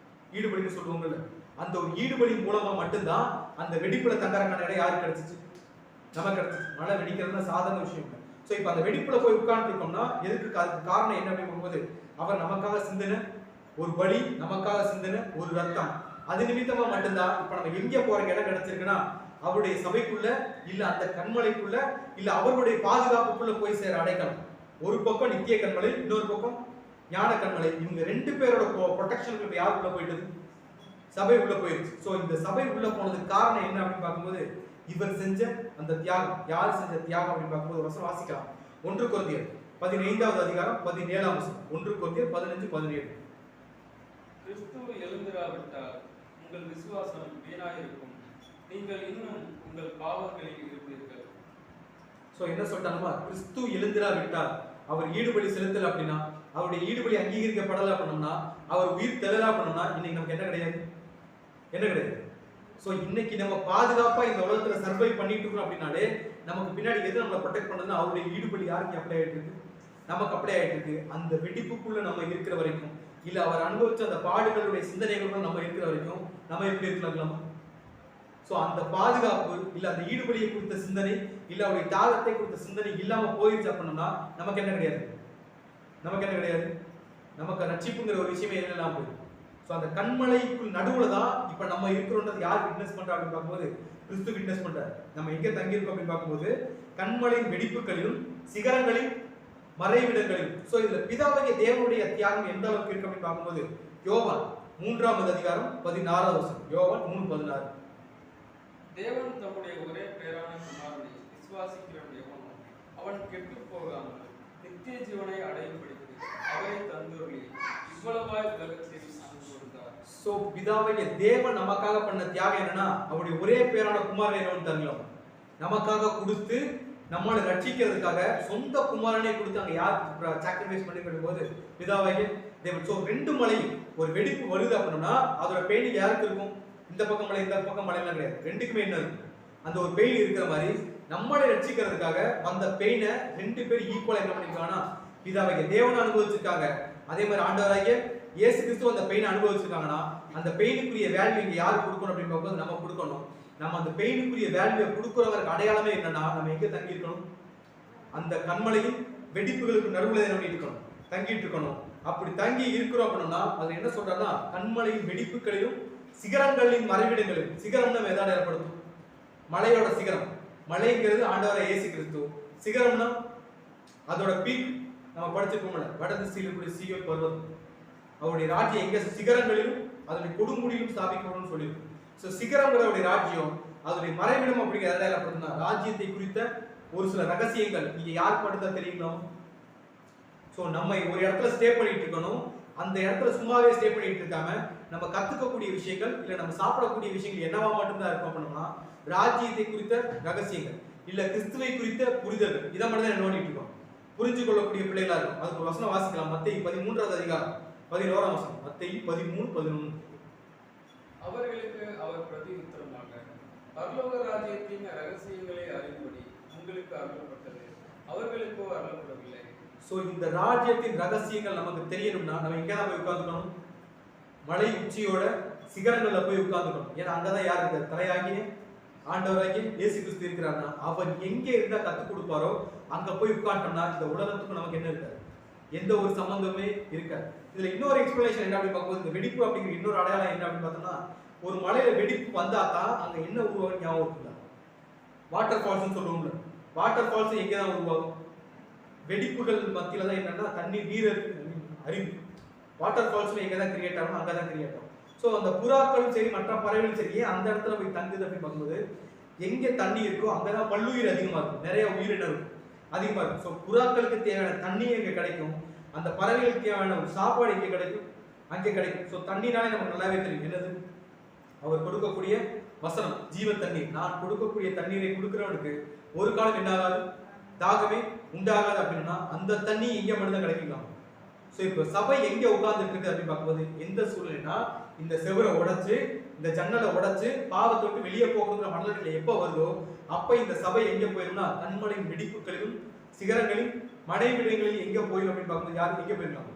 S1: ஈடுபடின்னு சொல்லுவாங்கல்ல, அந்த ஒரு ஈடுபடி மூலமா மட்டும்தான் அந்த வெடிப்புல தங்கறக்கான இடம் யாருக்கு கிடைச்சிச்சு? நமக்கு கிடைச்சிச்சு. மழை வெடிக்கிறதுனா சாதாரண விஷயம் இல்லை. சோ இப்ப அந்த வெடிப்புல போய் உட்கார்ந்து இருக்கோம்னா எதுக்கு? காரணம் என்ன அப்படின்னு பார்க்கும்போது, அவர் நமக்காக சிந்தின ஒரு பலி, நமக்காக சிந்தின ஒரு ரத்தம், அது நிமித்தமா மட்டும்தான் இப்ப நம்ம எங்க போற இடம் கிடைச்சிருக்குன்னா, அவருடைய சபைக்குள்ள, இல்ல அந்த கண்மலைக்குள்ள, இல்ல அவருடைய பாதுகாப்புக்குள்ள போய் சேர அடைக்கலாம். ஒரு பக்கம் நித்திய கண்மலை, இன்னொரு பக்கம் ஞான கண்மலை. இவங்க 2 பேரோட ப்ரொடெக்ஷனுக்கு யாருக்குள்ள போயிட்டது? சபை உள்ள போயிருச்சு. சோ இந்த சபை உள்ள போனதுக்கு காரணம் என்ன அப்படின்னு பார்க்கும்போது, இவர் செஞ்ச அந்த தியாகம். யார் செஞ்ச தியாகம் அப்படின்னு பார்க்கும்போது வசனம் வாசிக்கலாம். 1 கொரிந்தியர் 15வது அதிகாரம் 17ஆம் வசனம். 1 கொரிந்தியர் 15:17.
S2: கிறிஸ்து எழுந்திராவிட்டால் உங்கள் விசுவாசம் வீணாயிருக்கும், நீங்கள் இன்னும் உங்கள் பாவங்களில் இருப்பீர்கள்.
S1: சோ என்ன சொல்றாருமா? கிறிஸ்து எழுந்திராவிட்டால், அவர் ஈடுபடி செலுத்தல அப்படின்னா, அவருடைய ஈடுபடி அங்கீகரிக்கப்படல அப்படின்னா, அவர் உயிர் தெழல அப்படின்னா, இன்னைக்கு நமக்கு என்ன கிடையாது? என்ன கிடையாது? சோ இன்னைக்கு நம்ம பாதுகாப்பா இந்த உலகத்துல சர்வை பண்ணிட்டு இருக்கோம் அப்படின்னாலே, நமக்கு பின்னாடி எது நம்மளை ப்ரொடெக்ட் பண்ணுதுன்னா, அவருடைய ஈடுபடி யாருக்கு அப்ளை ஆயிட்டு இருக்கு? நமக்கு அப்ளை ஆயிட்டு இருக்கு. அந்த வெடிப்புக்குள்ள நம்ம இருக்கிற வரைக்கும், இல்ல அவர் அனுபவிச்ச அந்த பாடுகளுடைய சிந்தனைகளுடன் நம்ம இருக்கிற வரைக்கும் நம்ம எப்படி இருக்கலாமா? சோ அந்த பாதுகாப்பு, இல்ல அந்த ஈடுபடியை குறித்த சிந்தனை, இல்ல அவருடைய தியாகத்தை குறித்த சிந்தனை இல்லாம போயிருச்சு அப்படின்னா நமக்கு என்ன கிடையாது? நமக்கு என்ன கிடையாது? நமக்கு ரட்சிப்புங்கிற ஒரு விஷயமே எல்லாம் போயிடும். சோ அந்த கண்மலைக்குள் நடுவுல தான் இப்ப நம்ம இருக்கிறோன்றது யார் விட்னஸ் பண்றா அப்படின்னு பார்க்கும்போது, கிறிஸ்து விட்னஸ் பண்றார். நம்ம எங்க தங்கி இருக்கோம் அப்படின்னு பார்க்கும்போது, கண்மலையின் வெடிப்புகளிலும் சிகரங்களின் மறைவிடங்களிலும். சோ இதுல பிதாவாகிய தேவனுடைய தியாகம் எந்த அளவுக்கு இருக்கு அப்படின்னு பார்க்கும்போது, யோவான் 3ஆம் அதிகாரம் 16வது வசனம். யோவான் 3:16.
S2: தேவன் தம்முடைய ஒரே பேரான குமாரனை விசுவாசிக்கிறவன் எவனோ அவன் கெட்டு போகாமல் நித்திய ஜீவனை அடையும்படிக்கு அவரை தந்துருளி இவ்வளவாய் உலகத்தில் அன்பு கொடுத்தார்.
S1: சோ பிதாவாகிய தேவன் நமக்காக பண்ண தியாகம் என்னன்னா, அவருடைய ஒரே பேரான குமாரனை என்னன்னு தரலாம், நமக்காக கொடுத்து நம்மளை ரட்சிக்கிறதுக்காக சொந்த குமாரனை கொடுத்து அங்க யார் சாக்ரிஃபைஸ் பண்ணி போது பிதாவாகிய தேவன். சோ 2 மலையும் ஒரு வெடிப்பு வருது அப்படின்னா அதோட பெயின் யாருக்கு இருக்கும்? இந்த பக்கம் மலை, இந்த பக்கம் மலைலாம் கிடையாது, 2க்குமே என்ன இருக்கும்? அந்த ஒரு பெயின் இருக்கிற மாதிரி நம்மளை ரட்சிக்கிறதுக்காக அந்த பெயினை 2 பேர் ஈக்குவலா என்ன பண்ணிருக்காங்கன்னா, பிதாவாகிய தேவன் அனுபவிச்சிருக்காங்க. அதே மாதிரி ஆண்டவராகிய இயேசு கிறிஸ்து அந்த பெயினை அனுபவிச்சிருக்காங்கன்னா, அந்த பெயினுக்குரிய வேல்யூ இங்க யார் கொடுக்கணும் அப்படின்னு பார்க்கும்போது நம்ம கொடுக்கணும். நம்ம அந்த பெயினுக்குரிய வேல்யூ கொடுக்குறவருக்கு அடையாளமே என்னன்னா, நம்ம எங்க தங்கி இருக்கணும்? அந்த கண்மலையின் வெடிப்புகளுக்கு நடுவுல என்ன இருக்கணும்? தங்கிட்டு இருக்கணும். அப்படி தங்கி இருக்கிறோம் அப்படின்னா அது என்ன சொல்றாருன்னா, கண்மலையின் வெடிப்புகளிலும் சிகரங்களின் மறைவிடங்களில். சிகரம்னா எதாவது ஏற்படுத்தும்? மலையோட சிகரம். மலைங்கிறது ஆண்டவராகிய இயேசு கிறிஸ்து. சிகரம்னா அதோட பீக் நம்ம படிச்சிருக்கோம்ல, வடதிசையில் இருக்கக்கூடிய சீயோன் பர்வதம். அவருடைய ராஜ்யம் எங்க? சிகரங்களிலும் அதனுடைய கொடுமுடியிலும் ஸ்தாபிக்கணும்னு சொல்லியிருக்கு. சோ சிகரம்ங்கிறவுடைய ராஜ்யம், அதனுடைய மறைவிடம் அப்படிங்கிற எதாவது ஏற்படுத்துனா ராஜ்யத்தை குறித்த ஒரு சில ரகசியங்கள் இங்க யாருக்கு மட்டும்தான் தெரியுங்களோ? சோ நம்ம ஒரு இடத்துல ஸ்டே பண்ணிட்டு இருக்கணும். அந்த இடத்துல சும்மாவே ஸ்டே பண்ணிட்டு இருக்காம நம்ம கத்துக்கக்கூடிய விஷயங்கள் இல்ல நம்ம சாப்பிடக்கூடிய விஷயங்கள் என்னவா மட்டும்தான் இருக்கும் அப்படின்னா ராஜ்யத்தை குறித்த ரகசியங்கள் இல்ல கிறிஸ்துவை குறித்த புரிதல்கள் இதை மட்டும் தான் நோண்டிட்டு இருக்கோம். புரிஞ்சு கொள்ளக்கூடிய பிள்ளைகளா இருக்கும். அதுக்கு ஒரு வசனம் வாசிக்கலாம். மத்தேயு 13வது அதிகாரம் 11ஆம் வசனம். மத்தேயு 13:11.
S2: அவர்களுக்கு அவர் பிரதியுத்தரமாக, பரலோக ராஜ்யத்தின் ரகசியங்களை அறியும்படி உங்களுக்கு அருளப்பட்டது, அவர்களுக்கோ அருளப்படவில்லை.
S1: சோ இந்த ராஜ்யத்தின் ரகசியங்கள் நமக்கு தெரியணும்னா நம்ம எங்க தான் போய் உட்கார்ந்துக்கணும்? மலை உச்சியோட சிகரங்கள்ல போய் உட்கார்ந்துக்கணும். ஏன்னா அங்கதான் யார் இருக்கார்? தலையாகிய ஆண்டவராகிய இயேசு கிறிஸ்து இருக்கிறார்னா அவர் எங்க இருந்தா கத்துக் கொடுப்பாரோ அங்க போய் உட்கார்ந்தோம்னா இந்த உலகத்துக்கும் நமக்கு என்ன இருக்காது? எந்த ஒரு சம்பந்தமே இருக்காது. இதுல இன்னொரு எக்ஸ்பிளனேஷன் என்ன அப்படின்னு பார்க்கும்போது, இந்த வெடிப்பு அப்படிங்கிற இன்னொரு அடையாளம் என்ன அப்படின்னு பார்த்தோம்னா, ஒரு மலையில வெடிப்பு வந்தா தான் அங்க என்ன உருவாகும் ஞாபகம் இருக்குல்ல? வாட்டர் ஃபால்ஸ் சொல்லுவோம்ல. வாட்டர் ஃபால்ஸ் எங்கே தான் உருவாகும்? வெடிப்புகள் மத்தியில தான் என்னன்னா தண்ணீர் நீர் அறிவு. வாட்டர் ஃபால்ஸ் எங்கே தான் கிரியேட் ஆகும்? அங்கே தான் கிரியேட் ஆகும். ஸோ அந்த புறாக்களும் சரி மற்ற பறவைகளும் சரி ஏன் அந்த இடத்துல போய் தங்குது அப்படின்னு பார்க்கும்போது, எங்கே தண்ணி இருக்கோ அங்கதான் பல்லுயிர் அதிகமா இருக்கும், நிறைய உயிரினம் இருக்கும், அதிகமா இருக்கும். ஸோ புறாக்களுக்கு தேவையான தண்ணி எங்க கிடைக்கும், அந்த பறவைகளுக்கு தேவையான ஒரு சாப்பாடு எங்கே கிடைக்கும், அங்கே கிடைக்கும். ஸோ தண்ணினாலே நமக்கு நல்லாவே தெரியும் என்னது, அவர் கொடுக்கக்கூடிய வசனம் ஜீவ தண்ணீர். நான் கொடுக்கக்கூடிய தண்ணீரை கொடுக்கிறவனுக்கு ஒரு காலம் என்ன ஆகாது, தாகமே உண்டாகாது அப்படின்னா அந்த தண்ணி எங்க மட்டும்தான் கிடைக்கலாம். ஸோ இப்போ சபை எங்க உட்கார்ந்துட்டு இருக்கு அப்படின்னு பார்க்கும்போது, எந்த சூழ்நிலைனா இந்த செவரை உடைச்சு இந்த ஜன்னலை உடைச்சு பாவத்தை விட்டு வெளியே போகணுங்கிற மனநிலை எப்போ வருதோ அப்ப இந்த சபை எங்க போயிரும்னா கண்மலையின் வெடிப்புகளிலும் சிகரங்களின் மடைவிடங்களில் எங்க போயிடும் அப்படின்னு பார்க்கும்போது யாரும் எங்க போயிருக்காங்க.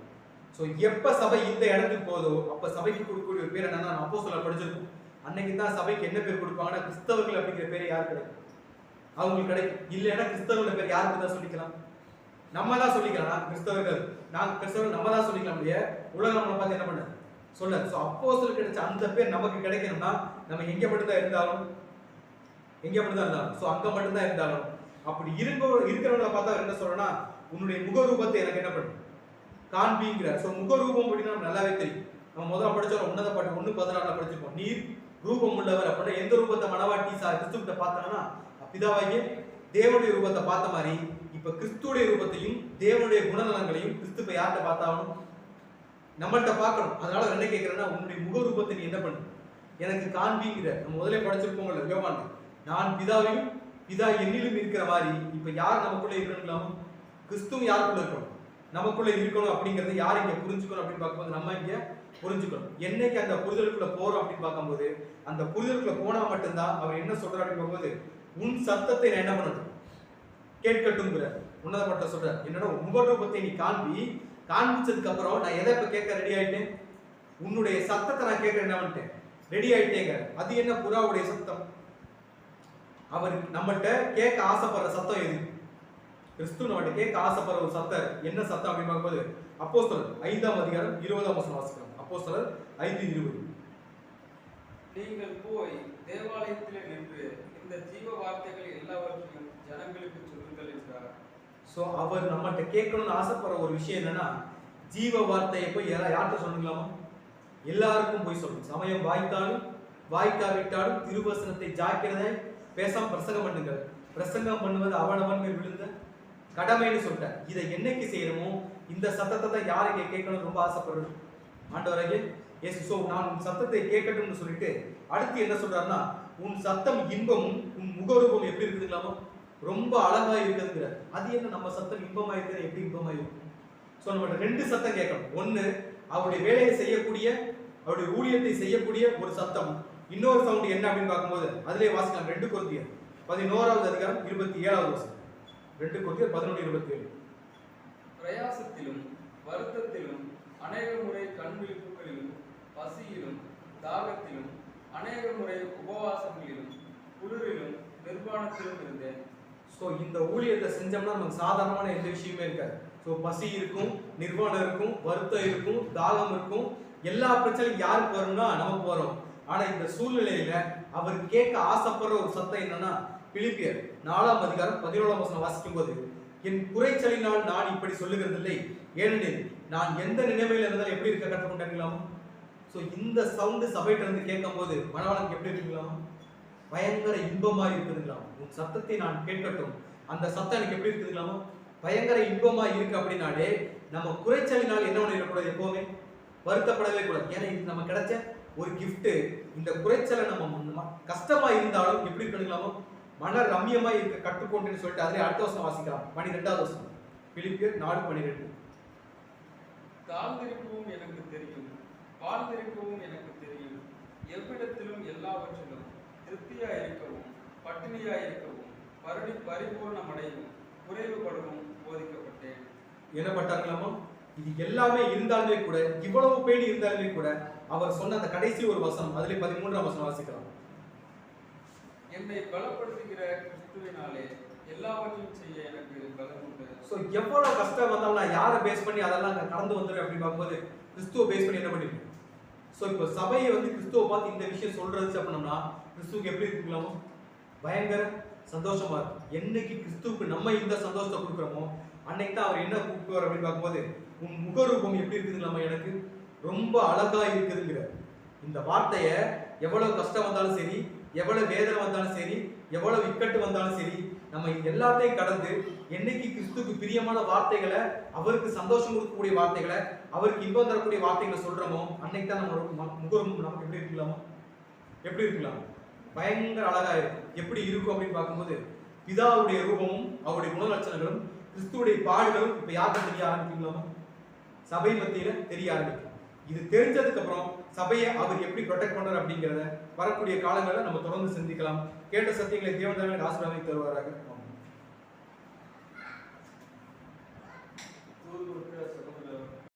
S1: ஸோ எப்ப சபை இந்த இடத்துக்கு போதோ அப்ப சபைக்கு கொடுக்கக்கூடிய ஒரு பேர் என்னன்னா அப்போஸ்தலர் படிச்சிருக்கும். அன்னைக்கு தான் சபைக்கு என்ன பேர் கொடுப்பாங்கன்னா கிறிஸ்தவர்கள் அப்படிங்கிற பேர் யார் கிடைக்கும், அவங்களுக்கு கிடைக்கும். இல்லைன்னா கிறிஸ்தவர்கள் பேர் யாருக்கு தான் சொல்லிக்கலாம், நம்ம தான் சொல்லிக்கலாம். கிறிஸ்தவர்கள் நாங்க கிறிஸ்தவர்கள் நம்ம தான் சொல்லிக்கலாம் இல்லையா, உலகம் நம்மளை பார்த்து என்ன பண்ண சொல்ல. ஸோ அப்போஸ்தலர் கிடைச்ச அந்த பேர் நமக்கு கிடைக்கணும்னா நம்ம எங்க மட்டும்தான் இருந்தாலும் ஸோ அங்க மட்டும்தான் இருந்தாலும் அப்படி இருக்கிறவங்களை பார்த்தா அவர் என்ன சொல்றேன்னா, உன்னுடைய முகரூபத்தை எனக்கு என்ன பண்ணு காண்பிங்கிறார். ஸோ முகரூபம் அப்படின்னா நம்ம நல்லாவே தெரியும். நம்ம முதல்ல படிச்சோம் உன்னத பாட்டு 1:14 படிச்சிருப்போம். நீர் ரூபம் உள்ளவர் அப்படின்னா எந்த ரூபத்தை மனவாட்டி கிறிஸ்துவிட்ட பார்த்தாங்கன்னா பிதாவாகிய தேவனுடைய ரூபத்தை பார்த்த மாதிரி இப்ப கிறிஸ்துடைய ரூபத்தையும் தேவனுடைய குணநலங்களையும் கிறிஸ்து இப்ப யார்கிட்ட பார்த்தாலும் நம்மள்கிட்ட பார்க்கணும். அதனால என்ன கேட்கிறேன்னா, உன்னுடைய முகரூபத்தை நீ என்ன பண்ணு எனக்கு காண்பிங்கிற. நம்ம முதலே படிச்சிருப்போம்ல யோவான், நான் பிதாவையும் பிதா என்னிலும் இருக்கிற மாதிரி இப்ப யார் நமக்குள்ள இருக்கணும், கிறிஸ்துவும் யாருக்குள்ள இருக்கணும், நமக்குள்ள இருக்கணும் அப்படிங்கறத யார் இங்க புரிஞ்சுக்கணும் அப்படின்னு பார்க்கும்போது நம்ம இங்க புரிஞ்சுக்கணும். என்னைக்கு அந்த புரிதலுக்குள்ள போறோம் அப்படின்னு பார்க்கும்போது, அந்த புரிதலுக்குள்ள போனா மட்டும்தான் அவர் என்ன சொல்றாரு அப்படின்னு பார்க்கும்போது, உன் சத்தத்தை நான் என்ன பண்ணணும் கேட்கட்டும்ங்கிற உன்னதப்பட்ட சொல்ற. என்னன்னா முகரூபத்தை நீ காண்பிச்சதுக்கு அப்புறம் நான் எதை இப்ப கேட்க ரெடி ஆயிட்டேன், உன்னுடைய சத்தத்தை நான் கேட்க என்ன பண்ணிட்டேன் ரெடி ஆயிட்டேங்க. அது என்ன புறாவுடைய சத்தம், அவர் நம்மகிட்ட கேட்க ஆசைப்படுற சத்தம் எது, கிறிஸ்து நம்மகிட்ட கேட்க ஆசைப்படுற ஒரு சத்தம் என்ன சத்தம் அப்படின்னு பார்க்கும்போது அப்போஸ்தலர் 5ஆம் அதிகாரம் 20ஆம் வசனம் வாசிக்கலாம். அப்போஸ்தலர் 5:20.
S2: நீங்கள் போய் தேவாலயத்திலே நின்று இந்த ஜீவ வார்த்தைகள் எல்லாவற்றையும் ஜனங்களுக்கு சொல்லுங்கள் என்றார்.
S1: ஸோ அவர் நம்மகிட்ட கேட்கணும்னு ஆசைப்படுற ஒரு விஷயம் என்னன்னா, ஜீவ வார்த்தையை போய் யார்கிட்ட சொல்லலாமா, எல்லாருக்கும் போய் சொல்லணும். சமயம் வாய்த்தாலும் வாய்க்காவிட்டாலும் திருவசனத்தை ஜாக்கிரதை பேசாம பிரசங்கம் பண்ணுங்கள். பிரசங்கம் பண்ணுவது அவனவன் விழுந்த கடமைன்னு சொல்லிட்டார். இதை என்னைக்கு செய்யணுமோ இந்த சத்தத்தை தான் யாருக்கு கேட்கணும் ரொம்ப ஆசைப்படுறது ஆண்டவராகிய இயேசு. ஸோ நான் உன் சத்தத்தை கேட்கட்டும்னு சொல்லிட்டு அடுத்து என்ன சொல்றாருன்னா, உன் சத்தம் இன்பமும் உன் முகரூபம் எப்படி இருக்குதுங்களாமோ ரொம்ப அழகா இருக்குதுங்கிற. அது என்ன நம்ம சத்தம் இன்பமா இருக்கிற எப்படி இன்பமா இருக்கும். ஸோ நம்ம 2 சத்தம் கேட்கணும். ஒன்னு அவருடைய வேலையை செய்யக்கூடிய அவருடைய ஊழியத்தை செய்யக்கூடிய ஒரு சத்தம், இன்னொரு சவுண்ட் என்ன அப்படின்னு பார்க்கும்போது அதிலே வாசிக்கலாம் 2 கொரிந்தியர் 11ஆவது அதிகாரம் 27ஆவது வசனம். 2 கொரிந்தியர் 11:27.
S2: பிரயாசத்திலும் வருத்தத்திலும் அநேக முறை கண் விழிப்புகளிலும் பசியிலும் தாகத்திலும் அநேக முறை உபவாசங்களிலும் குளிரிலும் நிர்வாணத்திலும் இருந்தேன்.
S1: ஸோ இந்த ஊழியத்தை செஞ்சோம்னா நமக்கு சாதாரணமான எந்த விஷயமே இருக்காது. ஸோ பசி இருக்கும், நிர்வாணம் இருக்கும், வருத்தம் இருக்கும், தாகம் இருக்கும், எல்லா பிரச்சனையும் யாருக்கு வரும்னா நமக்கு வரும். ஆனா இந்த சூழ்நிலையில அவர் கேட்க ஆசைப்படுற ஒரு சத்தம் என்னன்னா, பிலிப்பியர் 4ஆம் அதிகாரம் 17ஆம் வசனம் வாசிக்கும் போது, என் குறைச்சலினால் நான் இப்படி சொல்லுகிறதில்லை, ஏனெனில் நான் எந்த நிலைமையில இருந்தாலும் எப்படி இருக்க கற்றுக்கொண்டாங்களாமோ. ஸோ இந்த சவுண்டு சபையிட்ட இருந்து கேட்கும் போது மனவாளனுக்கு எப்படி இருக்குங்களாமோ, பயங்கர இன்பமா இருக்குதுங்களாம். உன் சத்தத்தை நான் கேட்கட்டும், அந்த சத்தம் எனக்கு எப்படி இருக்குதுங்களாமோ பயங்கர இன்பமா இருக்கு அப்படின்னாலே நம்ம குறைச்சலினால் என்ன பண்ணிடக்கூடாது, எப்பவுமே வருத்தப்படவே கூடாது. ஏன்னா இது நம்ம கிடைச்ச ஒரு கிஃப்ட். இந்த குறைச்சலை நம்ம கஷ்டமா இருந்தாலும் எப்படி இருக்கணுங்களாமோ மன ரம்யமா இருக்க கற்றுக்கொண்டுன்னு சொல்லிட்டு அதிலே அடுத்த வருஷம் வாசிக்கலாம். 12வது வருஷம் பிலிப்பியர் 4:12.
S2: தாழ்ந்திருக்கவும் எனக்கு தெரியும், வாழ்ந்திருக்கவும் எனக்கு தெரியும், எவ்விடத்திலும் எல்லாவற்றிலும் திருப்தியாயிருக்கவும் பட்டினியாயிருக்கவும் பரிபூர்ணமடையவும் குறைவுபடவும் போதிக்கப்பட்டேன்.
S1: என்ன பட்டாங்களாமோ இது எல்லாமே இருந்தாலுமே கூட, இவ்வளவு பேணி இருந்தாலுமே கூட அவர் சொன்ன அந்த கடைசி ஒரு வசனம், அதிலே 13ஆம் வசனம் வாசிக்கலாம்.
S2: என்னை பலப்படுத்துகிற கிறிஸ்துவினாலே எல்லாவற்றையும் செய்ய எனக்கு பலம் உண்டு.
S1: சோ எவ்வளவு கஷ்டம் வந்தாலும் நான் யாரை பேஸ் பண்ணி அதெல்லாம் நான் கடந்து வந்துடுறேன் அப்படின்னு பார்க்கும்போது கிறிஸ்துவ பேஸ் பண்ணி என்ன பண்ணிருக்கேன். ஸோ இப்போ சபையை வந்து கிறிஸ்துவ பார்த்து இந்த விஷயம் சொல்றது அப்படின்னோம்னா கிறிஸ்துவுக்கு எப்படி இருக்கலாமோ பயங்கர சந்தோஷமா இருக்கும். என்னைக்கு கிறிஸ்துவுக்கு நம்ம இந்த சந்தோஷத்தை கொடுக்குறோமோ அன்னைக்கு தான் அவர் என்ன கூப்பிடுவார் அப்படின்னு பார்க்கும்போது, உன் முகரூபம் எப்படி இருக்குதுங்களாமா எனக்கு ரொம்ப அழகா இருக்குதுங்கிற இந்த வார்த்தையை எவ்வளவு கஷ்டம் வந்தாலும் சரி, எவ்வளவு வேதனை வந்தாலும் சரி, எவ்வளவு இக்கட்டு வந்தாலும் சரி, நம்ம எல்லாத்தையும் கடந்து என்னைக்கு கிறிஸ்துக்கு பிரியமான வார்த்தைகளை, அவருக்கு சந்தோஷம் கொடுக்கக்கூடிய வார்த்தைகளை, அவருக்கு இன்பம் தரக்கூடிய வார்த்தைகளை சொல்றோமோ அன்னைக்கு தான் நம்ம முகரூபம் நமக்கு எப்படி இருக்கலாமோ எப்படி இருக்கலாம் பயங்கர அழகா இருக்கும். எப்படி இருக்கும் அப்படின்னு பார்க்கும்போது பிதாவுடைய ரூபமும் அவருடைய குணலட்சணங்களும் கிறிஸ்துவுடைய பாடுகளும் இப்ப யாருக்கு தெரிய ஆரம்பிக்கலாமா சபை மத்தியில தெரிய ஆரம்பிக்கும். இது தெரிஞ்சதுக்கு அப்புறம் சபையை அவர் எப்படி ப்ரொடெக்ட் பண்றாரு அப்படிங்கிறத வரக்கூடிய காலங்களில் நம்ம தொடர்ந்து சிந்திக்கலாம். கேட்ட சத்தியங்களை தேவன் ஆசீர்வாதம் தருவாராக.